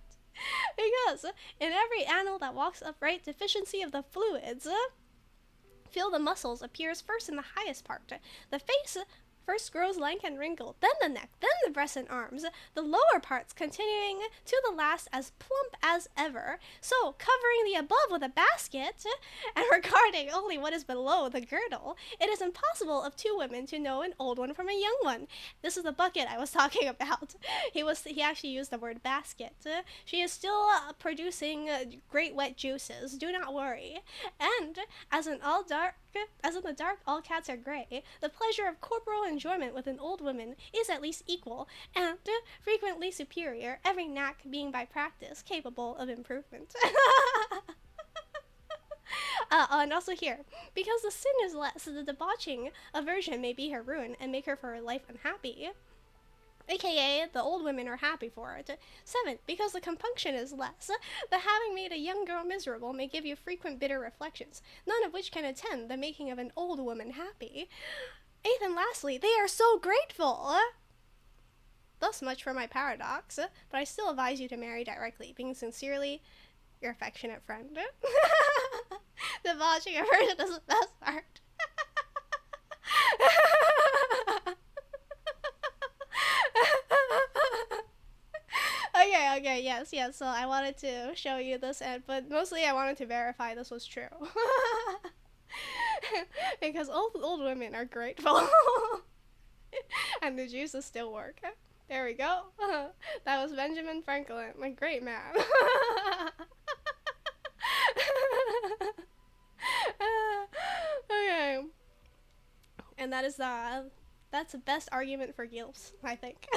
Because in every animal that walks upright, deficiency of the fluids, feel the muscles appears first in the highest part. The face first grows lank and wrinkled, then the neck, then the breast and arms, the lower parts continuing to the last as plump as ever. So, covering the above with a basket, and regarding only what is below the girdle, it is impossible of two women to know an old one from a young one. This is the bucket I was talking about. He actually used the word basket. She is still producing great wet juices, do not worry. And, as in the dark all cats are gray, the pleasure of corporal enjoyment with an old woman is at least equal, and frequently superior, every knack being by practice capable of improvement. And also here, because the sin is less, the debauching aversion may be her ruin and make her for her life unhappy, aka the old women are happy for it. 7. Because the compunction is less, the having made a young girl miserable may give you frequent bitter reflections, none of which can attend the making of an old woman happy. 8. And lastly, they are so grateful. Thus much for my paradox, but I still advise you to marry directly, being sincerely your affectionate friend. Debauching aversion is the best part. Okay, yes, so I wanted to show you this, but mostly I wanted to verify this was true. Because old women are grateful. And the juices still work. There we go. That was Benjamin Franklin, a great man. Okay. And that's the best argument for gilfs, I think.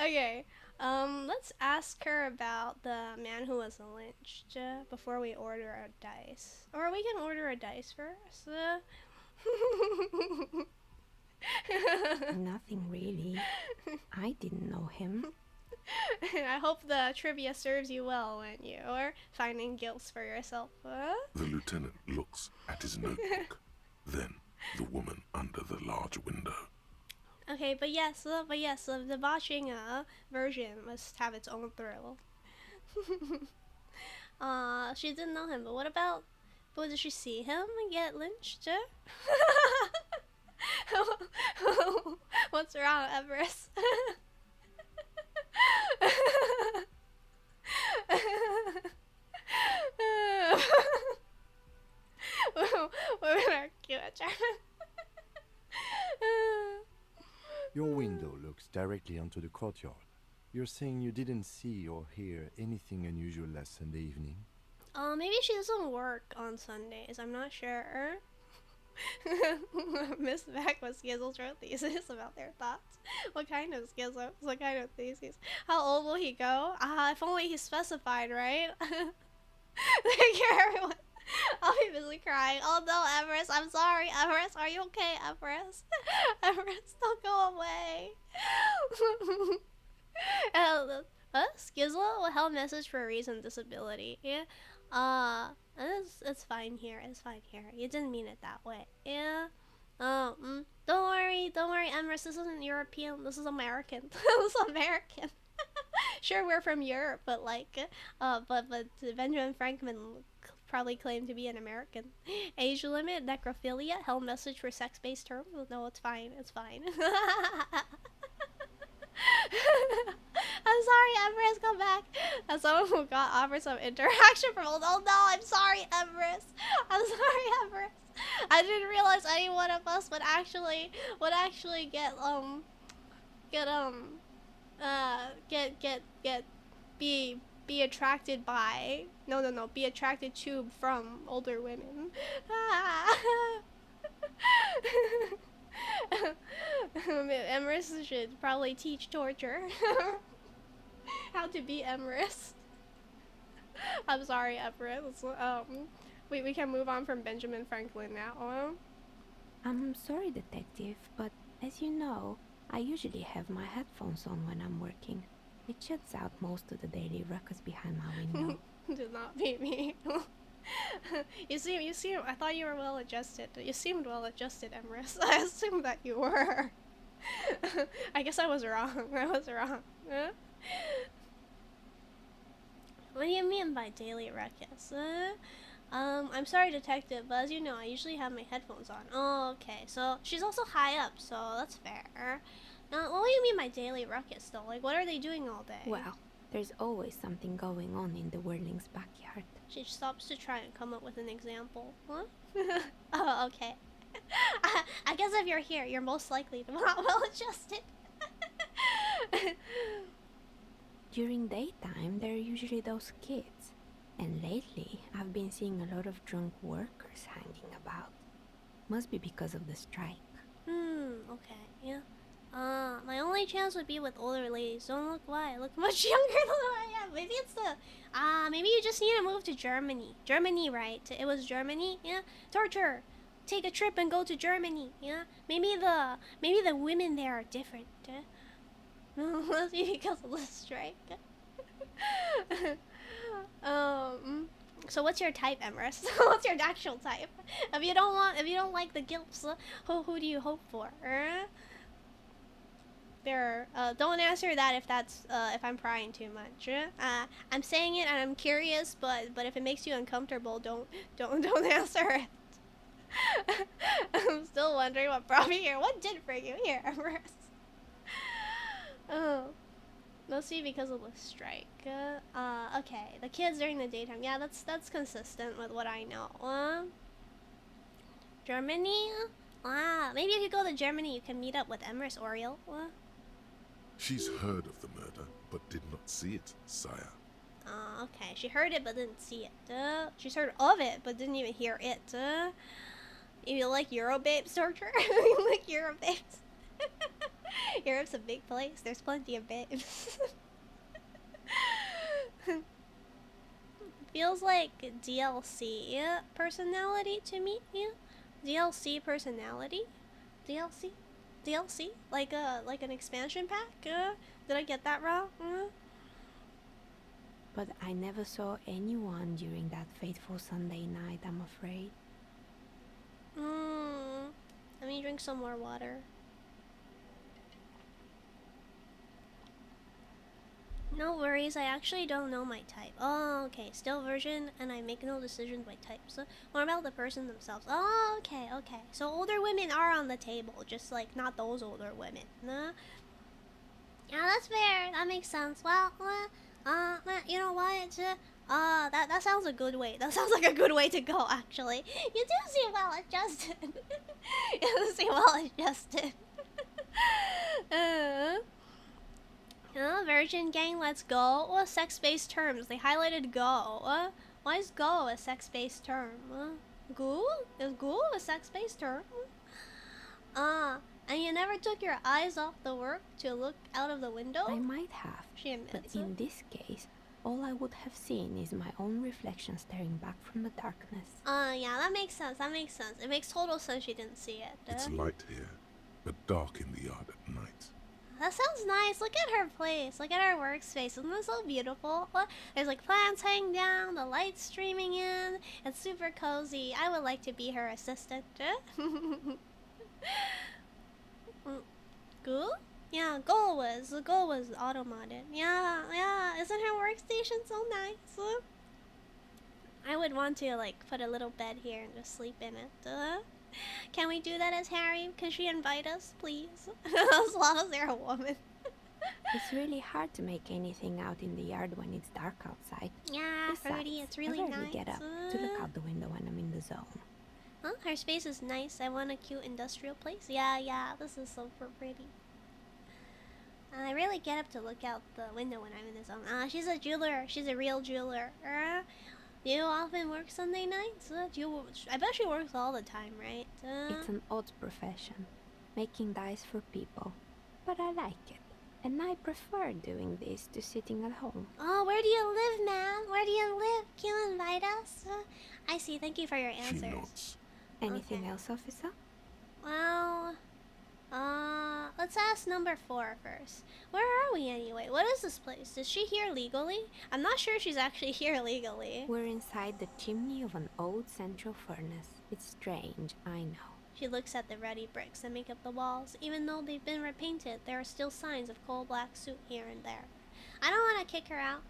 Okay, let's ask her about the man who was lynched before we order a dice. Or we can order a dice first. Nothing really. I didn't know him. I hope the trivia serves you well when you're finding gilfs for yourself. The lieutenant looks at his notebook, then the woman under the large window. Okay, but yes, the debauching version must have its own thrill. She didn't know him, but did she see him get lynched? What's wrong, Everest? Women are cute, German. Your window looks directly onto the courtyard. You're saying you didn't see or hear anything unusual last Sunday evening? Maybe she doesn't work on Sundays, I'm not sure. Miss Beck was Skizzles wrote thesis about their thoughts. What kind of Skizzles? What kind of thesis? How old will he go? If only he specified, right? Thank you, everyone. I'll be busy crying. Oh no, Everest, I'm sorry. Everest, are you okay, Everest? Everest, don't go away. Skizzle will help message for a reason disability. Yeah. It's fine here. It's fine here. You didn't mean it that way. Yeah. Don't worry, Everest. This isn't European. This is American. This is American. Sure, we're from Europe, but but Benjamin Franklin probably claimed to be an American. Age limit, necrophilia, hell message for sex-based terms. No, it's fine. It's fine. I'm sorry, Everest, come back. As someone who got offered some interaction from old. Oh no, I'm sorry, Everest. I'm sorry, Everest. I didn't realize any one of us would actually be be attracted by. No. Be attracted to from older women. Emrys should probably teach torture. How to be Emrys. I'm sorry, Emrys. We can move on from Benjamin Franklin now. I'm sorry, detective, but as you know, I usually have my headphones on when I'm working. It shuts out most of the daily ruckus behind my window. Do not beat me. You seem, I thought you were well adjusted. You seemed well adjusted, Emrys. I assumed that you were. I guess I was wrong. Huh? What do you mean by daily ruckus? I'm sorry, detective, but as you know, I usually have my headphones on. Oh, okay. So she's also high up, so that's fair. What do you mean by daily ruckus, though? Like, what are they doing all day? Well, there's always something going on in the Whirling's backyard. She stops to try and come up with an example. What? Oh, okay. I guess if you're here, you're most likely to not well adjusted. During daytime, there are usually those kids. And lately, I've been seeing a lot of drunk workers hanging about. Must be because of the strike. Okay, yeah. My only chance would be with older ladies. Don't look why. I look much younger than I am. Maybe it's the... maybe you just need to move to Germany. Germany, right? It was Germany, yeah? Torture! Take a trip and go to Germany, yeah? Maybe the women there are different, must be because of the strike. So what's your type, Emrys? What's your actual type? If you don't like the gilfs, who do you hope for? Don't answer that if I'm prying too much. I'm saying it and I'm curious, but if it makes you uncomfortable, don't answer it. I'm still wondering what brought me here. What did bring you here, Emrys? Oh. Mostly because of the strike. Okay. The kids during the daytime. Yeah, that's consistent with what I know. Germany? Maybe if you go to Germany, you can meet up with Emrys Oriel. She's heard of the murder, but did not see it, sire. Okay. She heard it, but didn't see it. She's heard of it, but didn't even hear it. You like Eurobabes torture? You like Eurobabes? Europe's a big place. There's plenty of babes. Feels like DLC personality to me. Yeah, DLC personality. DLC. Like an expansion pack. Did I get that wrong? But I never saw anyone during that fateful Sunday night, I'm afraid. Let me drink some more water. No worries, I actually don't know my type. Oh, okay, still virgin, and I make no decisions by types. What about the person themselves? Oh, okay. So older women are on the table, just like not those older women. Yeah, that's fair. That makes sense. Well, you know what? That sounds a good way. That sounds like a good way to go, actually. You do seem well adjusted. Virgin gang, let's go. Sex-based terms. They highlighted go. Why is go a sex-based term? Goo? Is goo a sex-based term? And you never took your eyes off the work to look out of the window? I might have. She admits but in this case, all I would have seen is my own reflection staring back from the darkness. Yeah, that makes sense. It makes total sense she didn't see it. It's light here, but dark in the yard at night. That sounds nice. Look at her place. Look at her workspace. Isn't that so beautiful? There's like plants hanging down, the lights streaming in. It's super cozy. I would like to be her assistant. Go? Yeah, Go was automated. Yeah. Isn't her workstation so nice? I would want to like put a little bed here and just sleep in it. Can we do that as Harry? Can she invite us, please? As long as they're a woman. It's really hard to make anything out in the yard when it's dark outside. Yeah, Besides, Fruity, it's really I rarely nice. get up to look out the window when I'm in the zone. Huh? Her space is nice. I want a cute industrial place. Yeah, this is super pretty. I really get up to look out the window when I'm in the zone. She's a jeweler. She's a real jeweler. Do you often work Sunday nights? I bet she works all the time, right? It's an odd profession, making dice for people. But I like it. And I prefer doing this to sitting at home. Oh, where do you live, man? Where do you live? Can you invite us? I see. Thank you for your answers. She nods. Anything else, officer? Well, let's ask number 4 first. Where are we anyway? What is this place? Is she here legally? I'm not sure she's actually here legally. We're inside the chimney of an old central furnace. It's strange, I know. She looks at the ruddy bricks that make up the walls. Even though they've been repainted, there are still signs of coal black soot here and there. I don't want to kick her out,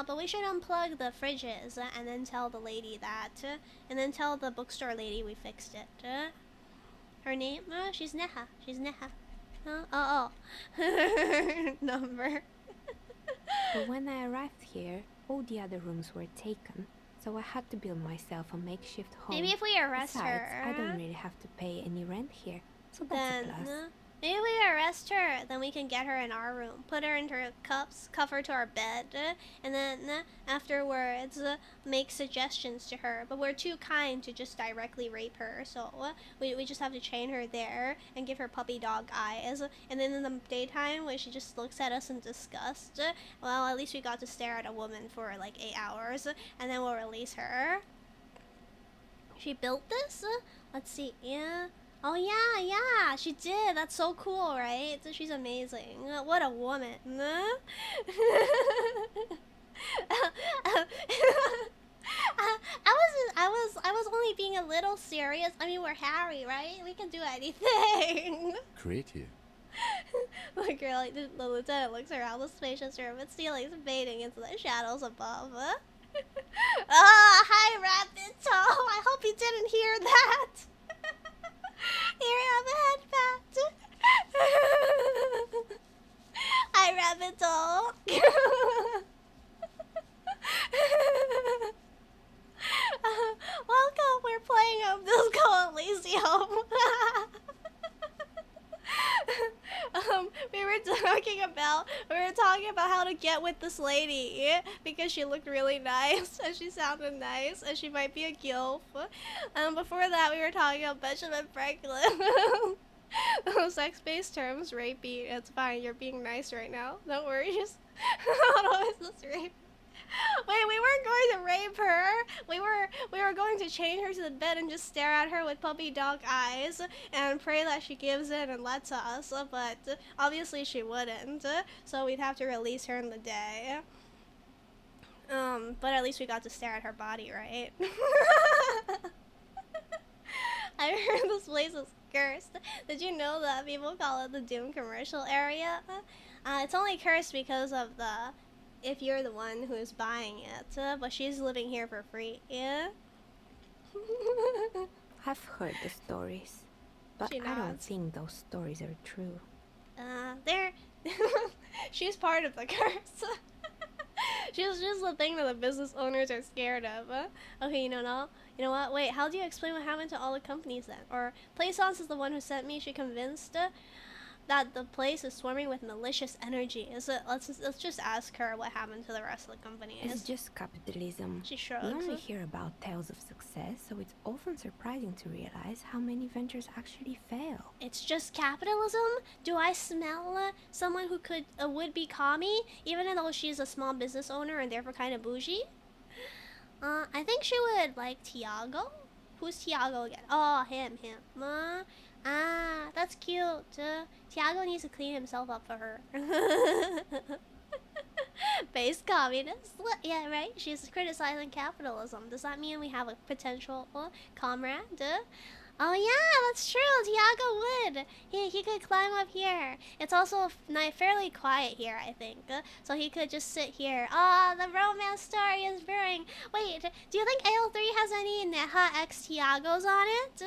but we should unplug the fridges and then tell the lady that, and then tell the bookstore lady we fixed it. Her name? She's Neha. She's Neha. Oh. Number. But when I arrived here, all the other rooms were taken, so I had to build myself a makeshift home. Maybe if we arrest Besides, her, I don't really have to pay any rent here, so that's a plus. Maybe we arrest her, then we can get her in our room, put her into her cups, cuff her to our bed, and then afterwards make suggestions to her. But we're too kind to just directly rape her, so we just have to chain her there and give her puppy dog eyes. And then in the daytime, when she just looks at us in disgust, well, at least we got to stare at a woman for like 8 hours, and then we'll release her. She built this? Let's see, yeah. Oh yeah, she did. That's so cool, right? She's amazing. What a woman. I was only being a little serious. I mean, we're Harry, right? We can do anything. Creative. The girl, the lieutenant looks around the spacious room and ceilings fading into the shadows above. Hi, Rabbit Toe. I hope you didn't hear that. Here I have a head pat. Hi, Rabbit Doll. Welcome. We're playing Disco Elysium. We were talking about how to get with this lady because she looked really nice and she sounded nice and she might be a gilf. Before that, we were talking about Benjamin Franklin. Sex-based terms, rapey. It's fine. You're being nice right now. Don't worry. Just how is this rape? Wait, we weren't going to rape her. We were going to chain her to the bed and just stare at her with puppy dog eyes and pray that she gives in and lets us, but obviously she wouldn't, so we'd have to release her in the day. But at least we got to stare at her body, right? I heard this place is cursed. Did you know that people call it the Doom commercial area? It's only cursed because of if you're the one who is buying it, but she's living here for free, yeah? I've heard the stories, but I don't think those stories are true. She's part of the curse. She's just the thing that the business owners are scared of. Okay, you know what? Wait, how do you explain what happened to all the companies then? Or Plaisance is the one who sent me. She convinced that the place is swarming with malicious energy. Let's just ask her what happened to the rest of the companies. It's just capitalism. She shrugs. We only hear about tales of success, so it's often surprising to realize how many ventures actually fail. It's just capitalism? Do I smell someone who would be commie, even though she's a small business owner and therefore kind of bougie? I think she would like Tiago. Who's Tiago again? Oh, him. That's cute. Tiago needs to clean himself up for her. Base communist. Yeah, right? She's criticizing capitalism. Does that mean we have a potential comrade? Oh yeah, that's true. Tiago would. He could climb up here. It's also fairly quiet here, I think. So he could just sit here. The romance story is brewing. Wait, do you think AO3 has any Neha X Tiagos on it?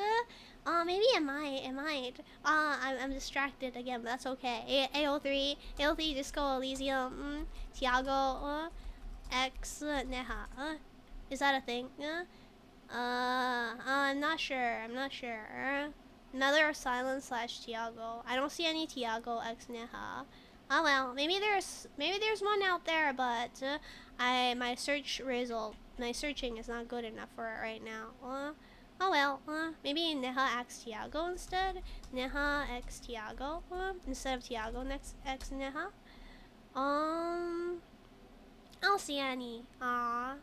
Maybe it might. I'm distracted again, but that's okay. AO3 Disco Elysium, Tiago, X Neha. Is that a thing? I'm not sure. Another Silence / Tiago. I don't see any Tiago X Neha. Oh well, maybe there's one out there, but my searching is not good enough for it right now. Oh well, maybe Neha X Tiago instead. Neha X Tiago instead of Tiago next X Neha. I'll see any. Oh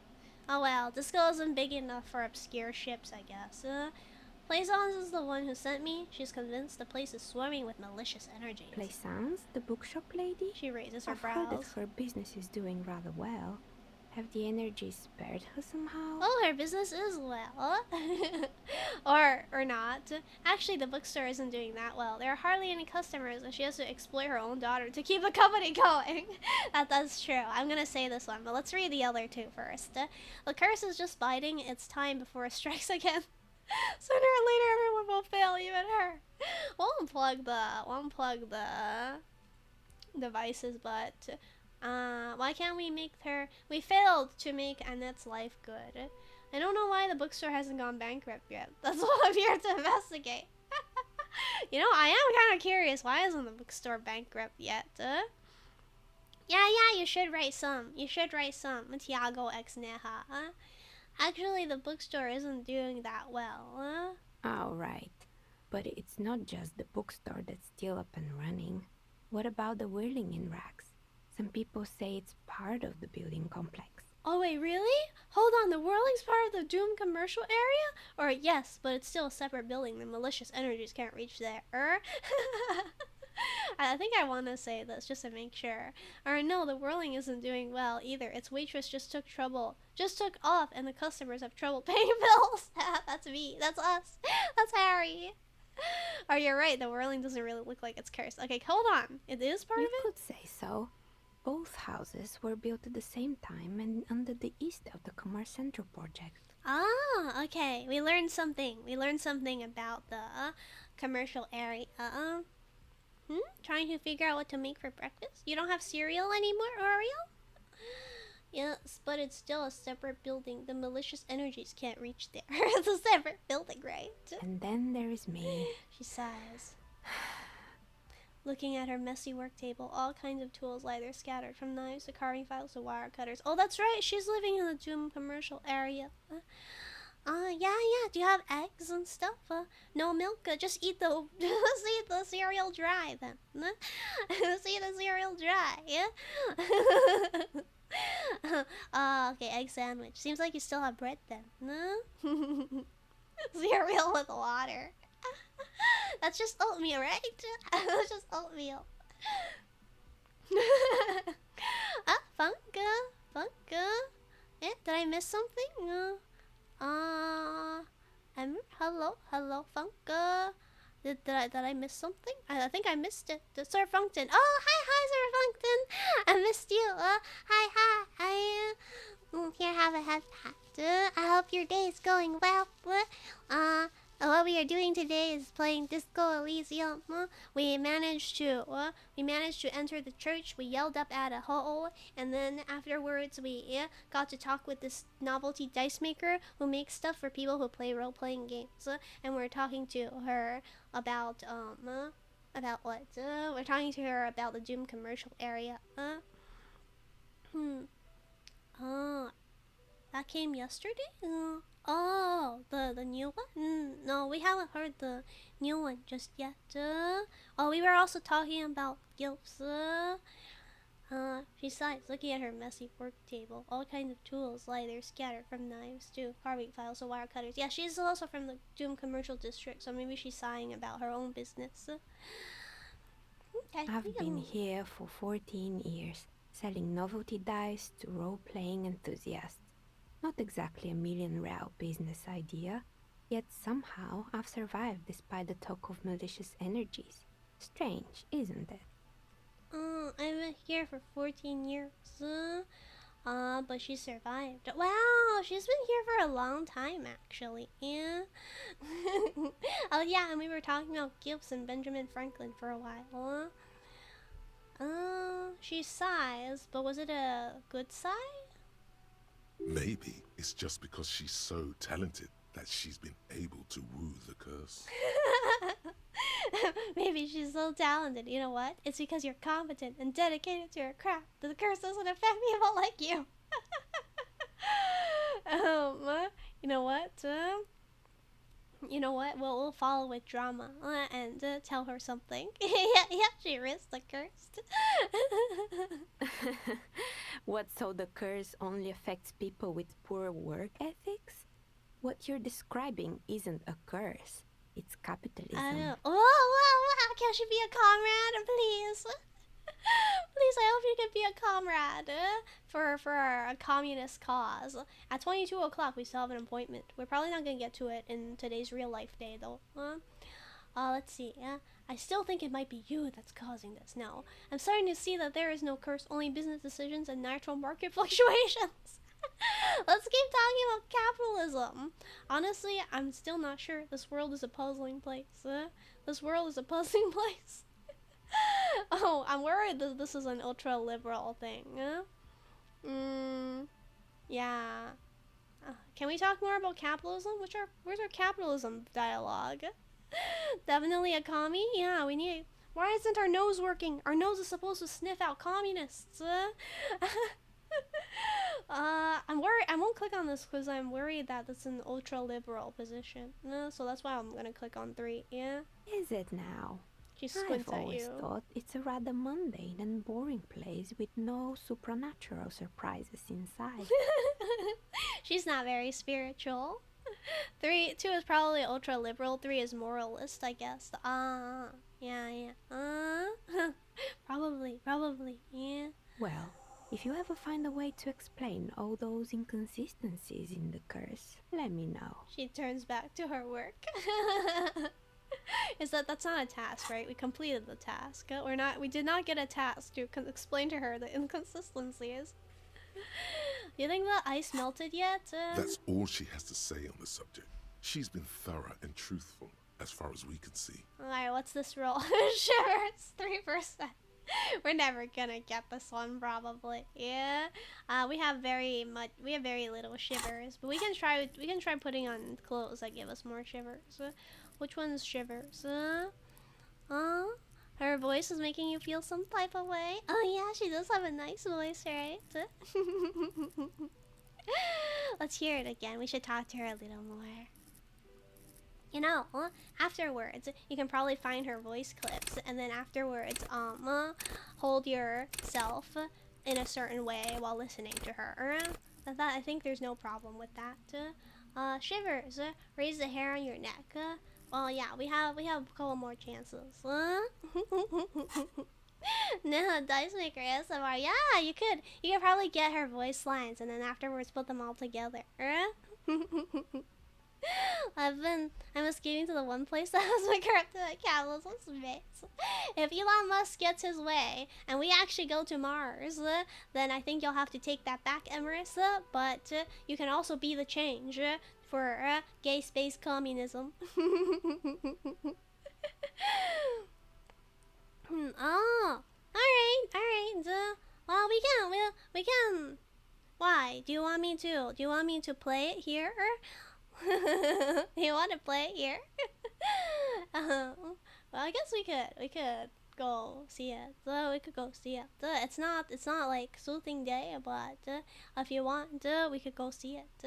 well, Disco isn't big enough for obscure ships, I guess. Plaisance is the one who sent me. She's convinced the place is swarming with malicious energies. Plaisance, the bookshop lady? She raises her I've brows. heard that her business is doing rather well. Have the energies spared her somehow? Oh, her business is well. or not. Actually, the bookstore isn't doing that well. There are hardly any customers, and she has to exploit her own daughter to keep the company going. That's true. I'm gonna say this one, but let's read the other two first. The curse is just biding its time before it strikes again. Sooner or later, everyone will fail, even her. We'll unplug the devices, but why can't we make her? We failed to make Annette's life good. I don't know why the bookstore hasn't gone bankrupt yet. That's what I'm here to investigate. You know, I am kind of curious. Why isn't the bookstore bankrupt yet? Yeah, you should write some. Tiago X Neha. Actually, the bookstore isn't doing that well. Alright. But it's not just the bookstore that's still up and running. What about the whirling in racks? Some people say it's part of the building complex. Oh wait, really? Hold on, the whirling's part of the Doom commercial area? Or yes, but it's still a separate building. The malicious energies can't reach there. I think I want to say this just to make sure. Or no, the whirling isn't doing well either. Its waitress just took off, and the customers have trouble paying bills. That's me. That's us. That's Harry. Or you're right, the whirling doesn't really look like it's cursed. Okay, hold on. It is part of it? You could say so. Both houses were built at the same time and under the east of the Commerce Central project. Ah, okay. We learned something. About the commercial area. Trying to figure out what to make for breakfast? You don't have cereal anymore, Ariel? Yes, but it's still a separate building. The malicious energies can't reach there. It's a separate building, right? And then there is me. She sighs. Looking at her messy work table, all kinds of tools lie there scattered, from knives to carving files to wire cutters. Oh, that's right, she's living in the Doom commercial area. Yeah. Do you have eggs and stuff? No milk? Just eat the cereal dry then. Just eat the cereal dry, yeah? Okay, egg sandwich. Seems like you still have bread then. No? Cereal with water. That's just oatmeal, right? That's just oatmeal. Funka. Did I miss something? Hello, Funka. Did I miss something? I think I missed it. Sir Funkton. Oh, hi, Sir Funkton. I missed you. Hi. Here, have a hat. I hope your day is going well. What we are doing today is playing Disco Elysium. We managed to enter the church. We yelled up at a hole, and then afterwards we got to talk with this novelty dice maker who makes stuff for people who play role-playing games. And we're talking to her about what? We're talking to her about the Doom commercial area. That came yesterday? Oh, the new one? No, we haven't heard the new one just yet. We were also talking about gilfs. She sighs, looking at her messy work table. All kinds of tools lie there scattered, from knives to carving files to wire cutters. Yeah, she's also from the Doom commercial district, so maybe she's sighing about her own business. Okay. I've been here for 14 years, selling novelty dice to role-playing enthusiasts. Not exactly a million-real business idea, yet somehow I've survived despite the talk of malicious energies. Strange, isn't it? I've been here for 14 years. But she survived. Wow, she's been here for a long time, actually. Yeah. Oh yeah, and we were talking about Gibbs and Benjamin Franklin for a while. She sighs, but was it a good sigh? Maybe it's just because she's so talented that she's been able to woo the curse. Maybe she's so talented. You know what? It's because you're competent and dedicated to your craft. The curse doesn't affect people like you. You know what? You know what? We'll follow with drama and tell her something. yeah, she risked the curse. What, so the curse only affects people with poor work ethics? What you're describing isn't a curse. It's capitalism. I know. Whoa, can she be a comrade, please? Please, I hope you can be a comrade for a communist cause. At 22 o'clock, we still have an appointment. We're probably not going to get to it in today's real life day, though. Let's see. I still think it might be you that's causing this. No, I'm starting to see that there is no curse, only business decisions and natural market fluctuations. Let's keep talking about capitalism. Honestly, I'm still not sure. This world is a puzzling place. This world is a puzzling place. Oh, I'm worried that this is an ultra-liberal thing. Yeah. Can we talk more about capitalism? Where's our capitalism dialogue? Definitely a commie? Yeah, we need... Why isn't our nose working? Our nose is supposed to sniff out communists. I'm worried. I won't click on this because I'm worried that it's an ultra-liberal position. So that's why I'm gonna click on 3. Yeah. Is it now? She squints I've at always you. thought it's a rather mundane and boring place with no supernatural surprises inside. She's not very spiritual. 2 is probably ultra-liberal. 3 is moralist, I guess. Yeah. Probably, yeah. Well, if you ever find a way to explain all those inconsistencies in the curse, let me know. She turns back to her work. That's not a task, right? We completed the task. We did not get a task to explain to her the inconsistencies. You think the ice melted yet? That's all she has to say on the subject. She's been thorough and truthful, as far as we can see. Alright, what's this roll? Shivers, 3%. We're never gonna get this one, probably. Yeah. We have very little shivers, but we can try putting on clothes that give us more shivers. Which one's shivers? Her voice is making you feel some type of way. Oh yeah, she does have a nice voice, right? Let's hear it again. We should talk to her a little more. You know, afterwards, you can probably find her voice clips, and then afterwards, hold yourself in a certain way while listening to her. I think there's no problem with that. Shivers, raise the hair on your neck. Well, yeah, we have a couple more chances. No, Dice Maker ASMR. Yeah, you could probably get her voice lines and then afterwards put them all together. I'm escaping to the one place that has my corrupted capitalism space. If Elon Musk gets his way and we actually go to Mars, then I think you'll have to take that back, Emerus. But you can also be the change for gay space communism. Oh, all right. Well, we can. Why? Do you want me to play it here? You want to play it here? Well, I guess we could go see it. We could go see it. It's not like soothing day, but if you want, we could go see it.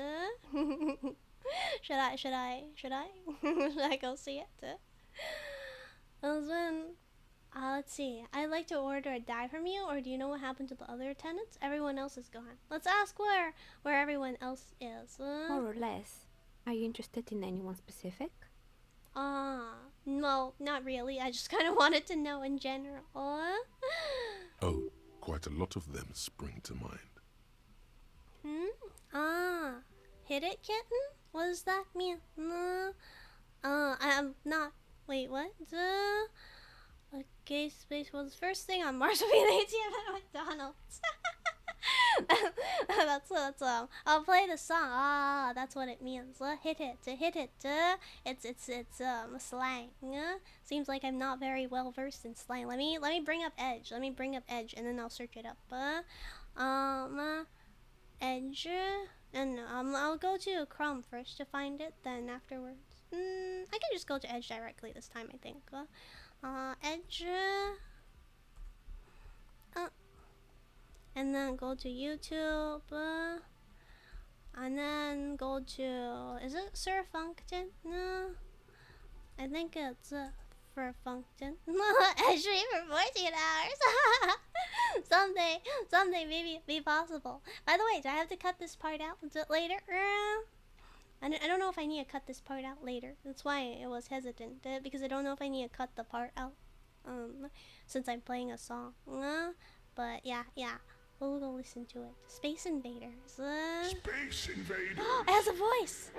Should I go see it? Let's see. I'd like to order a dye from you, or do you know what happened to the other tenants? Everyone else is gone. Let's ask where everyone else is. More or less. Are you interested in anyone specific? No, not really. I just kind of wanted to know in general. Oh, quite a lot of them spring to mind. Hit it, kitten? What does that mean? I'm not. Wait, what? Okay, space was the first thing on Mars would be the ATM at McDonald's. That's I'll play the song. That's what it means. Hit it. It's slang. Seems like I'm not very well versed in slang. Let me bring up Edge. And then I'll search it up. Edge. And I'll go to Chrome first to find it, then afterwards. I can just go to Edge directly this time, I think. Edge. And then go to YouTube. And then go to... Is it Sir Funkton? No. I think it's for Funkton. Edge for 14 hours. Someday maybe be possible. By the way, do I have to cut this part out later? I don't know if I need to cut this part out later. That's why I was hesitant, because I don't know if I need to cut the part out since I'm playing a song. But yeah, we'll go listen to it. Space Invaders. Space Invaders. It has a voice.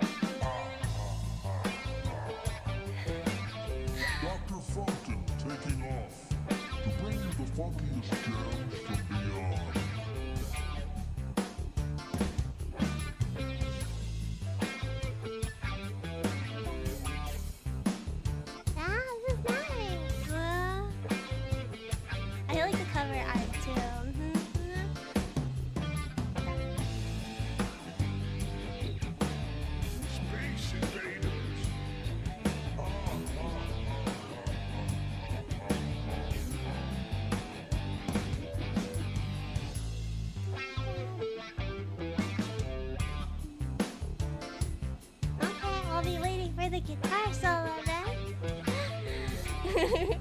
Dr. Fulton taking off to bring you the funkiest gems from beyond. This is nice. I like the cover art too. Space Invaders. Okay, I'll be waiting for the guitar solo then.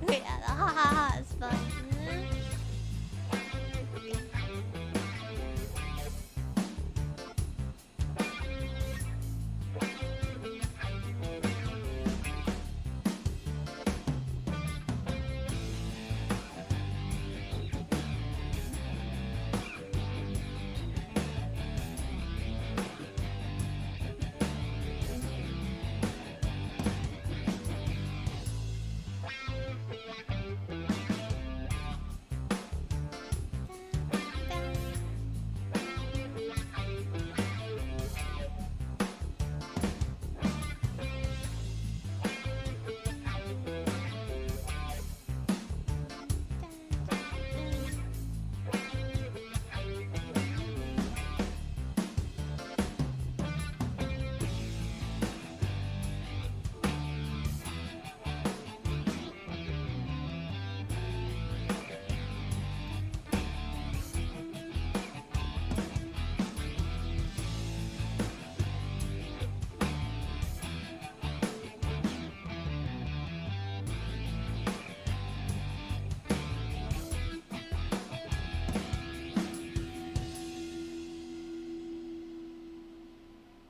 Yeah, the ha ha ha is fun.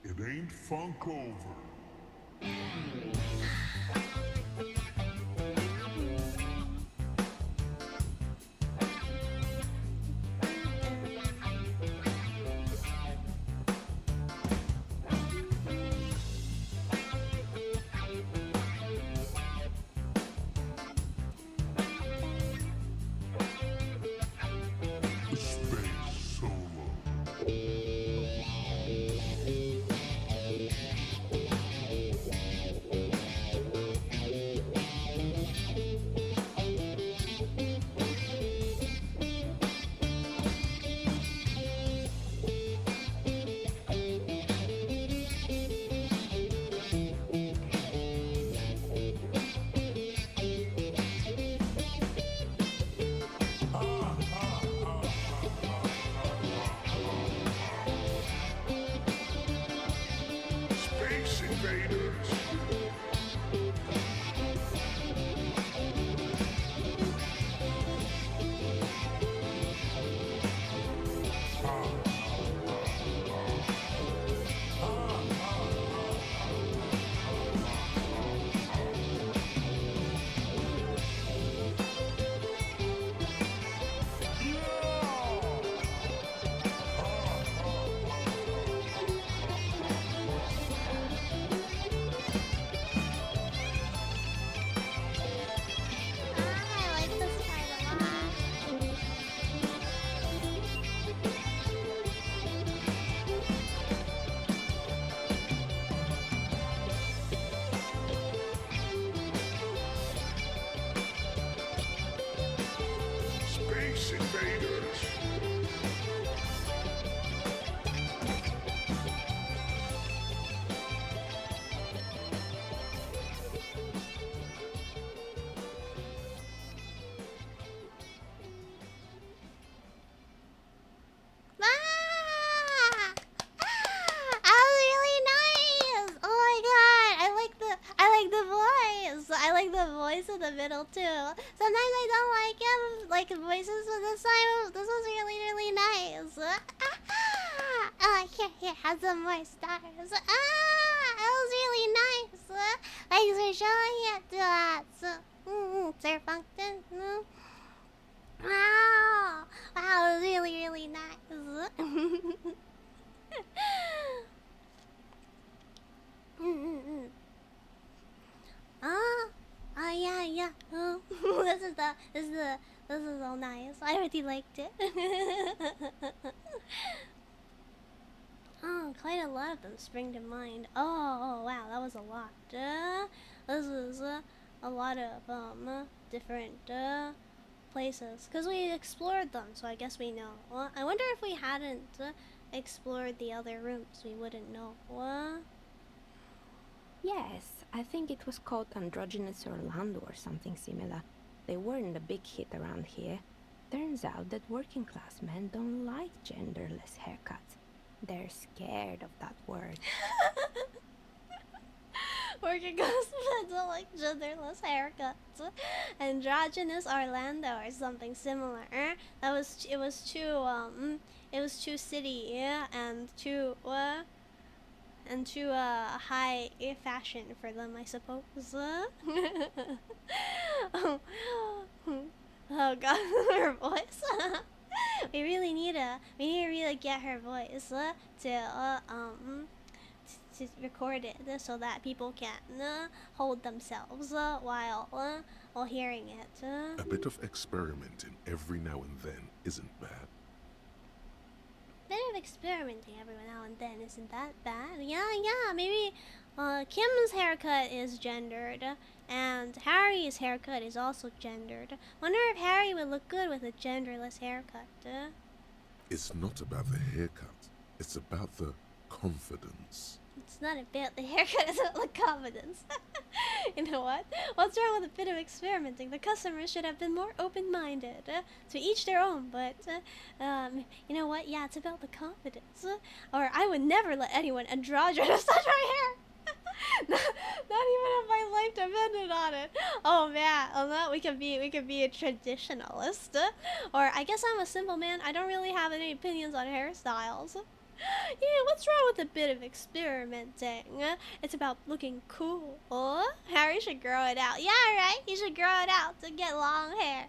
It ain't funk over. Space Solo. little too. Sometimes I don't like him, like voices, but this time this was really, really nice. Here, have some more stars. That was really nice. Thanks for showing it to us. Sir Funkton. Wow, that was really, really nice. Yeah. This is all nice. I really liked it. Oh, quite a lot of them spring to mind. Oh wow, that was a lot. This is a lot of different places, because we explored them, so I guess we know. Well, I wonder if we hadn't explored the other rooms, we wouldn't know. Yes, I think it was called Androgynous Orlando or something similar. They weren't a big hit around here. Turns out that working class men don't like genderless haircuts. They're scared of that word. Working class men don't like genderless haircuts. Androgynous Orlando or something similar. It was too city, yeah, and too high fashion for them, I suppose. Oh god, her voice. we need to really get her voice to record it so that people can hold themselves while hearing it. A bit of experimenting every now and then isn't bad. Bit of experimenting every now and then isn't that bad. Yeah, maybe Kim's haircut is gendered, and Harry's haircut is also gendered. Wonder if Harry would look good with a genderless haircut. It's not about the haircut, it's about the confidence. It's not about the haircut, it's about the confidence. You know what? What's wrong with a bit of experimenting? The customers should have been more open-minded. To each their own, but you know what? Yeah, it's about the confidence. Or I would never let anyone androgynous touch my hair. not even if my life depended on it. Oh man, on that we could be a traditionalist. Or I guess I'm a simple man. I don't really have any opinions on hairstyles. Yeah, what's wrong with a bit of experimenting? It's about looking cool. Harry should grow it out. Yeah, right? He should grow it out to get long hair.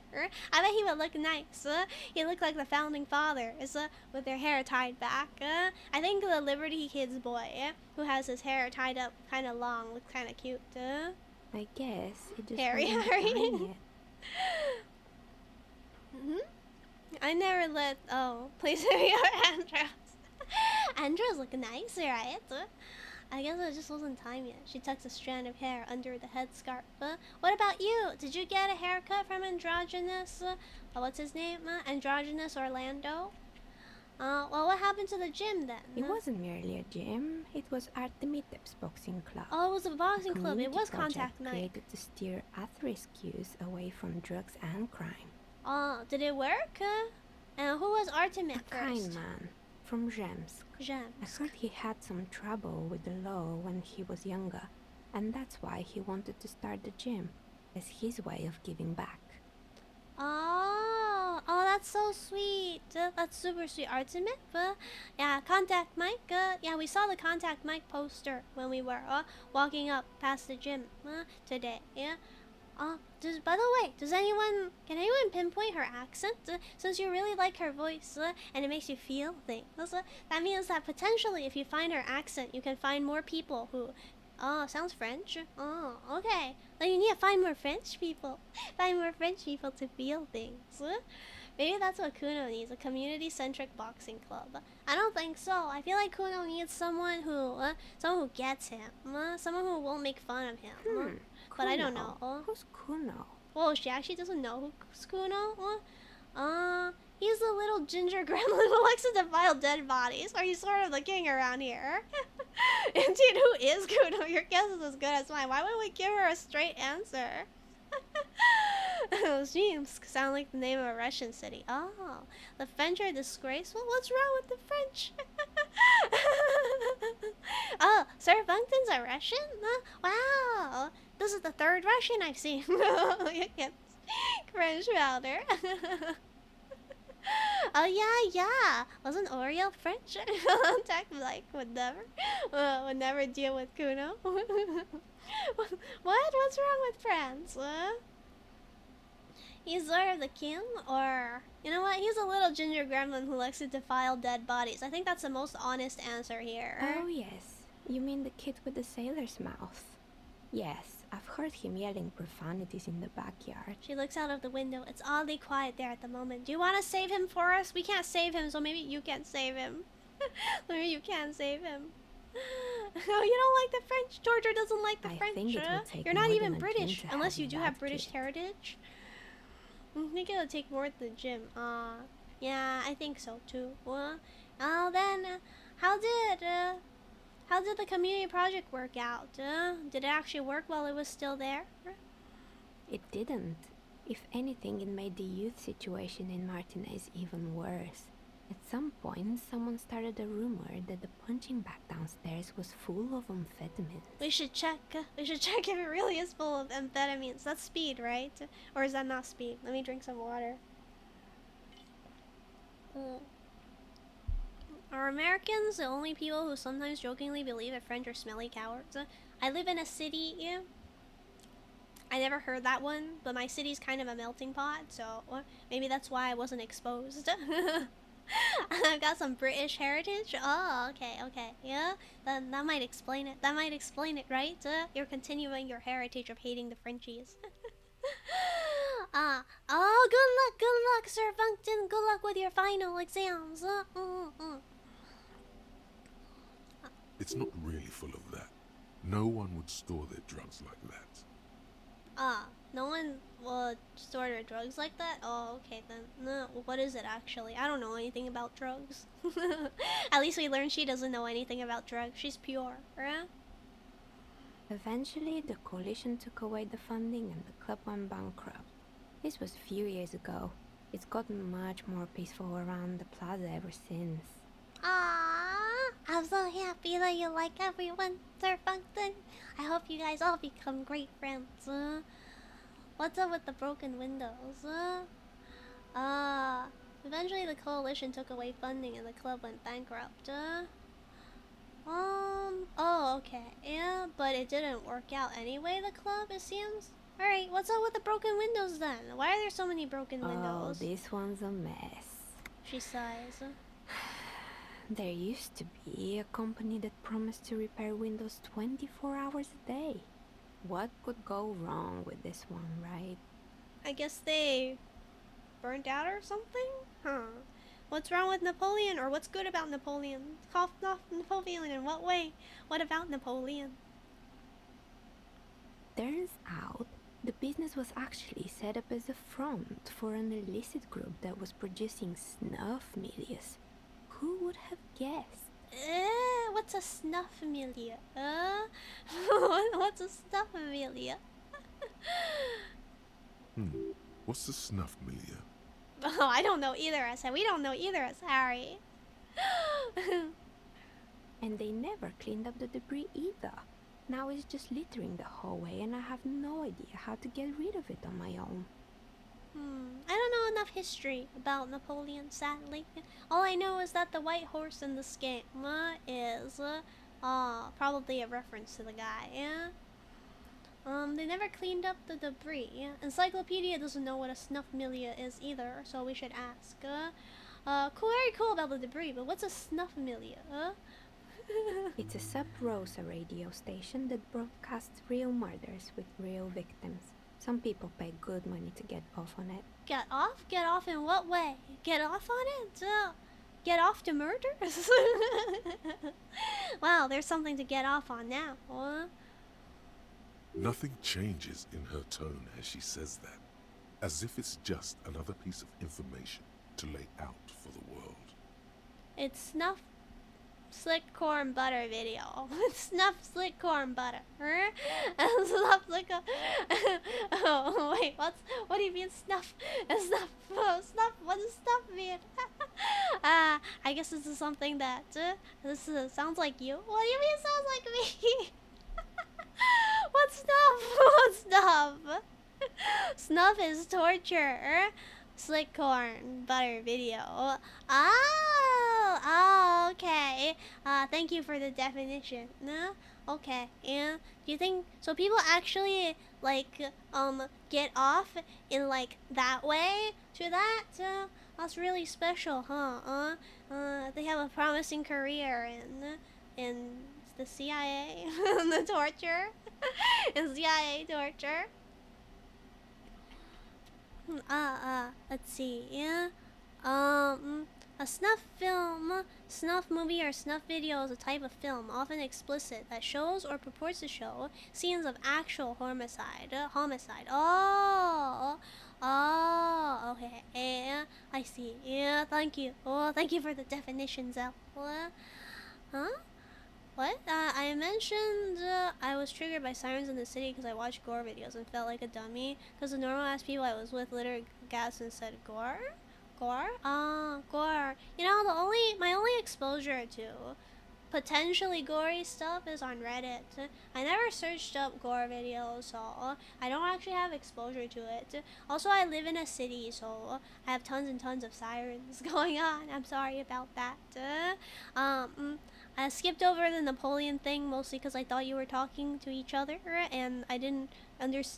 I bet he would look nice. He'd look like the founding fathers with their hair tied back. I think the Liberty Kids boy who has his hair tied up kind of long looks kind of cute. I guess he just Harry. I never let... Oh, please hurry up, Andrew. Andrews look nice, right? I guess it just wasn't time yet. She tucks a strand of hair under the headscarf. What about you? Did you get a haircut from Androgynous? What's his name? Androgynous Orlando? Well, what happened to the gym then? It wasn't merely a gym. It was Artemitep's boxing club. Oh, it was a boxing club. It was contact night. Created to steer at-risk youth away from drugs and crime. Oh, did it work? And who was Artemis first? Kind man. From Zemsk. I heard he had some trouble with the law when he was younger, and that's why he wanted to start the gym, as his way of giving back. Oh, that's so sweet. That's super sweet. Artemis? Yeah, Contact Mike. Yeah, we saw the Contact Mike poster when we were walking up past the gym today. Yeah. By the way, can anyone pinpoint her accent? Since you really like her voice, and it makes you feel things. That means that potentially if you find her accent, you can find more people who... Oh, sounds French. Oh, okay. Then you need to find more French people. Find more French people to feel things. Maybe that's what Kuno needs, a community-centric boxing club. I don't think so. I feel like Kuno needs someone who gets him. Someone who won't make fun of him. But I don't know. Who's Kuno? Well, she actually doesn't know who's Kuno. He's the little ginger gremlin who likes to defile dead bodies. Or he's sort of the king around here. Indeed, who is Kuno? Your guess is as good as mine. Why would we give her a straight answer? Elysium sound like the name of a Russian city. Oh, the French are disgraceful? What's wrong with the French? Oh, Sir Bunkton's a Russian? Wow. This is the third Russian I've seen. You get French powder. Oh yeah. Wasn't Oriel French? Tech like would never deal with Kuno. What? What's wrong with France? He's sort of the king, or you know what? He's a little ginger gremlin who likes to defile dead bodies. I think that's the most honest answer here. Oh yes, you mean the kid with the sailor's mouth? Yes, I've heard him yelling profanities in the backyard. She looks out of the window. It's oddly quiet there at the moment. Do you want to save him for us? We can't save him, so maybe you can save him. Maybe you can save him. Oh, you don't like the French? Georgia doesn't like the French. Think it would take You're not more even than a British, gym to unless you do have that British kid. heritage. I think it'll take more than the gym. Yeah, I think so too. Well, then, how did the community project work out? Did it actually work while it was still there? It didn't. If anything, it made the youth situation in Martinez even worse. At some point, someone started a rumor that the punching bag downstairs was full of amphetamines. We should check if it really is full of amphetamines. That's speed, right? Or is that not speed? Let me drink some water. Are Americans the only people who sometimes jokingly believe that French are smelly cowards? I live in a city, I never heard that one, but my city's kind of a melting pot, so maybe that's why I wasn't exposed. I've got some British heritage. Oh, okay. Yeah, then that might explain it. That might explain it, right? You're continuing your heritage of hating the Frenchies. Oh, good luck, Sir Bunkton. Good luck with your final exams. It's not really full of that. No one would store their drugs like that. No one would store their drugs like that? Oh, okay then. No, what is it actually? I don't know anything about drugs. At least we learned she doesn't know anything about drugs. She's pure, right? Eventually, the coalition took away the funding and the club went bankrupt. This was a few years ago. It's gotten much more peaceful around the plaza ever since. I'm so happy that you like everyone, Sir Bunkton. I hope you guys all become great friends. What's up with the broken windows? Eventually the coalition took away funding and the club went bankrupt. Oh, okay. Yeah, but it didn't work out anyway, the club, it seems. Alright, what's up with the broken windows then? Why are there so many broken windows? Oh, this one's a mess. She sighs. There used to be a company that promised to repair windows 24 hours a day. What could go wrong with this one, right? I guess they burnt out or something? Huh. What's wrong with Napoleon, or what's good about Napoleon? Coughed off Napoleon in what way? What about Napoleon? Turns out, the business was actually set up as a front for an illicit group that was producing snuff milias. Who would have guessed? What's a snuff milia? What's a snuff milia? What's the snuff milia? Oh, I don't know either. I said we don't know either. As Harry. And they never cleaned up the debris either. Now it's just littering the hallway, and I have no idea how to get rid of it on my own. I don't know enough history about Napoleon, sadly. All I know is that the white horse in the game is probably a reference to the guy, yeah? They never cleaned up the debris, yeah? Encyclopedia doesn't know what a snuff milia is either, so we should ask. Cool, very cool about the debris, but what's a snuff milia, It's a sub-Rosa radio station that broadcasts real murders with real victims. Some people pay good money to get off on it. Get off? Get off in what way? Get off on it? Get off to murder? Wow, there's something to get off on now. Nothing changes in her tone as she says that, as if it's just another piece of information to lay out for the world. It's snuff slick corn butter video. Snuff slick corn butter. Snuff slick. Oh wait, what do you mean snuff? Snuff. Snuff. What does snuff mean? I guess this is something that sounds like you. What do you mean sounds like me? What's snuff? What's snuff? Snuff is torture. Slick corn butter video. Oh, okay. Thank you for the definition. No? Okay. Yeah. Do you think so? People actually like get off in like that way to that? That's really special, huh? They have a promising career in the CIA, the torture, in CIA torture. Let's see. Yeah. A snuff film, snuff movie, or snuff video is a type of film, often explicit, that shows or purports to show scenes of actual homicide. Oh, okay. Yeah, I see. Yeah, thank you. Oh, thank you for the definition, Zell. Huh? What? I mentioned I was triggered by sirens in the city because I watched gore videos and felt like a dummy because the normal ass people I was with littered gas and said gore? Gore? Gore. You know, my only exposure to potentially gory stuff is on Reddit. I never searched up gore videos, so I don't actually have exposure to it. Also, I live in a city, so I have tons and tons of sirens going on. I'm sorry about that. I skipped over the Napoleon thing mostly because I thought you were talking to each other and I didn't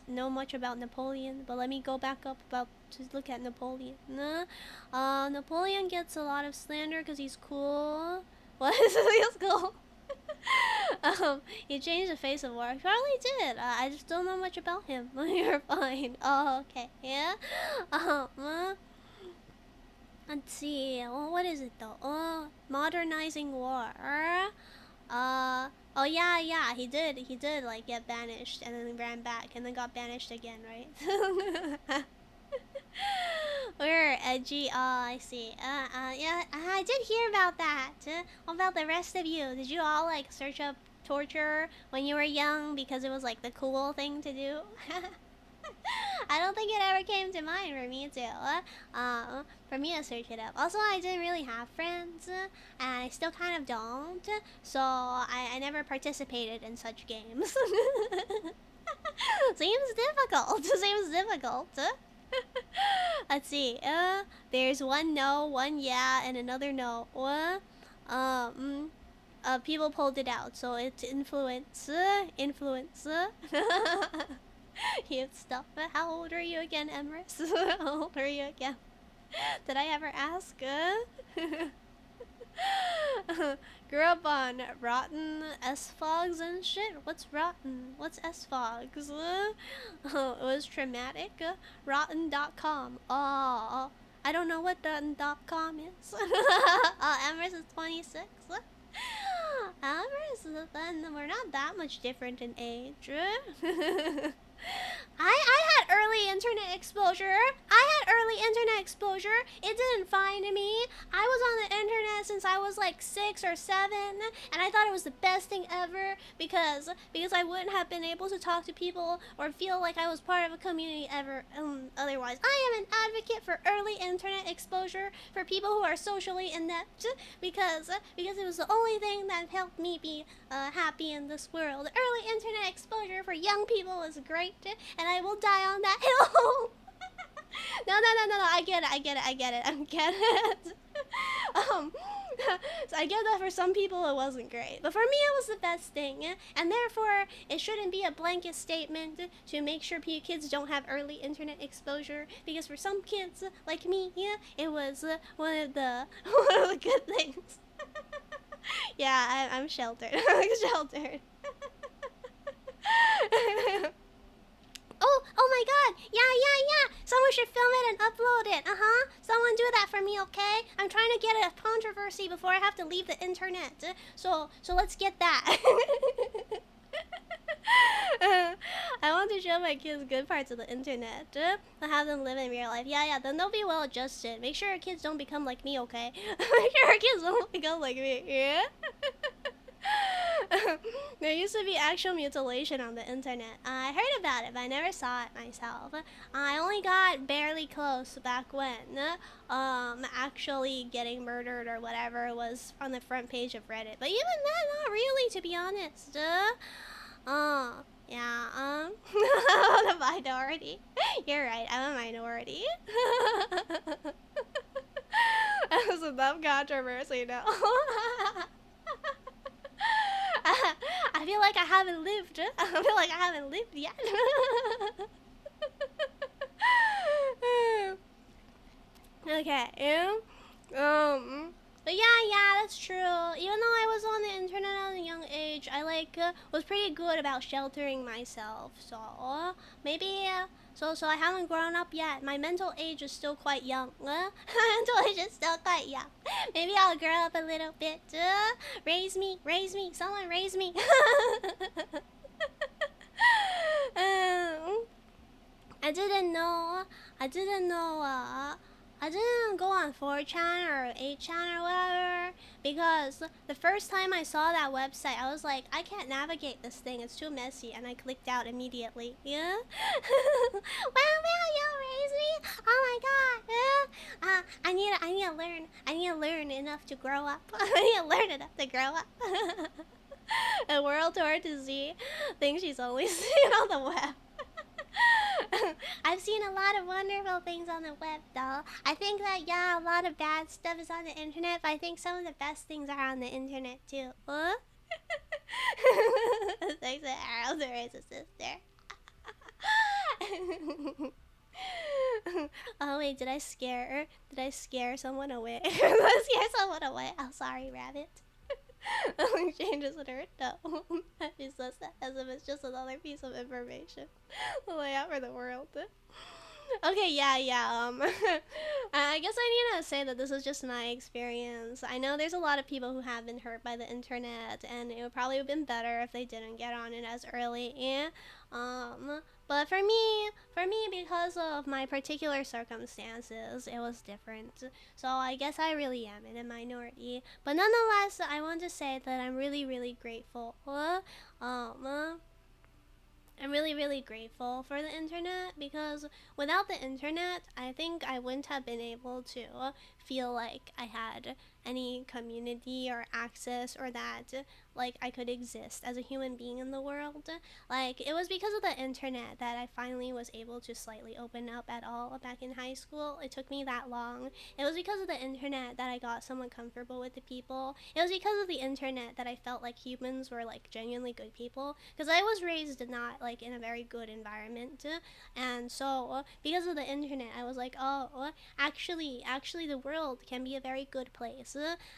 know much about Napoleon, but let me go back up to look at Napoleon. Napoleon gets a lot of slander because he's cool. What? He's cool. He changed the face of war. He probably did. I just don't know much about him. You're fine. Oh, okay. Yeah? Let's see. Oh, what is it though? Oh, modernizing war. Oh yeah. He did like get banished and then ran back and then got banished again, right? We're edgy. Oh, I see. Yeah. I did hear about that. What about the rest of you? Did you all like search up torture when you were young because it was like the cool thing to do? I don't think it ever came to mind for me to. For me to search it up. Also, I didn't really have friends, and I still kind of don't. So I never participated in such games. Seems difficult. Let's see. There's one no, one yeah, and another no. People pulled it out, so it's influence. Cute stuff. How old are you again, Emrys? How old are you again? Did I ever ask? Grew up on rotten S-fogs and shit. What's rotten? What's S-fogs? It was traumatic. Rotten.com. Oh, I don't know what rotten.com is. Emrys is 26. Emrys, then we're not that much different in age. I had early internet exposure. It didn't find me. I was on the internet since I was like 6 or 7, and I thought it was the best thing ever because I wouldn't have been able to talk to people or feel like I was part of a community ever otherwise. I am an advocate for early internet exposure for people who are socially inept because it was the only thing that helped me be happy in this world. Early internet exposure for young people is great, and I will die on that hill. No, I get it. So I get that for some people it wasn't great, but for me it was the best thing, and therefore it shouldn't be a blanket statement to make sure kids don't have early internet exposure, because for some kids like me, it was one of the good things. Yeah, I'm sheltered. Sheltered. Oh my god! Yeah! Someone should film it and upload it, Someone do that for me, okay? I'm trying to get a controversy before I have to leave the internet. So let's get that. I want to show my kids good parts of the internet. I have them live in real life. Yeah, then they'll be well adjusted. Make sure our kids don't become like me, okay? Make sure our kids don't become like me, yeah? There used to be actual mutilation on the internet. I heard about it, but I never saw it myself. I only got barely close back when actually getting murdered or whatever was on the front page of Reddit. But even that, not really, to be honest. Yeah, I'm a minority. You're right, I'm a minority. That was enough controversy, no. I feel like I haven't lived. I feel like I haven't lived yet. Okay. But yeah, that's true. Even though I was on the internet at a young age, I was pretty good about sheltering myself. So maybe so I haven't grown up yet. My mental age is still quite young. My mental age is still quite young. Maybe I'll grow up a little bit. Raise me, someone raise me. I didn't go on 4chan or 8chan or whatever, because the first time I saw that website, I was like, I can't navigate this thing, it's too messy, and I clicked out immediately. Yeah? Wow, you'll raise me? Oh my god. I need to learn enough to grow up. I need to learn enough to grow up. A world tour to see things she's only seen on the web. I've seen a lot of wonderful things on the web, though. I think that, yeah, a lot of bad stuff is on the internet, but I think some of the best things are on the internet, too. Huh? Thanks to Arrow to raise a sister. Oh, wait, did I scare someone away? Did I scare someone away? Oh, sorry, rabbit. Changes in her no. She says that as if it's just another piece of information. The layout for the world. Okay, yeah. I guess I need to say that this is just my experience. I know there's a lot of people who have been hurt by the internet, and it would probably have been better if they didn't get on it as early. But for me, because of my particular circumstances, it was different. So I guess I really am in a minority. But nonetheless, I want to say that I'm really, really grateful. I'm really, really grateful for the internet, because without the internet, I think I wouldn't have been able to feel like I had any community or access, or that like I could exist as a human being in the world. Like, it was because of the internet that I finally was able to slightly open up at all back in high school. It took me that long. It was because of the internet that I got somewhat comfortable with the people. It was because of the internet that I felt like humans were like genuinely good people, because I was raised not like in a very good environment, and so because of the internet I was like, oh, actually the world can be a very good place.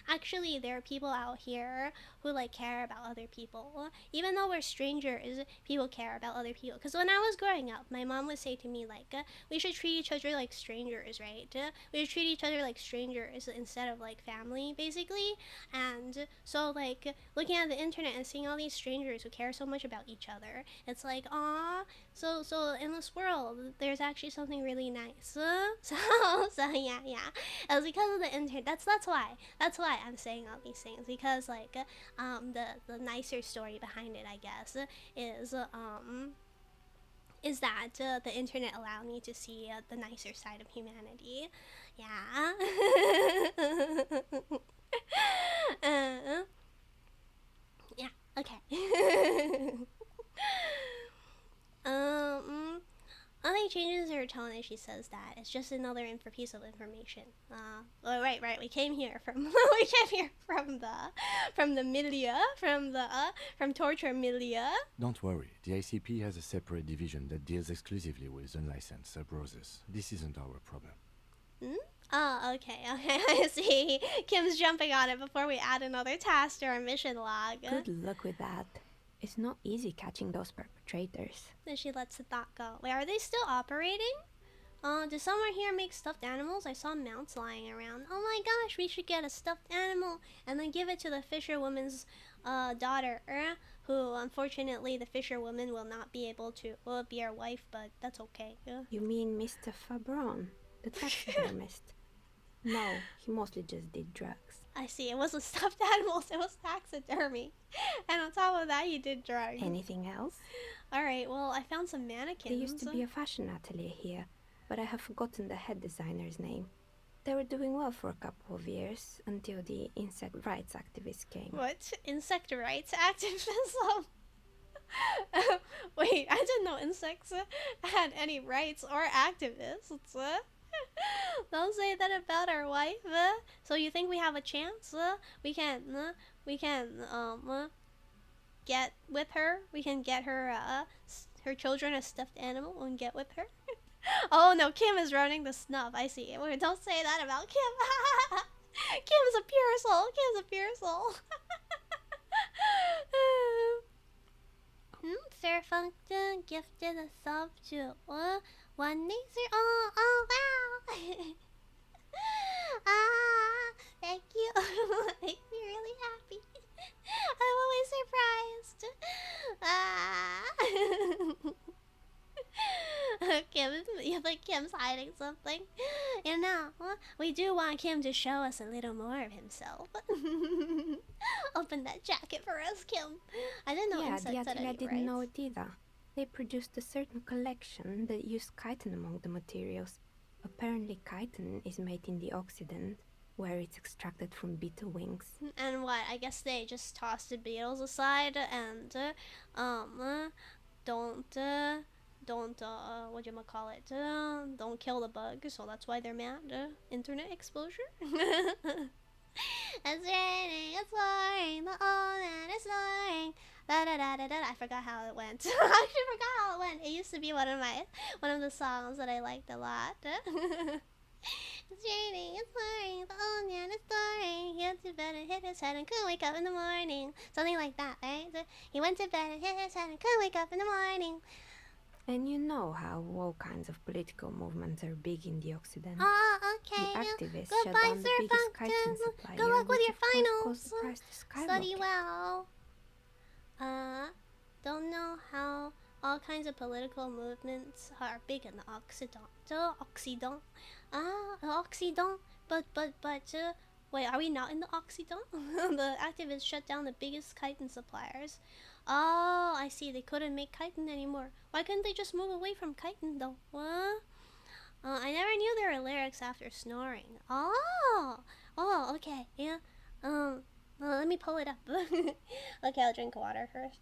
Actually, there are people out here who like care about other people. Even though we're strangers, people care about other people. Because when I was growing up, my mom would say to me like, we should treat each other like strangers, right? We should treat each other like strangers instead of like family, basically. And so like looking at the internet and seeing all these strangers who care so much about each other, it's like, aw, so in this world there's actually something really nice. So yeah, it was because of the internet. That's why I'm saying all these things, because like the nicer story behind it, I guess, is that the internet allowed me to see the nicer side of humanity. Yeah. Yeah, okay. Nothing changes her tone as she says that. It's just another piece of information. Oh, right. We came here from the milieu, from torture milieu. Don't worry, the ICP has a separate division that deals exclusively with unlicensed browsers. This isn't our problem. Oh, okay, I see. Kim's jumping on it before we add another task to our mission log. Good luck with that. It's not easy catching those perpetrators. Then she lets the thought go. Wait, are they still operating? Does someone here make stuffed animals? I saw mounts lying around. Oh my gosh, we should get a stuffed animal and then give it to the fisherwoman's daughter, who unfortunately the fisherwoman will not be able to be our wife, but that's okay. You mean Mr. Fabron, the taxidermist? No, he mostly just did drugs. I see. It wasn't stuffed animals. It was taxidermy. And on top of that, you did drugs. Anything else? Alright, well, I found some mannequins. There used to be a fashion atelier here, but I have forgotten the head designer's name. They were doing well for a couple of years until the insect rights activists came. What? Insect rights activism? Wait, I didn't know insects had any rights or activists. Don't say that about our wife. So you think we have a chance? We can get with her. We can get her her children a stuffed animal and get with her. Oh no, Kim is running the snuff. I see. Wait, don't say that about Kim. Kim is a pure soul. Kim's a pure soul. Fair Function gifted a sub to one laser. Oh wow. Thank you. Makes me really happy. I'm always surprised. Kim, you think Kim's hiding something? You know, we do want Kim to show us a little more of himself. Open that jacket for us, Kim. I didn't know insects had any I didn't know rights. it either. They produced a certain collection that used chitin among the materials. Apparently chitin is made in the Occident, where it's extracted from beetle wings. And what? I guess they just tossed the beetles aside and don't whatchamacallit, don't kill the bug, so that's why they're mad. Internet exposure. It's raining, it's pouring, the old man is snoring. Da da da da da. I forgot how it went. I actually forgot how it went. It used to be one of the songs that I liked a lot. It's raining, it's pouring, the old man is snoring. He went to bed and hit his head and couldn't wake up in the morning. Something like that, right? He went to bed and hit his head and couldn't wake up in the morning. And you know how all kinds of political movements are big in the Occident. Okay. The activists shut Goodbye, down the Sir biggest chitin Function. supplier, Good luck with which your of course finals. caused the price to skyrocket. Study well. Don't know how all kinds of political movements are big in the Occident. Occident. But, wait, are we not in the Occident? The activists shut down the biggest chitin suppliers. Oh, I see. They couldn't make chitin anymore. Why couldn't they just move away from chitin, though? What? I never knew there were lyrics after snoring. Oh, okay. Yeah. Well, let me pull it up. Okay, I'll drink water first.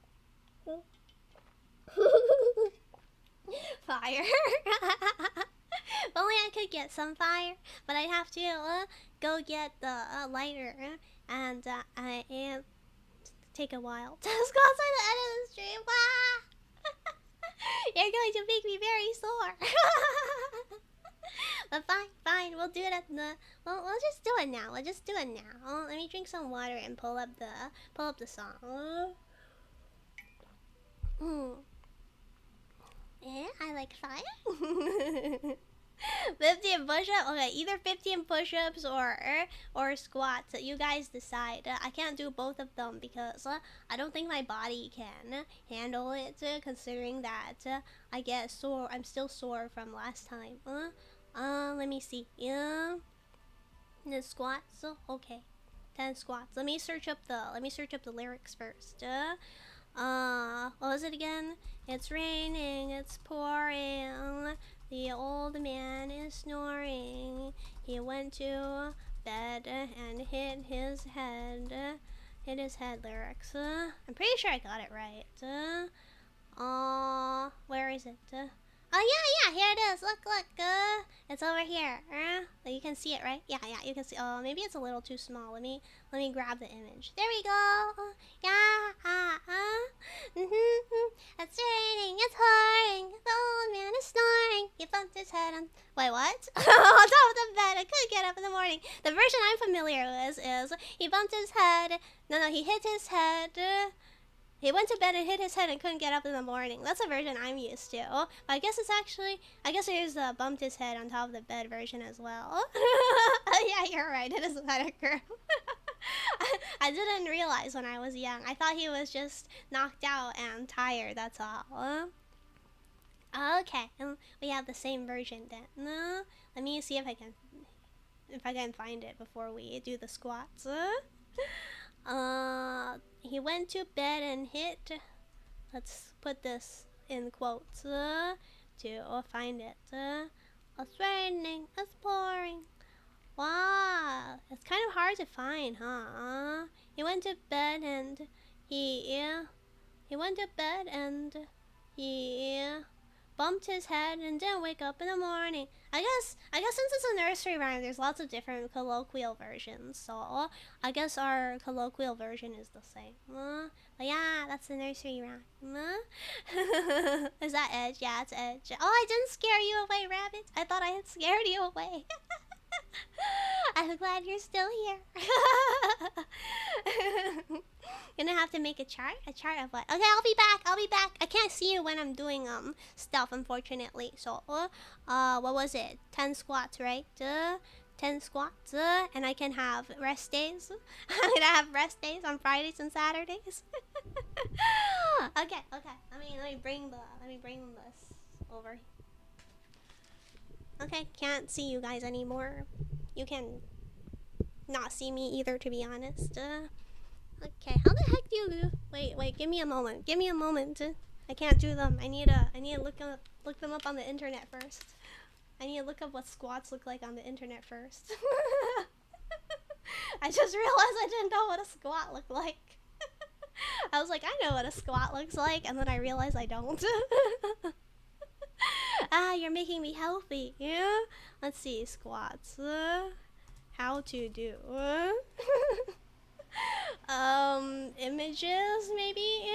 Fire. If only I could get some fire, but I'd have to go get the lighter and take a while. Let's go outside the end of the stream. You're going to make me very sore. But fine, we'll do it at the. We'll just do it now. Let me drink some water and pull up the song. Yeah, I like fire. 15 push-ups? Okay, either 15 push-ups or squats. You guys decide. I can't do both of them because I don't think my body can handle it, considering that I get sore. I'm still sore from last time. Let me see. Yeah. The squats. Okay. 10 squats. Let me search up the lyrics first. What was it again? It's raining, it's pouring. The old man is snoring. He went to bed and hit his head. Lyrics. I'm pretty sure I got it right. Where is it? Oh yeah, here it is. Look. It's over here. You can see it, right? Yeah, you can see. Oh, maybe it's a little too small. Let me grab the image. There we go. Yeah. It's raining. It's pouring. The old man is snoring. He bumped his head on. Wait, what? On top of the bed. I couldn't get up in the morning. The version I'm familiar with is he bumped his head. No, he hit his head. He went to bed and hit his head and couldn't get up in the morning. That's a version I'm used to. But I guess there's the bumped his head on top of the bed version as well. Yeah, you're right. It is better, girl. I didn't realize when I was young. I thought he was just knocked out and tired, that's all. Okay, we have the same version then. Let me see if I can if I can find it before we do the squats. He went to bed and hit. Let's put this in quotes to find it. It's raining, it's pouring. Wow, it's kind of hard to find, huh? He went to bed and he went to bed and he bumped his head and didn't wake up in the morning. I guess since it's a nursery rhyme, there's lots of different colloquial versions. So I guess our colloquial version is the same. But yeah, that's the nursery rhyme. Is that Edge? Yeah, it's Edge. Oh, I didn't scare you away, Rabbit. I thought I had scared you away. I'm glad you're still here. Gonna have to make a chart of what? Okay, I'll be back. I can't see you when I'm doing stuff, unfortunately. So what was it? 10 squats, right? 10 squats, and I can have rest days. I'm gonna have rest days on Fridays and Saturdays. Okay. Let me bring this over. Okay, can't see you guys anymore. You can not see me either, to be honest. Okay, how the heck do you wait, give me a moment. I can't do them. I need to look them up on the internet first. I need to look up what squats look like on the internet first. I just realized I didn't know what a squat looked like. I was like, I know what a squat looks like, and then I realized I don't. You're making me healthy. Yeah? Let's see, squats. How to do. Images, maybe?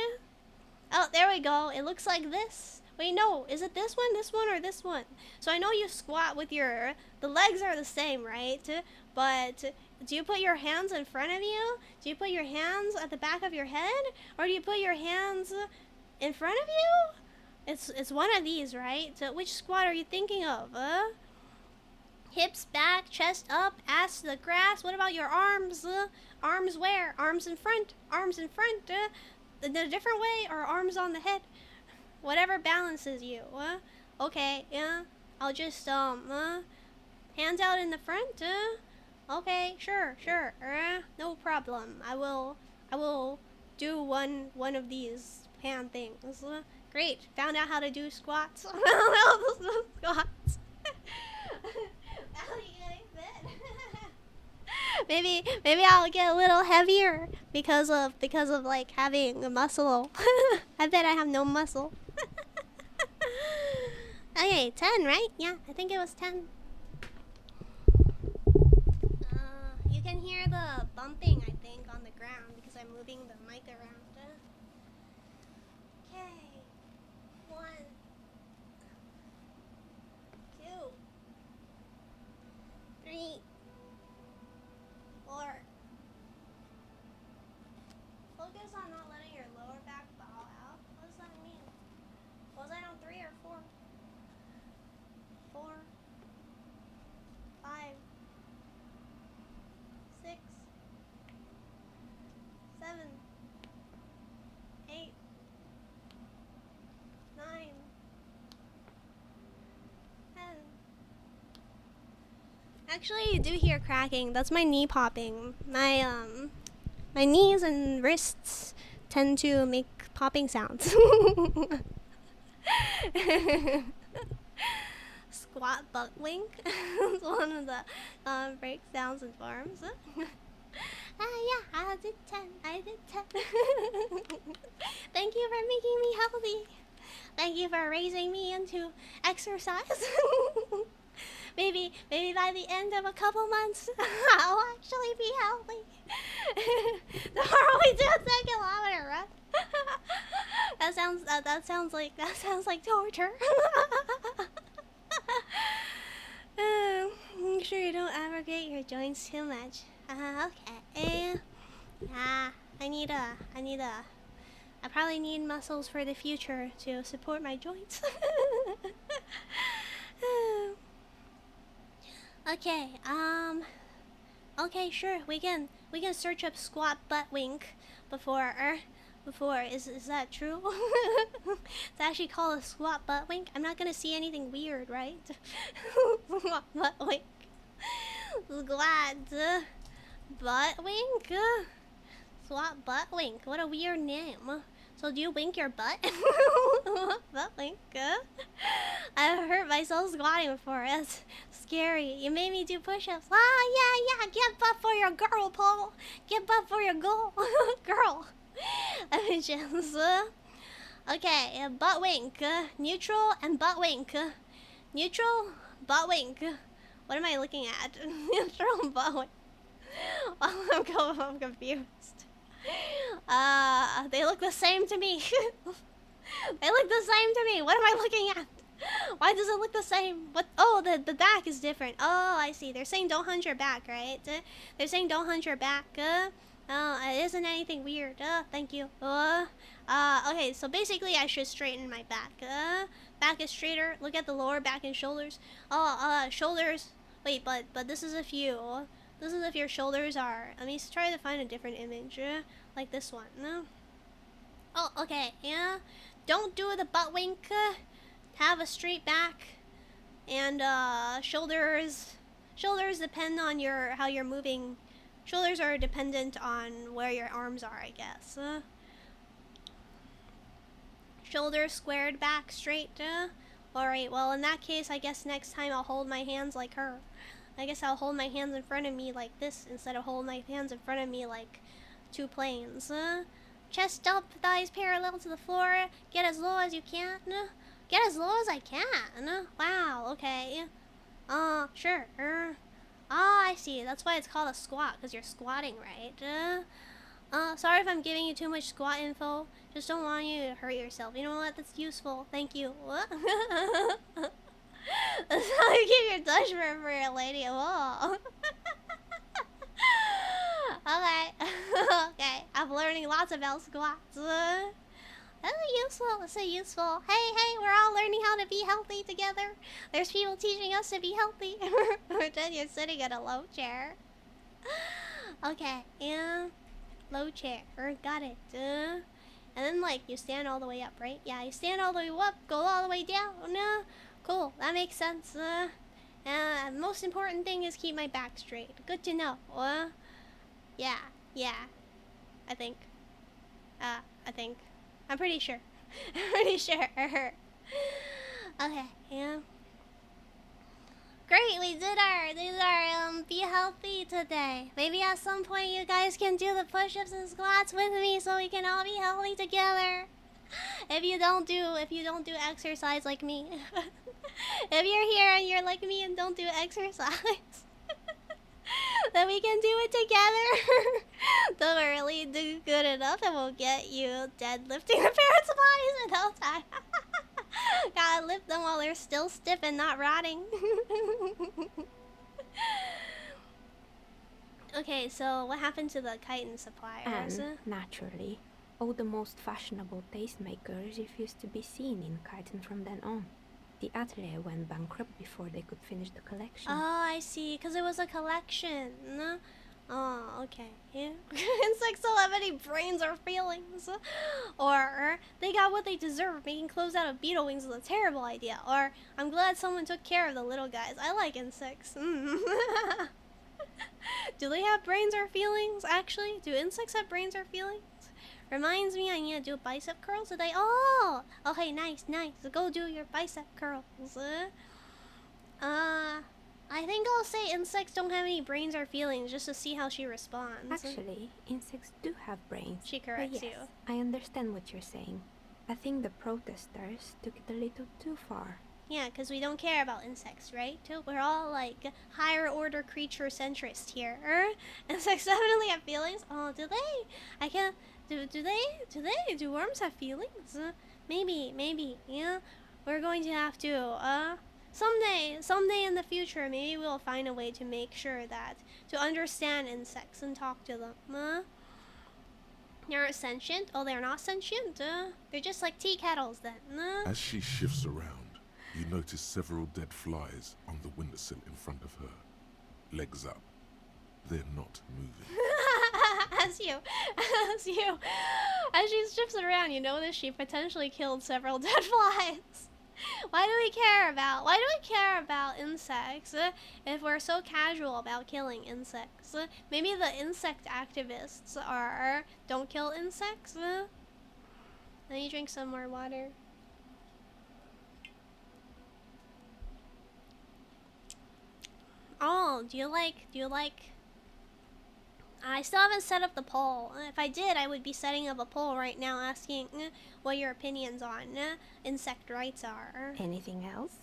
Oh, there we go. It looks like this. Wait, no. Is it this one, or this one? So I know you squat with the legs are the same, right? But do you put your hands in front of you? Do you put your hands at the back of your head? Or do you put your hands in front of you? It's one of these, right? So which squat are you thinking of? Hips back, chest up, ass to the grass. What about your arms? Arms where? Arms in front. The different way, or arms on the head? Whatever balances you. Okay, yeah. I'll just hands out in the front. Okay, sure. No problem. I will do one of these hand things. Great. Found out how to do squats. Squats. Maybe I'll get a little heavier because of like having a muscle. I bet I have no muscle. Okay, 10, right? Yeah, I think it was 10. You can hear the bumping, I think, on the ground because I'm moving the mic around. Okay. 1, 2, 3, 4. Focus on not letting your lower back bow out. What does that mean? Was I on 3 or 4? 4, 5, 6, 7, 8, 9, 10. Actually, you do hear cracking. That's my knee popping. My knees and wrists tend to make popping sounds. Squat butt wink. It's one of the breakdowns and forms. Yeah, I did 10. Thank you for making me healthy. Thank you for raising me into exercise. Maybe by the end of a couple months, I'll actually be healthy. Tomorrow we do a 10-kilometer run. That sounds like torture. Make sure you don't aggravate your joints too much. Okay. I probably need muscles for the future to support my joints. Okay, okay, sure, we can search up squat butt wink before, is that true? It's actually called a squat butt wink. I'm not gonna see anything weird, right? Squat butt wink. Squat. Butt wink. Squat butt wink. What a weird name. So do you wink your butt? Butt wink. I've hurt myself squatting before. That's scary. You made me do push-ups. Ah, yeah. Get butt for your girl, Paul. Get butt for your girl. Girl. Okay, butt wink. Neutral and butt wink. Neutral, butt wink. What am I looking at? Neutral and butt wink. I'm confused. They look the same to me. They look the same to me. What am I looking at? Why does it look the same? What? Oh, the back is different. Oh, I see. They're saying don't hunch your back, right? They're saying don't hunch your back. It isn't anything weird. Thank you. Okay, so basically I should straighten my back. Back is straighter. Look at the lower back and shoulders. Shoulders. Wait, but this is if you. This is if your shoulders are. Let me try to find a different image. Like this one. Oh, okay. Yeah. Don't do the butt wink. Have a straight back. And shoulders depend on how you're moving. Shoulders are dependent on where your arms are, I guess. Shoulders squared back straight. Alright, well in that case I guess next time I'll hold my hands like her. I guess I'll hold my hands in front of me like this instead of holding my hands in front of me like two planes. Chest up, thighs parallel to the floor. Get as low as you can. Get as low as I can. Wow, okay. Sure. I see. That's why it's called a squat, because you're squatting, right? Sorry if I'm giving you too much squat info. Just don't want you to hurt yourself. You know what? That's useful. Thank you. What? That's how you keep your Dutch for your lady. Whoa. Okay. Okay. I'm learning lots about squats. That's useful. That's useful. Hey, we're all learning how to be healthy together. There's people teaching us to be healthy. Pretend you're sitting in a low chair. Okay, and low chair. Got it. And then like you stand all the way up, right? Yeah, you stand all the way up, go all the way down. No, cool. That makes sense. Most important thing is keep my back straight. Good to know. Yeah. I think. I'm pretty sure. Okay, yeah. Great, we did our be healthy today. Maybe at some point you guys can do the push-ups and squats with me so we can all be healthy together. If you don't do exercise like me. If you're here and you're like me and don't do exercise. Then we can do it together. Don't really do good enough and we'll get you deadlifting the parents' bodies in no time. Gotta lift them while they're still stiff and not rotting. Okay, so what happened to the chitin suppliers? And, naturally, all the most fashionable tastemakers refused to be seen in chitin from then on. The atelier went bankrupt before they could finish the collection. Oh, I see. Because it was a collection. Oh, okay. Yeah. Insects don't have any brains or feelings. Or they got what they deserve. Making clothes out of beetle wings is a terrible idea. Or I'm glad someone took care of the little guys. I like insects. Do they have brains or feelings, actually? Do insects have brains or feelings? Reminds me I need to do bicep curls today. Oh! Okay, nice. Go do your bicep curls. I think I'll say insects don't have any brains or feelings just to see how she responds. Actually, insects do have brains. She corrects you. I understand what you're saying. I think the protesters took it a little too far. Yeah, because we don't care about insects, right? We're all like higher order creature centrist here. Insects definitely have feelings. Oh, do they? I can't. Do worms have feelings? Maybe. Yeah. We're going to have to. Someday in the future, maybe we'll find a way to make sure that to understand insects and talk to them. They're sentient? Oh, they're not sentient. They're just like tea kettles then. As she shifts around, you notice several dead flies on the windowsill in front of her. Legs up. They're not moving. As she shifts around, you notice she potentially killed several dead flies. Why do we care about insects if we're so casual about killing insects? Maybe the insect activists are don't kill insects. Let me drink some more water. Oh, do you like I still haven't set up the poll. If I did, I would be setting up a poll right now asking what your opinions on insect rights are. Anything else?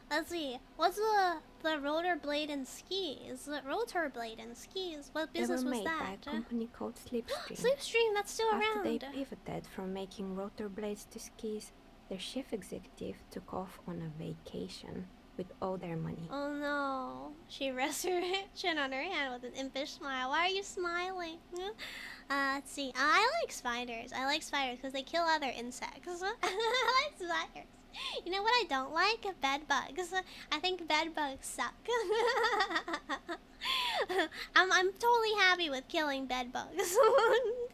Let's see. What's the rollerblade and skis? Rollerblade and skis. What business they were was made that? by a company called Slipstream. Slipstream, that's still After around. they pivoted from making rotor blades to skis, their chief executive took off on a vacation with all their money. Oh no. She rests her chin on her hand with an impish smile. Why are you smiling? Let's see. I like spiders. I like spiders because they kill other insects. I like spiders. You know what I don't like? Bed bugs. I think bed bugs suck. I'm totally happy with killing bed bugs.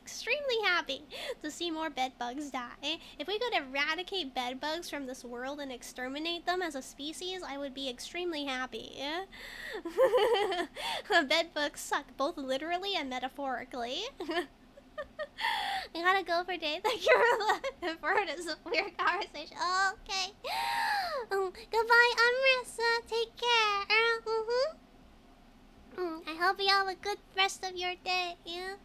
Extremely happy to see more bed bugs die. If we could eradicate bed bugs from this world and exterminate them as a species, I would be extremely happy. Bed bugs suck, both literally and metaphorically. I gotta go for day. Thank you for this weird conversation. Okay. Goodbye, Amrissa. Take care. I hope you have a good rest of your day. Yeah.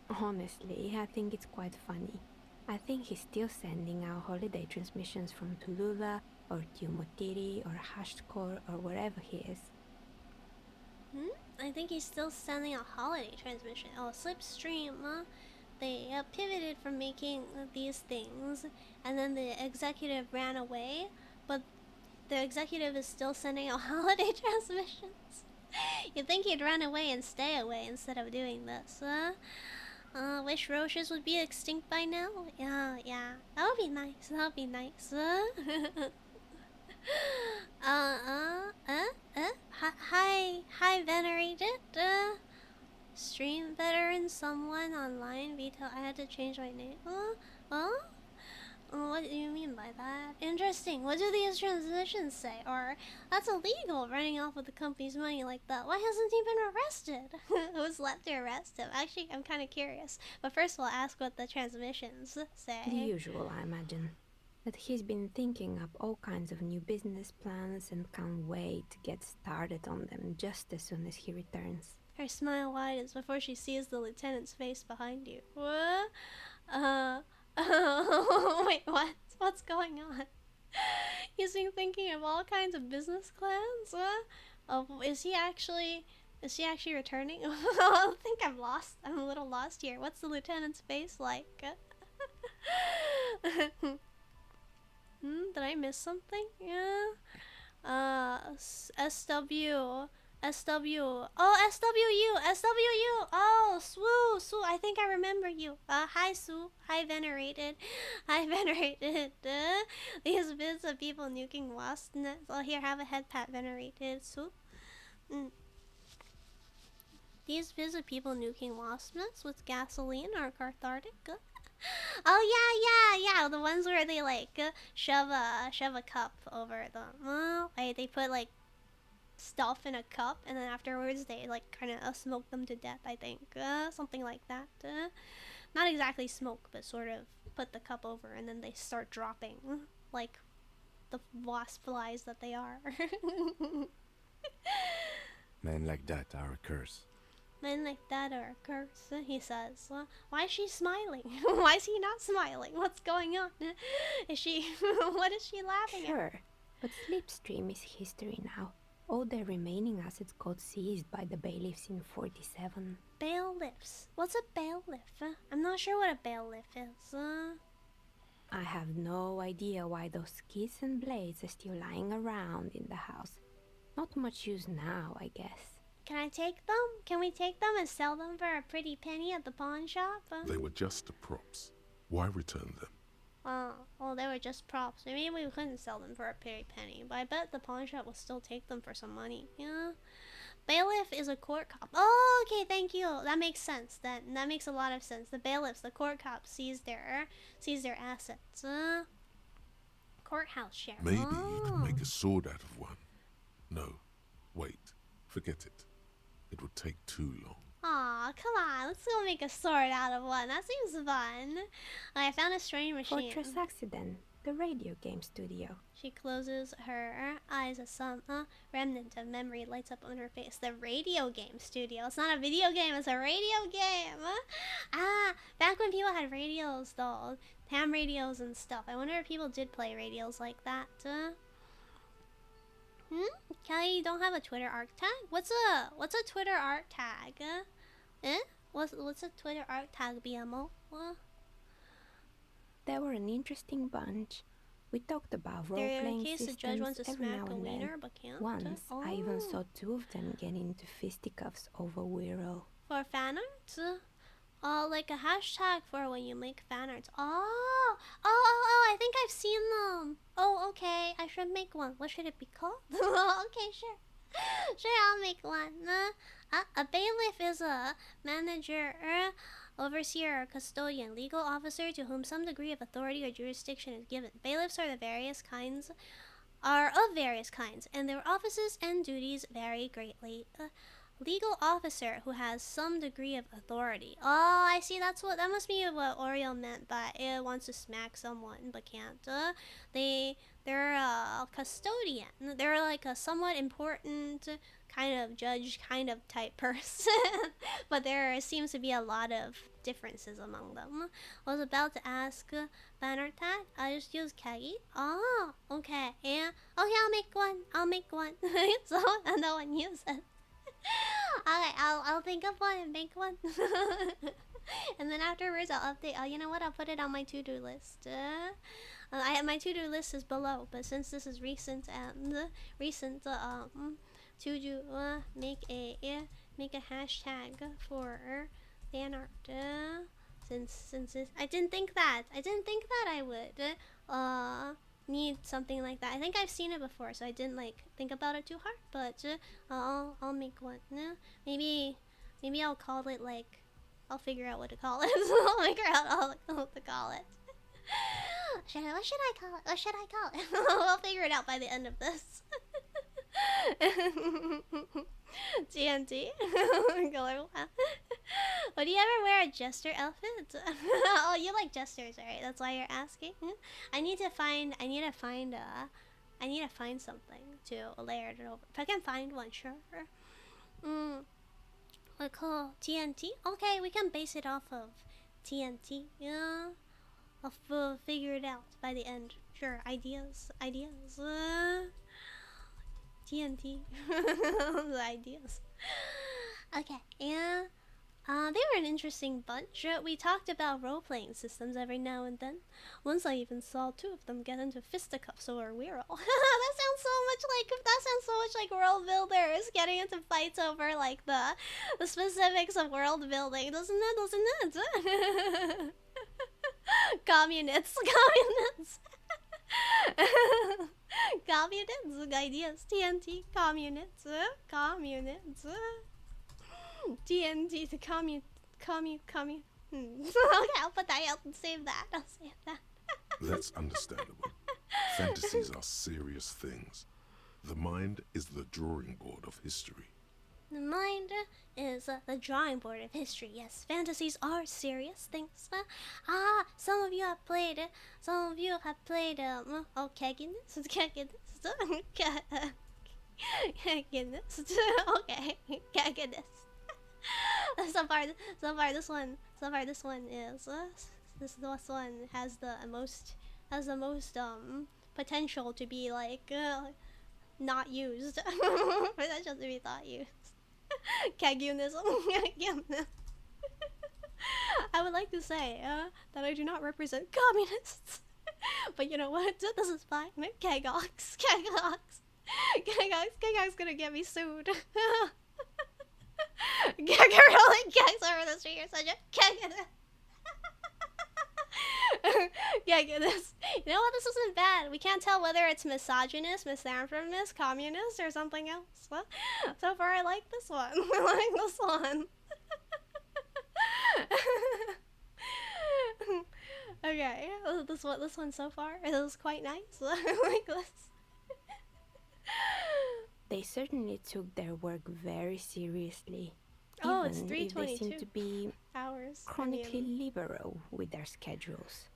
Honestly, I think it's quite funny. I think he's still sending out holiday transmissions from Tulula or Tiumotiri or Hashtkor or wherever he is. I think he's still sending a holiday transmission. Oh, Slipstream. They pivoted from making these things, and then the executive ran away, but the executive is still sending out holiday transmissions. You'd think he'd run away and stay away instead of doing this. Wish roaches would be extinct by now. Yeah. That would be nice. That would be nice. Hi, venerated. Stream veteran, someone online. Veto. I had to change my name. What do you mean by that? Interesting. What do these transitions say? Or that's illegal, running off with the company's money like that. Why hasn't he been arrested? Who's left to arrest him? Actually, I'm kind of curious. But first, we'll ask what the transmissions say. The usual, I imagine. That he's been thinking up all kinds of new business plans and can't wait to get started on them just as soon as he returns. Her smile widens before she sees the lieutenant's face behind you. What? Wait, what? What's going on? He's been thinking of all kinds of business plans? Is he actually returning? I think I'm lost. I'm a little lost here. What's the lieutenant's face like? Did I miss something? Yeah. SW. Oh, SWU. Oh, Swoo. I think I remember you. Hi, Sue. Hi, venerated. These vids of people nuking wasp nets. Oh, here, have a head pat, venerated. Sue. These vids of people nuking wasp nets with gasoline are cathartic. Oh yeah, the ones where they like shove a cup over them. They put like stuff in a cup and then afterwards they like kind of smoke them to death. I think something like that. Not exactly smoke, but sort of put the cup over and then they start dropping like the wasp flies that they are. Men like that are a curse. Men like that are a curse, he says. Why is she smiling? Why is he not smiling? What's going on? Is she... what is she laughing at? Sure, but Slipstream is history now. All their remaining assets got seized by the bailiffs in 47. Bailiffs? What's a bailiff? I'm not sure what a bailiff is. I have no idea why those keys and blades are still lying around in the house. Not much use now, I guess. Can I take them? Can we take them and sell them for a pretty penny at the pawn shop? They were just the props. Why return them? Well, they were just props. Maybe we couldn't sell them for a pretty penny, but I bet the pawn shop will still take them for some money. Yeah. Bailiff is a court cop. Oh, okay, thank you. That makes sense. That makes a lot of sense. The bailiffs, the court cops, sees their assets. Courthouse sheriff. Maybe you could make a sword out of one. No, wait, forget it. It would take too long. Aw, come on. Let's go make a sword out of one. That seems fun. I found a strange machine. Fortress Accident, the radio game studio. She closes her eyes as some remnant of memory lights up on her face. The radio game studio. It's not a video game, it's a radio game. Back when people had radios though. Ham radios and stuff. I wonder if people did play radios like that. Kelly, you don't have a Twitter arc tag? What's a Twitter arc tag? What's a Twitter arc tag, BMO? They were an interesting bunch. We talked about role-playing systems the judge wants to every smack now a and wiener, then. but can't. Once, I even saw two of them get into fisticuffs over Weirdo. For fan art? Like a hashtag for when you make fan arts. Oh, I think I've seen them. Oh, okay, I should make one. What should it be called? Okay, sure. Sure, I'll make one. A bailiff is a manager, overseer, or custodian, legal officer to whom some degree of authority or jurisdiction is given. Bailiffs are of various kinds, and their offices and duties vary greatly. Legal officer who has some degree of authority. Oh, I see. That must be what Oriel meant by it wants to smack someone but can't. They're a custodian. They're like a somewhat important kind of judge, kind of type person. But there seems to be a lot of differences among them. I was about to ask banner tag. I just use Kagi. Oh, okay. Yeah. Okay, I'll make one. So no one uses it. Okay, I'll think of one and make one. And then afterwards I'll update. Oh, you know what? I'll put it on my to-do list. I have my to-do list is below, but since this is recent and to do make a hashtag for fan art. Since I didn't think that I would need something like that. I think I've seen it before, so I didn't like think about it too hard. But I'll make one. Maybe I'll call it like I'll figure out what to call it. I'll figure out what to call it. What should I call it? We'll figure it out by the end of this. TNT. Would you ever wear a jester outfit? Oh, you like jesters, right? That's why you're asking. I need to find something to layer it over. If I can find one, sure. What call TNT? Okay, we can base it off of TNT. Yeah, I'll figure it out by the end. Sure, ideas. TNT. The ideas. Okay, yeah. They were an interesting bunch. We talked about role-playing systems every now and then. Once I even saw two of them get into fisticuffs over Weirdo. That sounds so much like world builders getting into fights over like the specifics of world building, doesn't it? Communists. Communists, ideas, TNT, communists. TNT to commune. Okay, I'll put that out and save that. That's understandable. Fantasies are serious things. The mind is the drawing board of history. The mind is the drawing board of history. Yes, fantasies are serious things. Some of you have played. Oh, Keginess. Okay, Keginess. So far this one has the most potential to be like not used. Potential to be not used. Kagunism. I would like to say that I do not represent communists. But you know what? This is fine. Kagox gonna get me sued. Gags over the street or such a Yeah, get this. You know what? This isn't bad. We can't tell whether it's misogynist, misanthropist, communist, or something else. Well, so far, I like this one. I like this one. Okay, this one so far is quite nice. I like this. They certainly took their work very seriously. Oh, it's even if they seem to 3:22 be hours. chronically liberal with their schedules.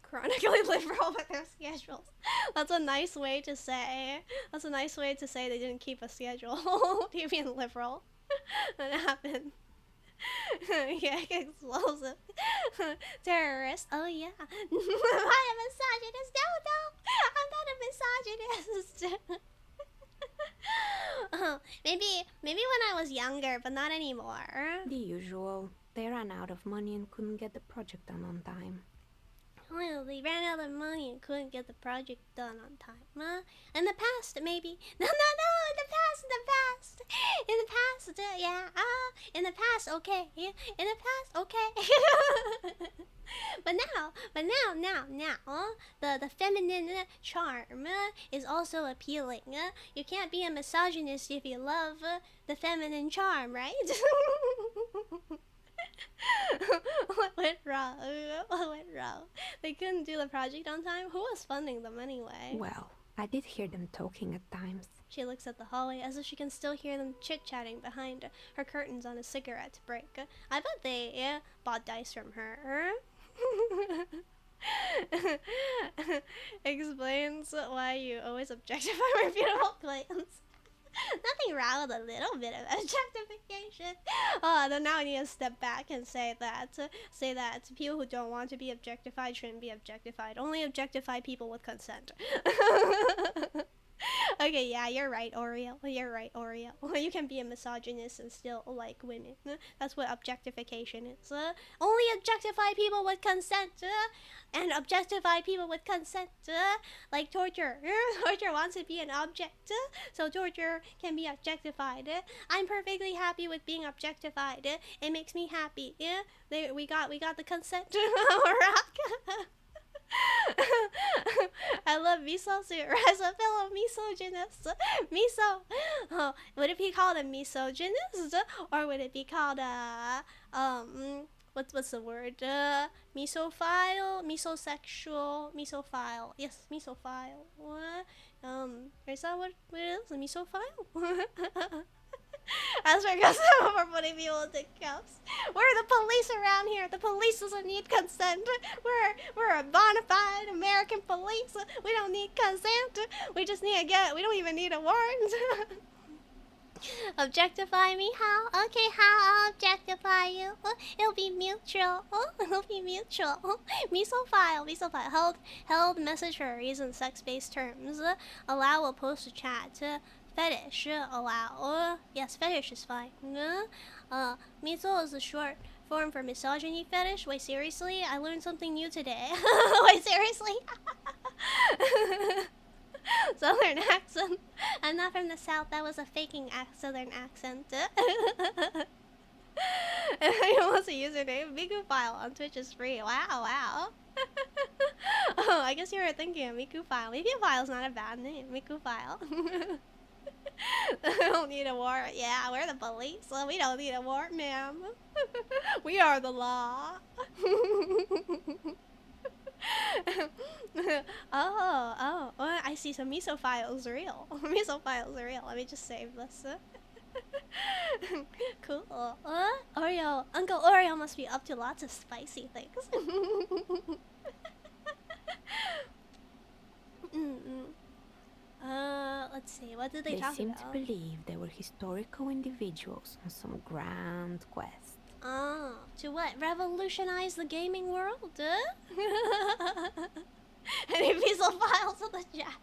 Chronically liberal with their schedules. That's a nice way to say. That's a nice way to say they didn't keep a schedule. What do you mean liberal? That happened. Yeah, explosive. Terrorist. Oh yeah. Am I a misogynist? No, I'm not a misogynist. Maybe when I was younger, but not anymore. The usual. They ran out of money and couldn't get the project done on time. Well, they ran out of money and couldn't get the project done on time. In the past, maybe. No, in the past. Yeah. In the past, okay. Yeah, in the past, okay. But now, the feminine charm is also appealing. You can't be a misogynist if you love the feminine charm, right? What went wrong? What went wrong? They couldn't do the project on time? Who was funding them anyway? Well, I did hear them talking at times. She looks at the hallway as if she can still hear them chit-chatting behind her curtains on a cigarette break. I bet they bought dice from her. Explains why you always objectify my beautiful clients. Nothing wrong with a little bit of objectification. Oh, then now I need to step back and say that people who don't want to be objectified shouldn't be objectified. Only objectify people with consent. Okay, yeah, you're right, Oreo. You're right, Oreo. You can be a misogynist and still like women. That's what objectification is. Only objectify people with consent. And objectify people with consent. Like torture. Torture wants to be an object. So torture can be objectified. I'm perfectly happy with being objectified. It makes me happy. We got the consent. Rock. I love miso soup. As a fellow misogynist. Miso. Oh, would it be called a misogynist? Or would it be called a what's the word? Misophile? Misosexual? Misophile. Yes, misophile. What? Is that what it is? A misophile? As for custom for putting people into cuffs. We're the police around here. The police doesn't need consent. We're a bona fide American police. We don't need consent. We just need we don't even need a warrant. Objectify me? How? Okay, how I'll objectify you. It'll be mutual. It'll be mutual. Misophile. Held message for a reason, sex-based terms. Allow will post a chat. Fetish, allow. Yes, fetish is fine. Miso is a short form for misogyny fetish. Wait, seriously? I learned something new today. Wait, seriously? Southern accent. I'm not from the South. That was a faking Southern accent. What's a username? Mikuphile on Twitch is free. Wow. Oh, I guess you were thinking of Mikuphile. Mikuphile's not a bad name. Mikuphile. I don't need a warrant. Yeah, we're the police. So we don't need a warrant, ma'am. We are the law. Oh, I see. So Misophile's real. Misophile's real. Let me just save this. Cool. Oreo. Uncle Oreo must be up to lots of spicy things. Let's see. What did they talk about? They seem to believe they were historical individuals on some grand quest. Oh, to what? Revolutionize the gaming world? Any Misophiles in the chat?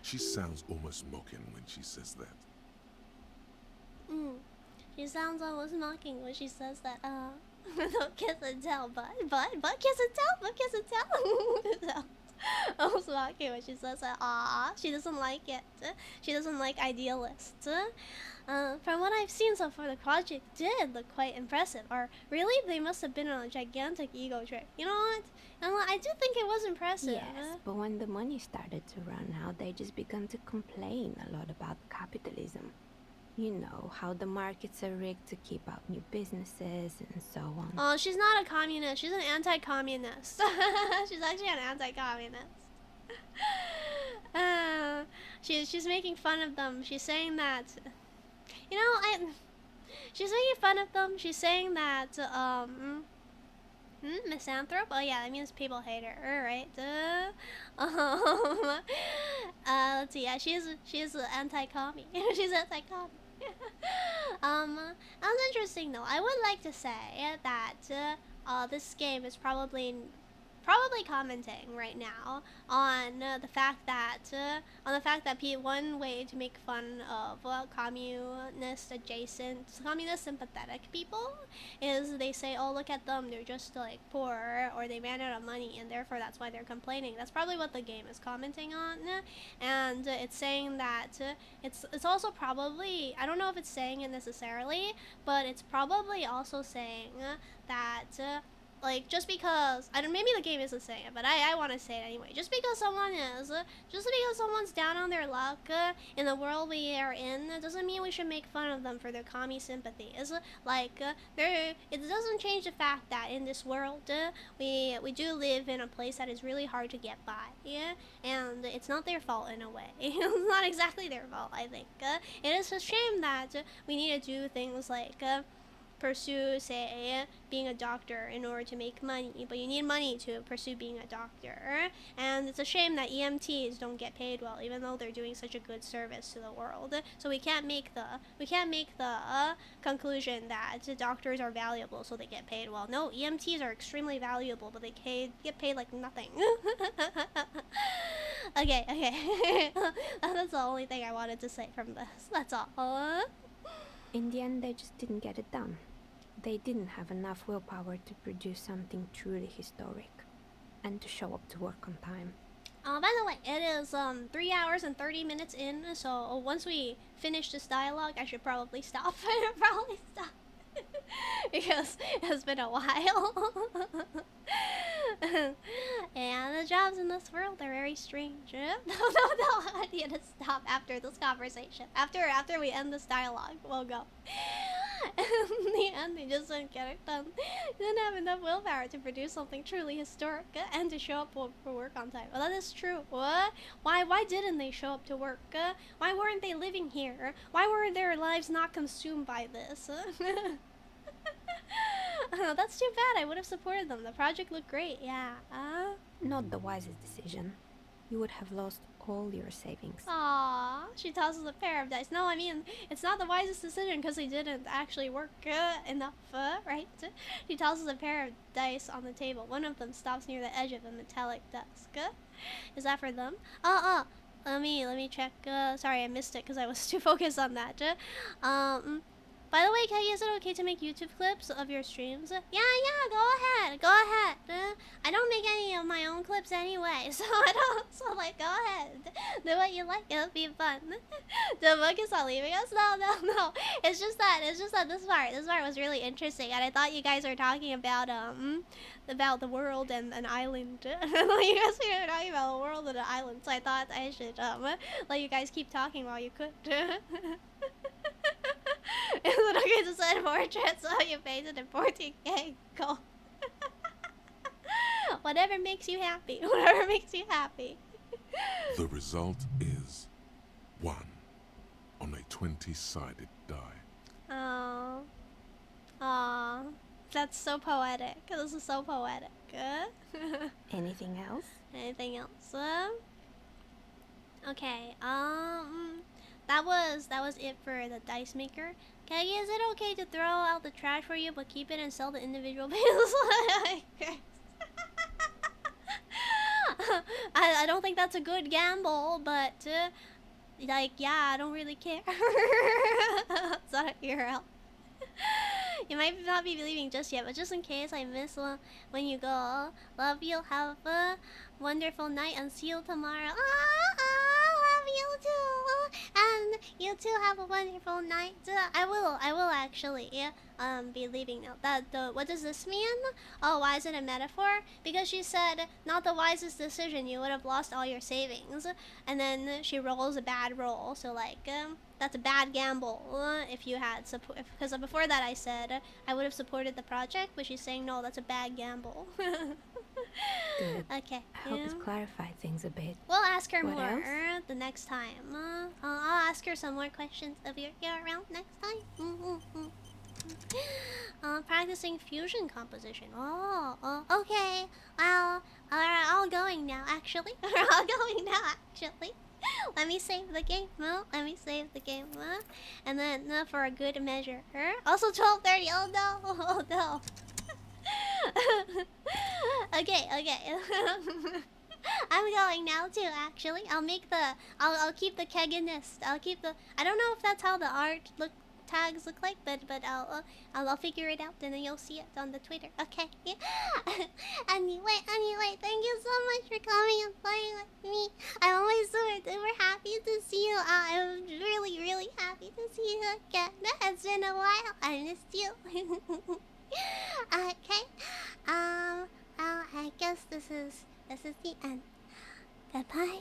She sounds almost mocking when she says that. She sounds almost mocking when she says that. Don't kiss and tell, but kiss and tell. Oswaki when she says that. Aw, she doesn't like it. She doesn't like idealists. From what I've seen so far, the project did look quite impressive. Or really, they must have been on a gigantic ego trip. You know what? I do think it was impressive. Yes, but when the money started to run out, they just began to complain a lot about capitalism. You know, how the markets are rigged to keep out new businesses and so on. Oh, she's not a communist. She's an anti-communist. She's actually an anti-communist. She's making fun of them. She's saying that, you know, she's making fun of them. She's saying that, misanthrope? Oh yeah, that means people hate her, right? Let's see, yeah, she's anti-commie. She's anti-commie. That's interesting though. I would like to say that this game is probably commenting right now on the fact that one way to make fun of communist sympathetic people is they say, oh, look at them, they're just like poor, or they ran out of money and therefore that's why they're complaining. That's probably what the game is commenting on, and it's saying that it's also probably, I don't know if it's saying it necessarily, but it's probably also saying that like, just because, maybe the game isn't saying it, but I want to say it anyway. Just because someone's down on their luck in the world we are in, doesn't mean we should make fun of them for their commie sympathies. Like, it doesn't change the fact that in this world, we do live in a place that is really hard to get by, and it's not their fault in a way. It's not exactly their fault, I think. It is a shame that we need to do things like, pursue, say, being a doctor in order to make money, but you need money to pursue being a doctor, and it's a shame that EMTs don't get paid well, even though they're doing such a good service to the world. So we can't make the conclusion that doctors are valuable so they get paid well. No, EMTs are extremely valuable, but they get paid like nothing. Okay. That's the only thing I wanted to say from this. That's all. In the end, they just didn't get it done. They didn't have enough willpower to produce something truly historic and to show up to work on time. By the way, it is 3 hours and 30 minutes in, so once we finish this dialogue, I should probably stop. Because it's been a while. And the jobs in this world are very strange. No, I need to stop after this conversation. After we end this dialogue, we'll go. In the end, they just didn't get it done. They didn't have enough willpower to produce something truly historic and to show up for work on time. Well, that is true. What? Why didn't they show up to work? Why weren't they living here? Why were their lives not consumed by this? That's too bad. I would have supported them. The project looked great. Yeah. Not the wisest decision. You would have lost all your savings. Aww, she tosses a pair of dice. No, I mean, it's not the wisest decision because they didn't actually work enough, right? She tosses a pair of dice on the table. One of them stops near the edge of a metallic desk. Is that for them? Let me check. Sorry, I missed it because I was too focused on that. By the way, Kagi, is it okay to make YouTube clips of your streams? Yeah, go ahead. I don't make any of my own clips anyway, so like, go ahead. Do what you like, it'll be fun. The book is not leaving us? No. It's just that this part was really interesting, and I thought you guys were talking about the world and an island. I thought you guys were talking about the world and an island, so I thought I should let you guys keep talking while you could. Is it okay to send portraits of you painted in 14K gold? Whatever makes you happy. The result is 1 on a 20-sided die. Aww. That's so poetic. This is so poetic. Anything else? Okay, that was it for the dice maker. Kagi, is it okay to throw out the trash for you but keep it and sell the individual pieces? I don't think that's a good gamble, but like, yeah, I don't really care. It's not a hero. You might not be leaving just yet, but just in case I miss when you go. Love you. Have a wonderful night and see you tomorrow. Love you too. And you too have a wonderful night. I will actually be leaving now. What does this mean? Oh, why is it a metaphor? Because she said not the wisest decision, you would have lost all your savings. And then she rolls a bad roll, so like that's a bad gamble. If you had support, because before that I said I would have supported the project, but she's saying no, that's a bad gamble. Good. Okay. I hope it's clarified things a bit. We'll ask her What more else? the next time. I'll ask her some more questions if you're around next time. Practicing fusion composition. Oh, okay. Well, all going now, actually. We're all going now, actually. Let me save the game. Let me save the game. And then for a good measure. Also 12:30. Oh no. Oh no. Okay. I'm going now too. Actually, I'll keep the keginist. I don't know if that's how the art tags look like, but I'll figure it out and then you'll see it on the Twitter. Okay. Yeah. Anyway, thank you so much for coming and playing with me. I'm always super happy to see you. I'm really happy to see you again. It's been a while. I missed you. Okay. I guess this is the end. Goodbye.